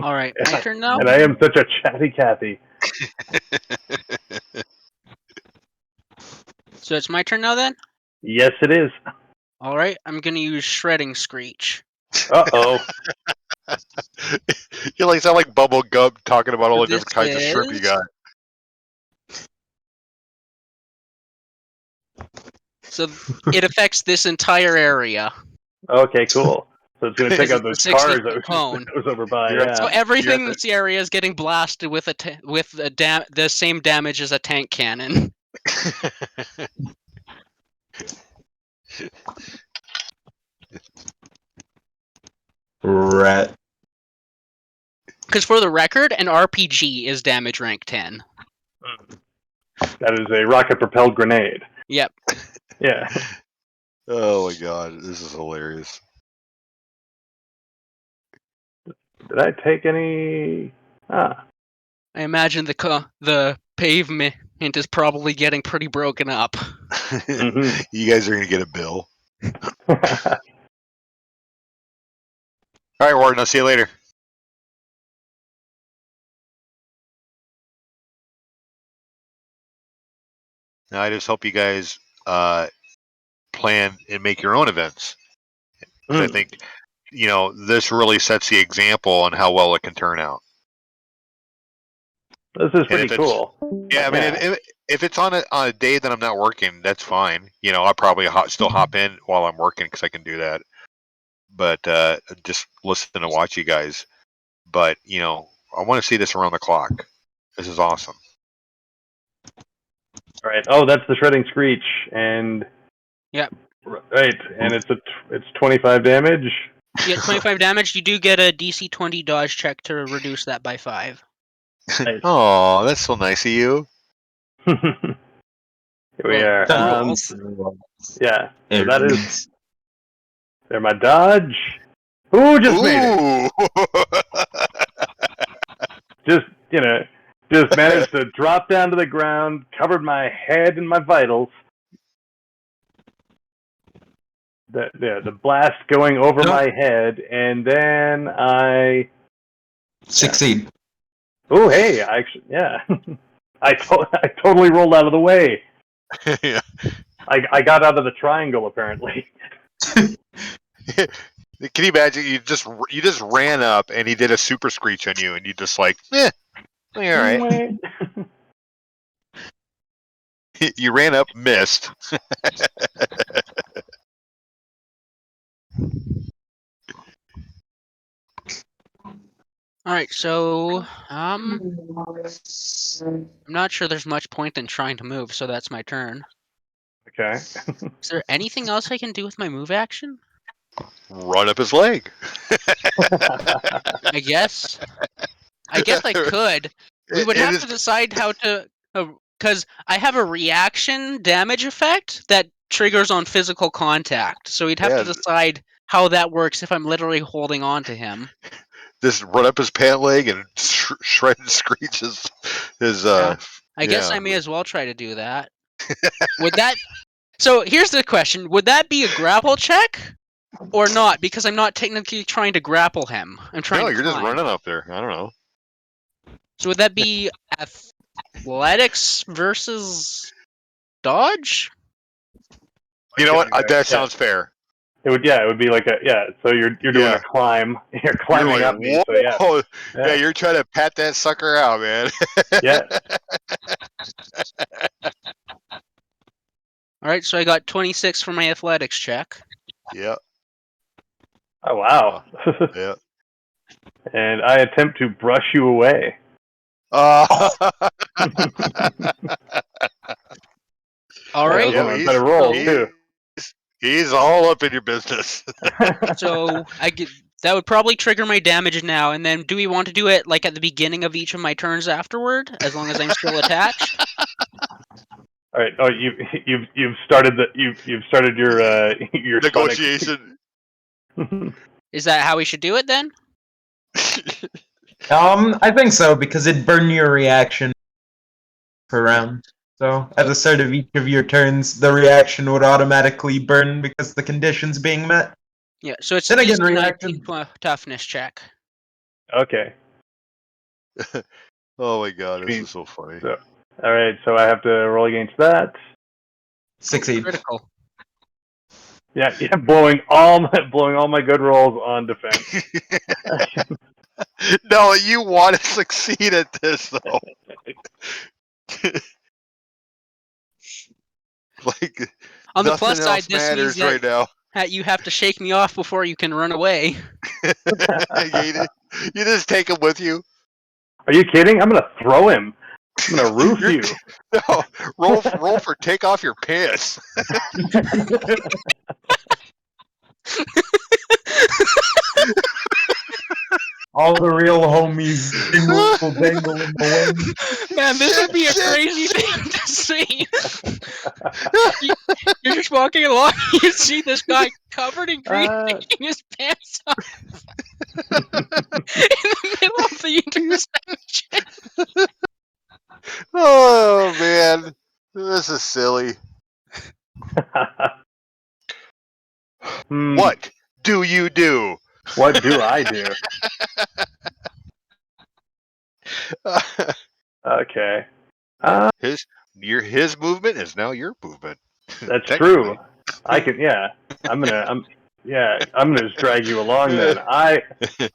All right, my turn now. And I am such a chatty Cathy. So it's my turn now then? Yes, it is. All right, I'm going to use Shredding Screech. Uh-oh. You sound like Bubble Gum talking about all the different kinds of This shrimp you is- got. So it affects this entire area. Okay, cool. So it's going to take out It's those a cars 60-foot cone. that was over by, You're- yeah. So everything in this area is getting blasted with the same damage as a tank cannon. Rat. Because for the record, an RPG is damage rank 10. That is a rocket-propelled grenade. Yep. Yeah. Oh my god, this is hilarious. Did I take any... Ah. I imagine the pavement is probably getting pretty broken up. You guys are going to get a bill. All right, Warden, I'll see you later. Now, I just hope you guys plan and make your own events. 'Cause I think, this really sets the example on how well it can turn out. This is pretty cool. Yeah, I mean, if it's on a day that I'm not working, that's fine. I'll probably still hop in while I'm working because I can do that. But just listen and watch you guys. But I want to see this around the clock. This is awesome. All right. Oh, that's the Shredding Screech, and... Yep. Right, and it's 25 damage. You get 25 damage. You do get a DC 20 dodge check to reduce that by 5. Oh, that's so nice of you. Here we are. Yeah, so that is... There, my dodge. Ooh, just made it. Just managed to drop down to the ground, covered my head and my vitals. The blast going over my head, and then I succeed. Oh, hey, I totally rolled out of the way. Yeah. I got out of the triangle apparently. Can you imagine? You just ran up and he did a super screech on you, and you just all right. You ran up, missed. All right, so I'm not sure there's much point in trying to move, so that's my turn. Okay. Is there anything else I can do with my move action? Run up his leg. I guess I could. We would have to decide how to, because I have a reaction damage effect that triggers on physical contact. So we'd have to decide how that works if I'm literally holding on to him. Just run up his pant leg and shred and screech his I guess I may as well try to do that. Would that? So here's the question: would that be a grapple check or not? Because I'm not technically trying to grapple him. I'm trying. No, to you're just climb. running up there. I don't know. So would that be athletics versus dodge? You know what? That sounds fair. It would be like a So you're doing Yeah. a climb. You're climbing You're up like, me. So yeah. whoa. Yeah, you're trying to pat that sucker out, man. Yeah. All right, so I got 26 for my athletics check. Yeah. Oh wow. Yeah. And I attempt to brush you away. All right. That was a better roll too. He's all up in your business. So that would probably trigger my damage now, and then do we want to do it like at the beginning of each of my turns afterward, as long as I'm still attached? All right. Oh, you've started your negotiation. Is that how we should do it then? I think so, because it'd burn your reaction per round. So at the start of each of your turns, the reaction would automatically burn because the condition's being met. Yeah. So it's Then a again, DC reaction. 19 toughness check. Okay. Oh my god, this is so funny. So, all right. So I have to roll against that. Succeed. Critical. Yeah. Blowing all my good rolls on defense. No, you want to succeed at this though. Like On the nothing plus side, else this matters means right now. that you have to shake me off before you can run away. You just take him with you. Are you kidding? I'm gonna throw him. I'm gonna roof you. No, roll for take off your pants. All the real homies will dangle in the wind. Man, this would be a crazy thing to see. You're just walking along, you see this guy covered in grease taking his pants off in the middle of the intersection. Oh man, this is silly. What do you do? What do I do? Okay. His movement is now your movement. That's true. I can. Yeah. I'm gonna just drag you along then.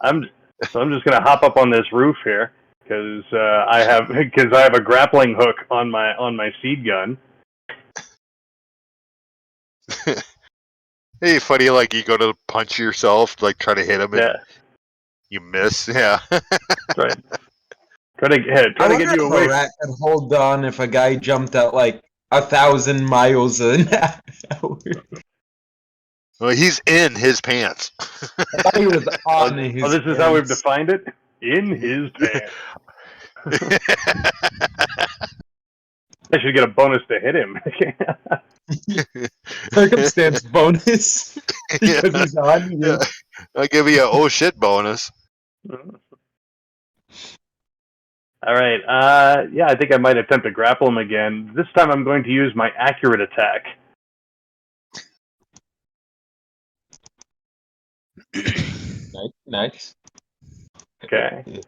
I'm just gonna hop up on this roof here because I have a grappling hook on my seed gun. Hey, funny, like you go to punch yourself, like try to hit him, and you miss. Yeah. Right. Try to get you if away. a rat could hold on if a guy jumped at like 1,000 miles an hour. Well, he's in his pants. He was on his this is how we've defined it. In his pants. I should get a bonus to hit him. Circumstance bonus because he's on you. Yeah. I'll give you a oh shit bonus. All right. I think I might attempt to grapple him again. This time I'm going to use my accurate attack. Nice. Okay.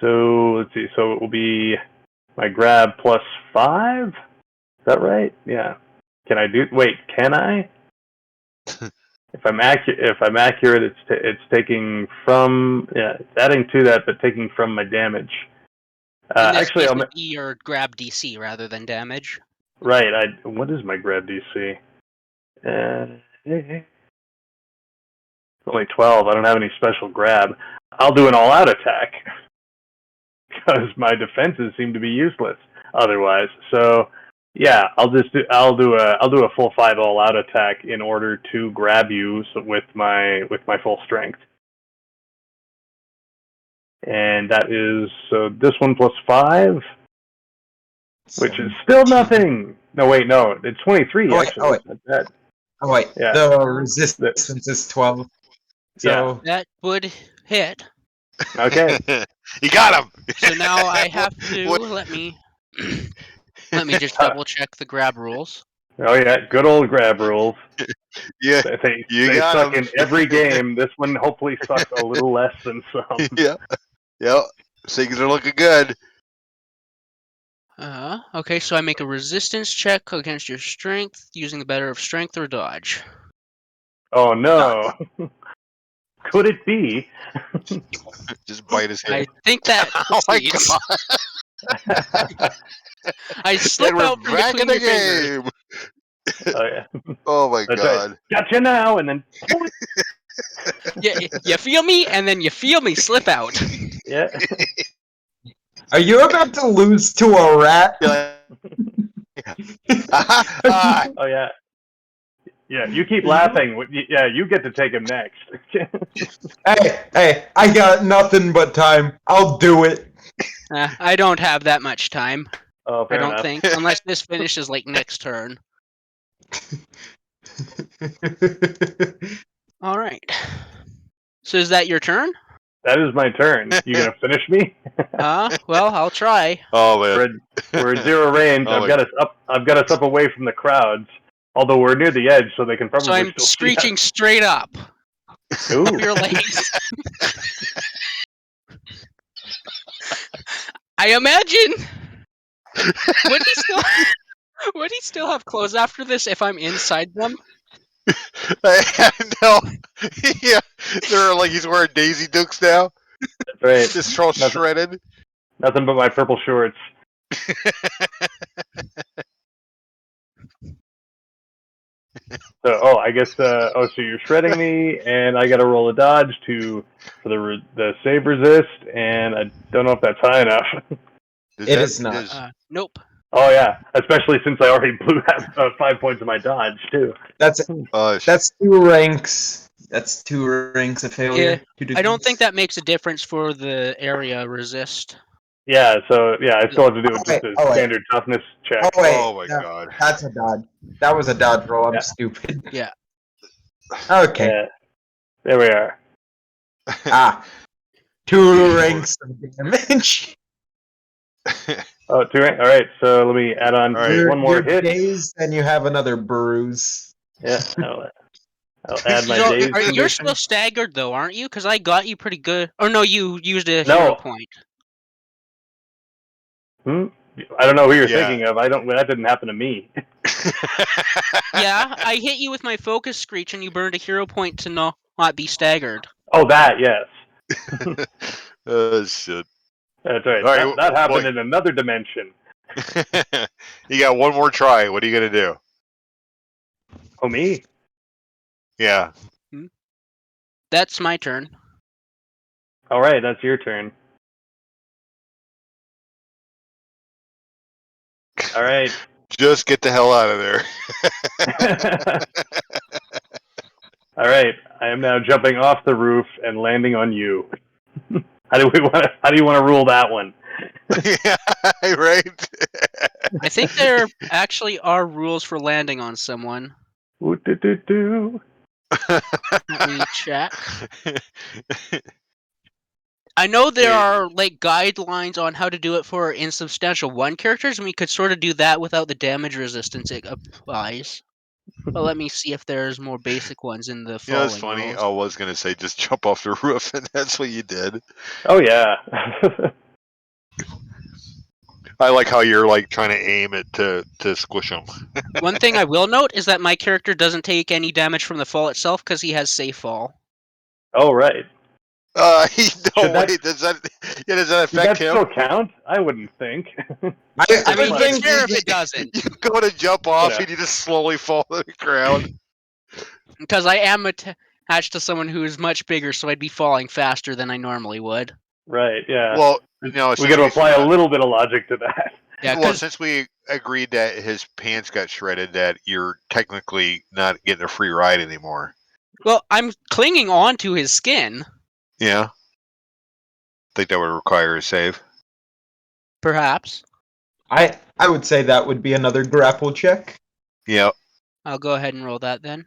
So let's see. So it will be my grab plus 5. Is that right? Yeah. Can I do? Wait. Can I? If I'm accurate, it's taking from it's adding to that, but taking from my damage. Actually, I'll be your grab DC rather than damage. Right. What is my grab DC? It's only 12. I don't have any special grab. I'll do an all-out attack because my defenses seem to be useless otherwise. So yeah, I'll do a full 5 all-out attack in order to grab you with my full strength. And that is this one plus 5, which is still nothing. No, wait, no, it's 23 actually. Oh wait. Oh wait. Yeah. The resistance is 12. So that would hit. Okay. You got him. So now I have to let me just double check the grab rules. Oh yeah, good old grab rules. Yeah, they got suck him. in every game. This one hopefully sucks a little less than some. Yeah. Yep. Things are looking good. Okay, so I make a resistance check against your strength using the better of strength or dodge. Oh no! Could it be? Just bite his I head. think that Oh my proceeds. god! I slip And we're out from back in between the your fingers. game. Oh yeah. Oh my That's god! right. Gotcha now, and then You feel me, and then you feel me slip out. yeah. Are you about to lose to a rat? Oh yeah. Yeah, you keep laughing. Yeah, you get to take him next. Hey, I got nothing but time. I'll do it. I don't have that much time. Oh, I fair don't enough. think, unless this finishes like next turn. All right. So is that your turn? That is my turn. You gonna finish me? Well, I'll try. Oh man, we're at zero range. Oh, I've got us up. I've got us up away from the crowds. Although we're near the edge, so they can probably So I'm still see screeching us. straight up. Ooh. Up your legs. I imagine. Would he still have clothes after this if I'm inside them? No. Yeah, they're like he's wearing Daisy Dukes now. That's right. Just all shredded. Nothing but my purple shorts. So, I guess. So you're shredding me, and I got to roll a dodge for the save resist, and I don't know if that's high enough. It is not. Nope. Oh yeah, especially since I already blew 5 points of my dodge too. That's 2 ranks. That's 2 ranks of failure. I don't think that makes a difference for the area resist. Yeah, so I still have to do just a wait. standard toughness check. Oh wait. Oh my god. That's a dodge. That was a dodge roll. I'm stupid. Yeah. Okay. Yeah. There we are. 2 ranks of damage. Oh, 2 rank. All right, so let me add on one more You're hit. dazed, and you have another bruise. Yeah, I'll add my So, daze you're condition. still staggered though, aren't you? Because I got you pretty good. Or no, you used a hero point. I don't know who you're thinking of. That didn't happen to me. Yeah, I hit you with my focus screech, and you burned a hero point to not be staggered. Oh, that yes. Oh shit. That's right. All right, That happened in another dimension. You got one more try. What are you gonna do? Oh, me? Yeah. That's my turn. All right, that's your turn. All right. Just get the hell out of there. All right, I am now jumping off the roof and landing on you. How do you want to rule that one? Yeah, right. I think there actually are rules for landing on someone. Let me check. I know there are like guidelines on how to do it for insubstantial 1 characters, and we could sort of do that without the damage resistance it applies. But let me see if there's more basic ones in the You know, following it's funny. rules. I was gonna say just jump off the roof, and that's what you did. Oh yeah. I like how you're like trying to aim it to squish them. One thing I will note is that my character doesn't take any damage from the fall itself because he has safe fall. Oh right. Wait, does that affect him? Still count? I wouldn't think. I mean, it's fair if it doesn't. You go to jump off and you just slowly fall to the ground. Because I am attached to someone who is much bigger, so I'd be falling faster than I normally would. Right, yeah. Well, no, we got to apply a little bit of logic to that. Yeah, well, since we agreed that his pants got shredded, that you're technically not getting a free ride anymore. Well, I'm clinging on to his skin. Yeah. Think that would require a save. Perhaps. I would say that would be another grapple check. Yep. I'll go ahead and roll that then.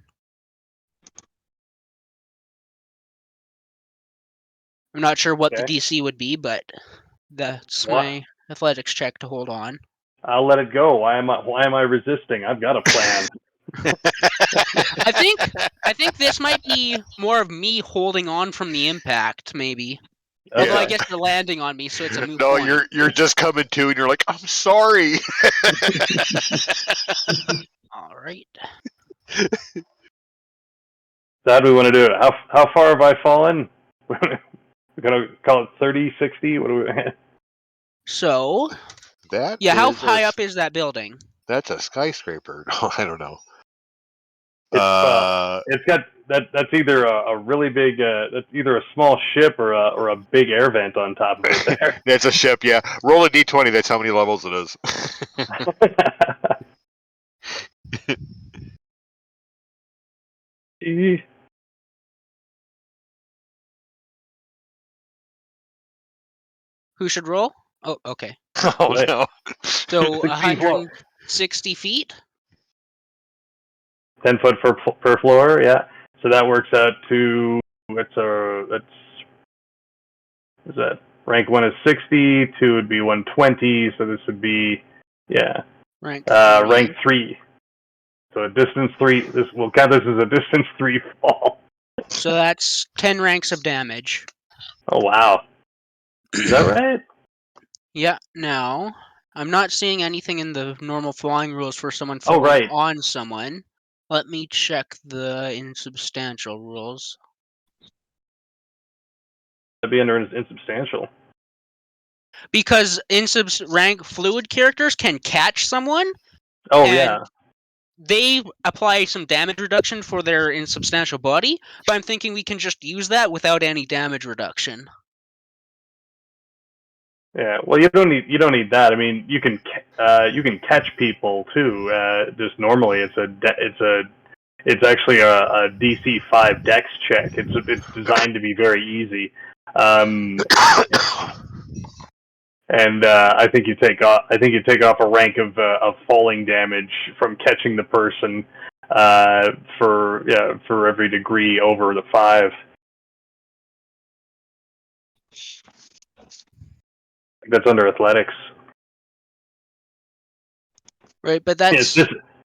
I'm not sure what the DC would be, but that's my athletics check to hold on. I'll let it go. Why am I resisting? I've got a plan. I think this might be more of me holding on from the impact, maybe. Okay. Although I guess they're landing on me, so it's a moot No, point. you're just coming to, and you're like, I'm sorry. All right. So how do we want to do it? How far have I fallen? We're gonna call it 30, 60? What do we? So, That yeah, how is high up is that building? That's a skyscraper. No, I don't know. It's got that's either a really big that's either a small ship or a big air vent on top of it there. That's a ship, yeah. Roll a d20, that's how many levels it is. Who should roll? Oh, okay. Oh no. So 160 feet? 10 foot per floor, yeah. So that works out to is that rank 1 is 60, 2 would be 120, so this would be rank rank 3. So a distance 3. We'll count this as a distance 3 fall. So that's 10 ranks of damage. Oh wow. Is that right? Yeah, now I'm not seeing anything in the normal flying rules for someone falling on someone. Let me check the insubstantial rules. That'd be under insubstantial. Because rank fluid characters can catch someone. Oh yeah. They apply some damage reduction for their insubstantial body, but I'm thinking we can just use that without any damage reduction. Yeah, well, you don't need that. I mean, you can catch people too. Just normally, it's actually a DC 5 Dex check. It's designed to be very easy. And I think you take off a rank of falling damage from catching the person for every degree over the 5. That's under athletics. Right, but that's this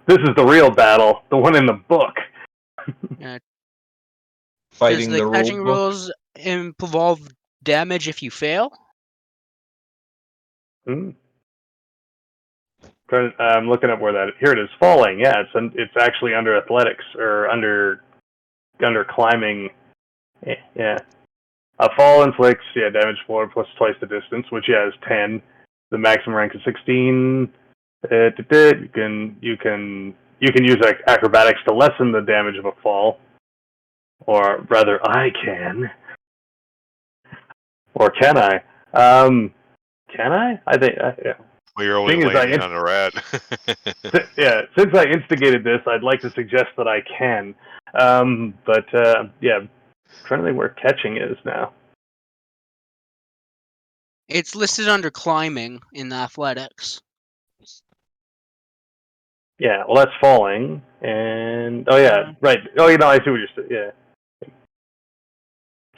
is the real battle, the one in the book. Yeah. Fighting Does the catching rule book. rules involve damage if you fail? I'm looking up where that. Here it is. Falling. Yeah, it's actually under athletics or under climbing. Yeah. A fall inflicts damage floor plus twice the distance, which is 10. The maximum rank is 16. You can use acrobatics to lessen the damage of a fall, or rather, I can. Or can I? Can I? I think. Yeah. Well, you're only landing on a rat. Yeah, since I instigated this, I'd like to suggest that I can. But I'm trying to think where catching is now. It's listed under climbing in the athletics. Yeah, well, that's falling, and right. Oh, I see what you're saying. Yeah.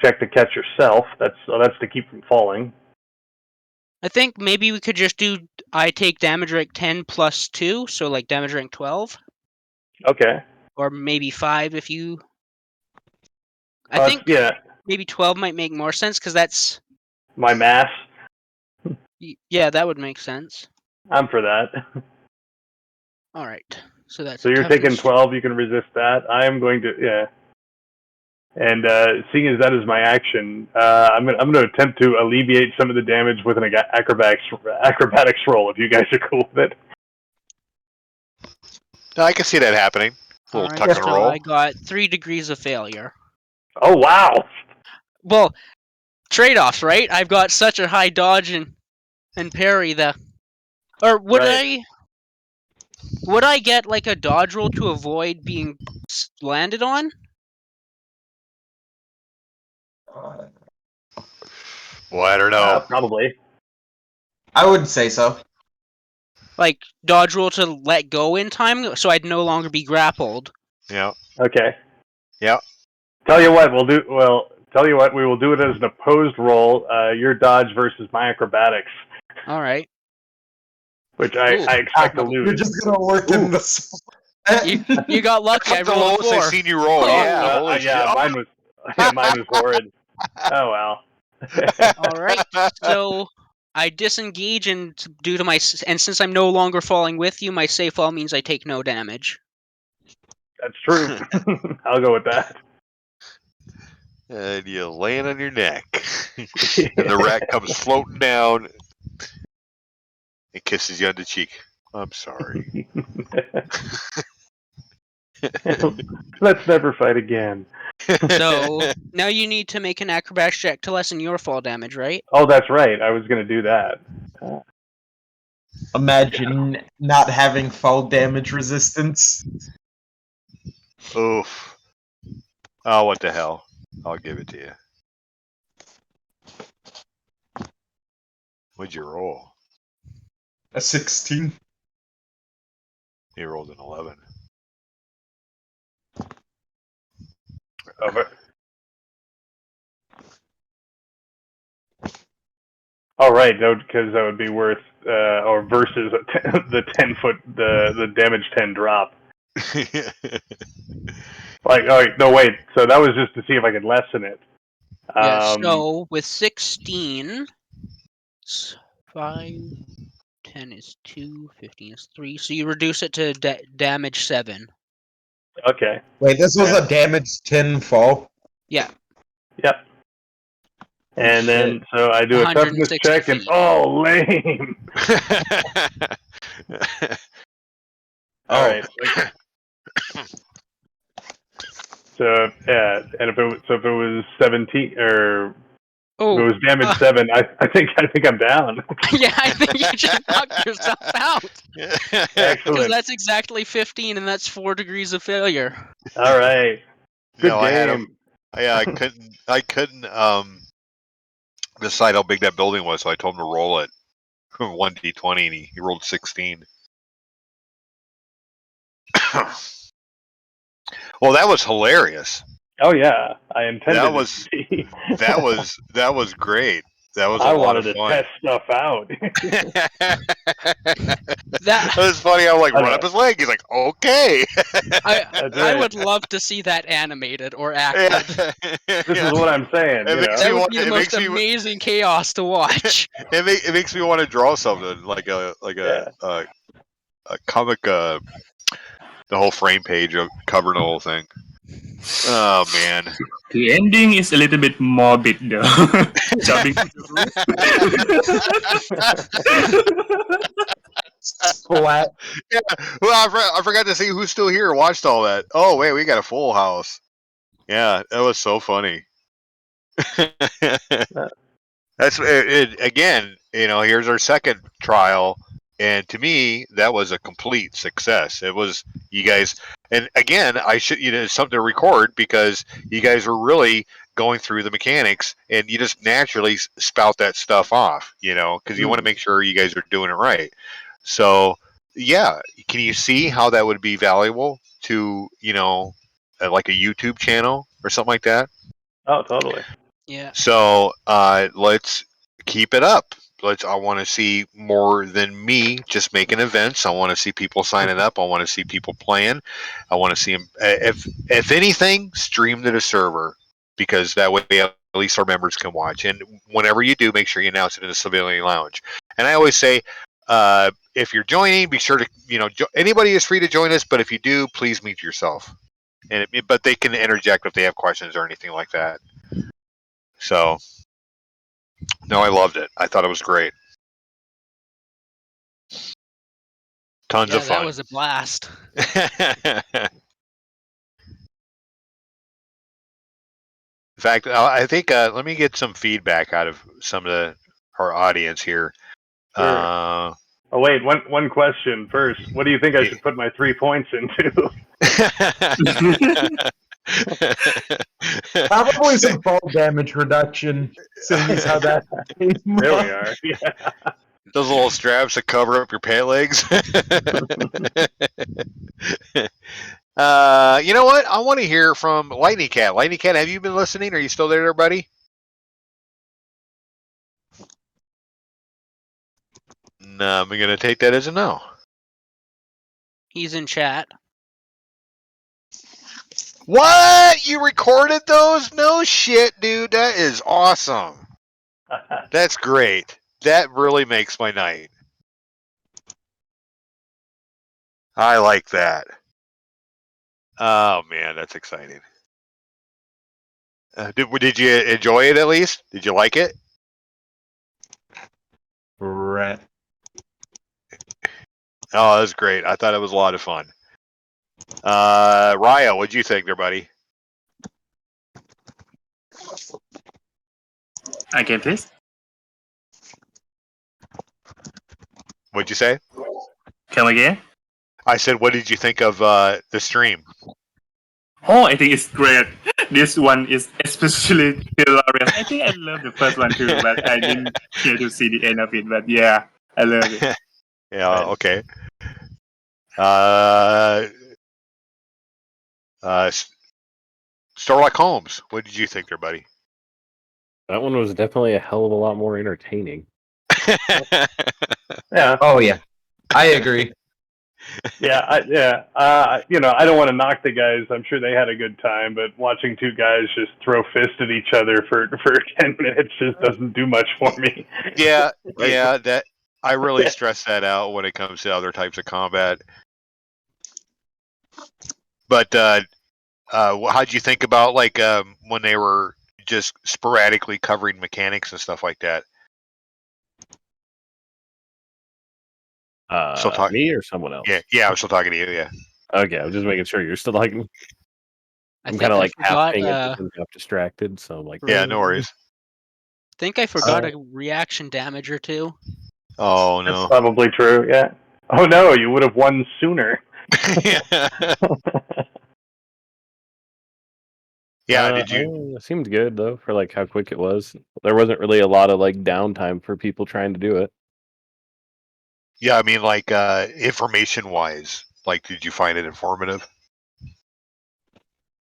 Check to catch yourself. That's to keep from falling. I think maybe we could just do I take damage rank 10 plus 2, so like damage rank 12. Okay. Or maybe 5 if you... I think maybe 12 might make more sense, because that's... My mass? Yeah, that would make sense. I'm for that. Alright, so that's... So you're taking 12, you can resist that. I am going to, And seeing as that is my action, I'm going to attempt to alleviate some of the damage with an acrobatics roll, if you guys are cool with it. I can see that happening. A little tuck and so roll. I got 3 degrees of failure. Oh, wow! Well, trade-offs, right? I've got such a high dodge and parry that... Or would I get like a dodge roll to avoid being landed on? Well, I don't know. Probably. I would say so. Like dodge roll to let go in time, so I'd no longer be grappled. Yeah. Okay. Yeah. Tell you what, we will do it as an opposed roll. Your dodge versus my acrobatics. All right. Which I expect to lose. You're just gonna work in the. You got lucky. I the rolled lowest 4. I've seen you roll. Holy shit. Mine was horrid. Oh well. All right. So I disengage, and since I'm no longer falling with you, my safe fall means I take no damage. That's true. I'll go with that. And you land on your neck. And the rat comes floating down and kisses you on the cheek. I'm sorry. Let's never fight again. So now you need to make an acrobatics check to lessen your fall damage, right? Oh, that's right. I was going to do that. Imagine not having fall damage resistance. Oof. Oh, what the hell? I'll give it to you. What'd you roll? A 16. He rolled an 11. All right, because that would be worth, or versus the 10-foot, the damage 10 drop. Like, all right, no, wait. So that was just to see if I could lessen it. Yeah, so with 16, 5, 10 is 2, 15 is 3. So you reduce it to damage 7. Okay. Wait, this was a damage 10 fall? Yeah. Yep. And then, so I do a toughness 160 check, and feet. oh, lame. All right. So yeah, and if it was 17 or if it was damage 7, I think I'm down. Yeah, I think you just knocked yourself out. Because Excellent. that's exactly 15, and that's 4 degrees of failure. All right. Good No, I had him. game. I couldn't decide how big that building was, so I told him to roll it. 1d20, and he rolled 16. Well, that was hilarious. Oh yeah, I intended That was it to be. that was great. That was a I lot wanted of to fun. test stuff out. That was funny. I was like, run up his leg. He's like, okay. I would love to see that animated or acted. This is what I'm saying. That would be the most amazing chaos to watch. It makes me want to draw something like a comic. The whole frame page of covering the whole thing. Oh man. The ending is a little bit morbid though. Jumping to the Splat. Yeah. Well, I forgot to see who's still here. Watched all that. Oh wait, we got a full house. Yeah, that was so funny. That's it, again. Here's our second trial, and to me, that was a complete success. It was you guys, and again, I should it's something to record because you guys were really going through the mechanics, and you just naturally spout that stuff off, because you want to make sure you guys are doing it right. So, yeah, can you see how that would be valuable to like a YouTube channel or something like that? Oh, totally. Yeah. So let's keep it up. I want to see more than me just making events. I want to see people signing up. I want to see people playing. I want to see them. If anything, stream to the server because that way at least our members can watch. And whenever you do, make sure you announce it in the Civilian Lounge. And I always say, if you're joining, be sure to anybody is free to join us. But if you do, please mute yourself. But they can interject if they have questions or anything like that. So, no, I loved it. I thought it was great. Tons of fun. That was a blast. In fact, I think let me get some feedback out of some of our audience here. Sure. Oh wait, one question first. What do you think I should put my 3 points into? Probably some fall damage reduction, seeing as how that came There up. we are. Yeah. Those little straps that cover up your pant legs. You know what? I want to hear from Lightning Cat. Lightning Cat, have you been listening? Are you still there, buddy? No, I'm going to take that as a no. He's in chat. What? You recorded those? No shit, dude. That is awesome. That's great. That really makes my night. I like that. Oh, man, that's exciting. Did you enjoy it at least? Did you like it? Rat. Oh, that was great. I thought it was a lot of fun. Raya, what'd you think there, buddy? Again, please. What'd you say? Come again. I said, what did you think of the stream? Oh, I think it's great. This one is especially hilarious. I think I love the first one too, but I didn't get to see the end of it. But yeah, I love it. Yeah. Okay. Starlock Holmes, what did you think there, buddy? That one was definitely a hell of a lot more entertaining. Yeah. Oh yeah, I agree. I don't want to knock the guys. I'm sure they had a good time, but watching two guys just throw fists at each other for 10 minutes just doesn't do much for me. Yeah, that I really stress that out when it comes to other types of combat. But how'd you think about when they were just sporadically covering mechanics and stuff like that? Me or someone else? Yeah, I'm still talking to you. Yeah. Okay, I'm just making sure you're still like. I'm kind of like half paying attention, half distracted. So I'm like, yeah, no worries. I think I forgot a reaction damage or two. Oh no. That's probably true. Yeah. Oh no, you would have won sooner. Yeah, did you? It seemed good though for like how quick it was. There wasn't really a lot of like downtime for people trying to do it. Yeah, I mean, information wise, did you find it informative?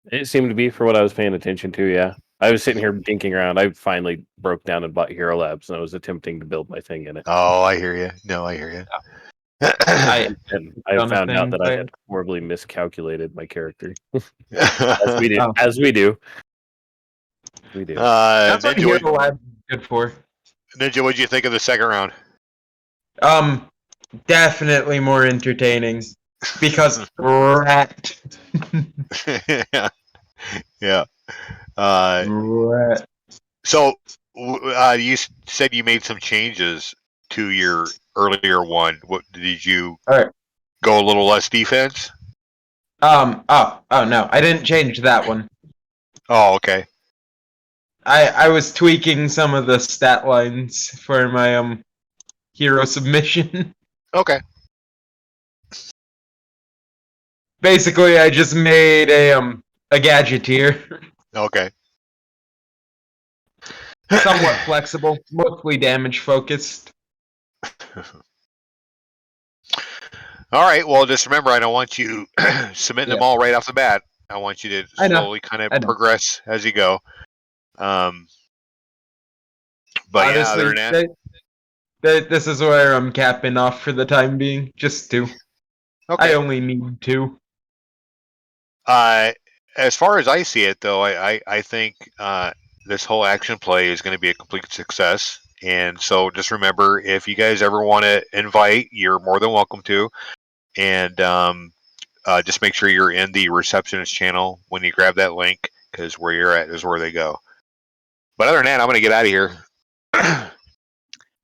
It seemed to be for what I was paying attention to. Yeah, I was sitting here dinking around. I finally broke down and bought Hero Labs, and I was attempting to build my thing in it. Oh, I hear you. No, I hear you. I found out that I had horribly miscalculated my character, as we do. As we do. We do. That's what Hero Lab is good for. Ninja, what'd you think of the second round? Definitely more entertaining because rat. Yeah. Rat. So you said you made some changes to your earlier one. What did you? All right. Go a little less defense? Oh no, I didn't change that one. Oh, okay. I was tweaking some of the stat lines for my hero submission. Okay. Basically, I just made a gadgeteer. Okay. Somewhat flexible, mostly damage focused. All right. Well, just remember, I don't want you submitting them all right off the bat. I want you to slowly kind of progress as you go. But honestly, yeah, other than that, this is where I'm capping off for the time being. Just 2. Okay. I only need 2. As far as I see it, though, I think this whole action play is going to be a complete success. And so just remember, if you guys ever want to invite, you're more than welcome to. And just make sure you're in the receptionist channel when you grab that link, because where you're at is where they go. But other than that, I'm going to get out of here.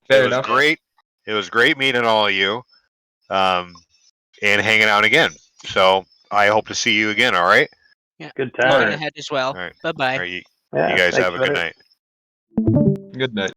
Fair it enough. Was great. It was great meeting all of you and hanging out again. So I hope to see you again, all right? Yeah. Good time. Ahead as well. All right. Bye-bye. All right, you guys have a good night. Good night.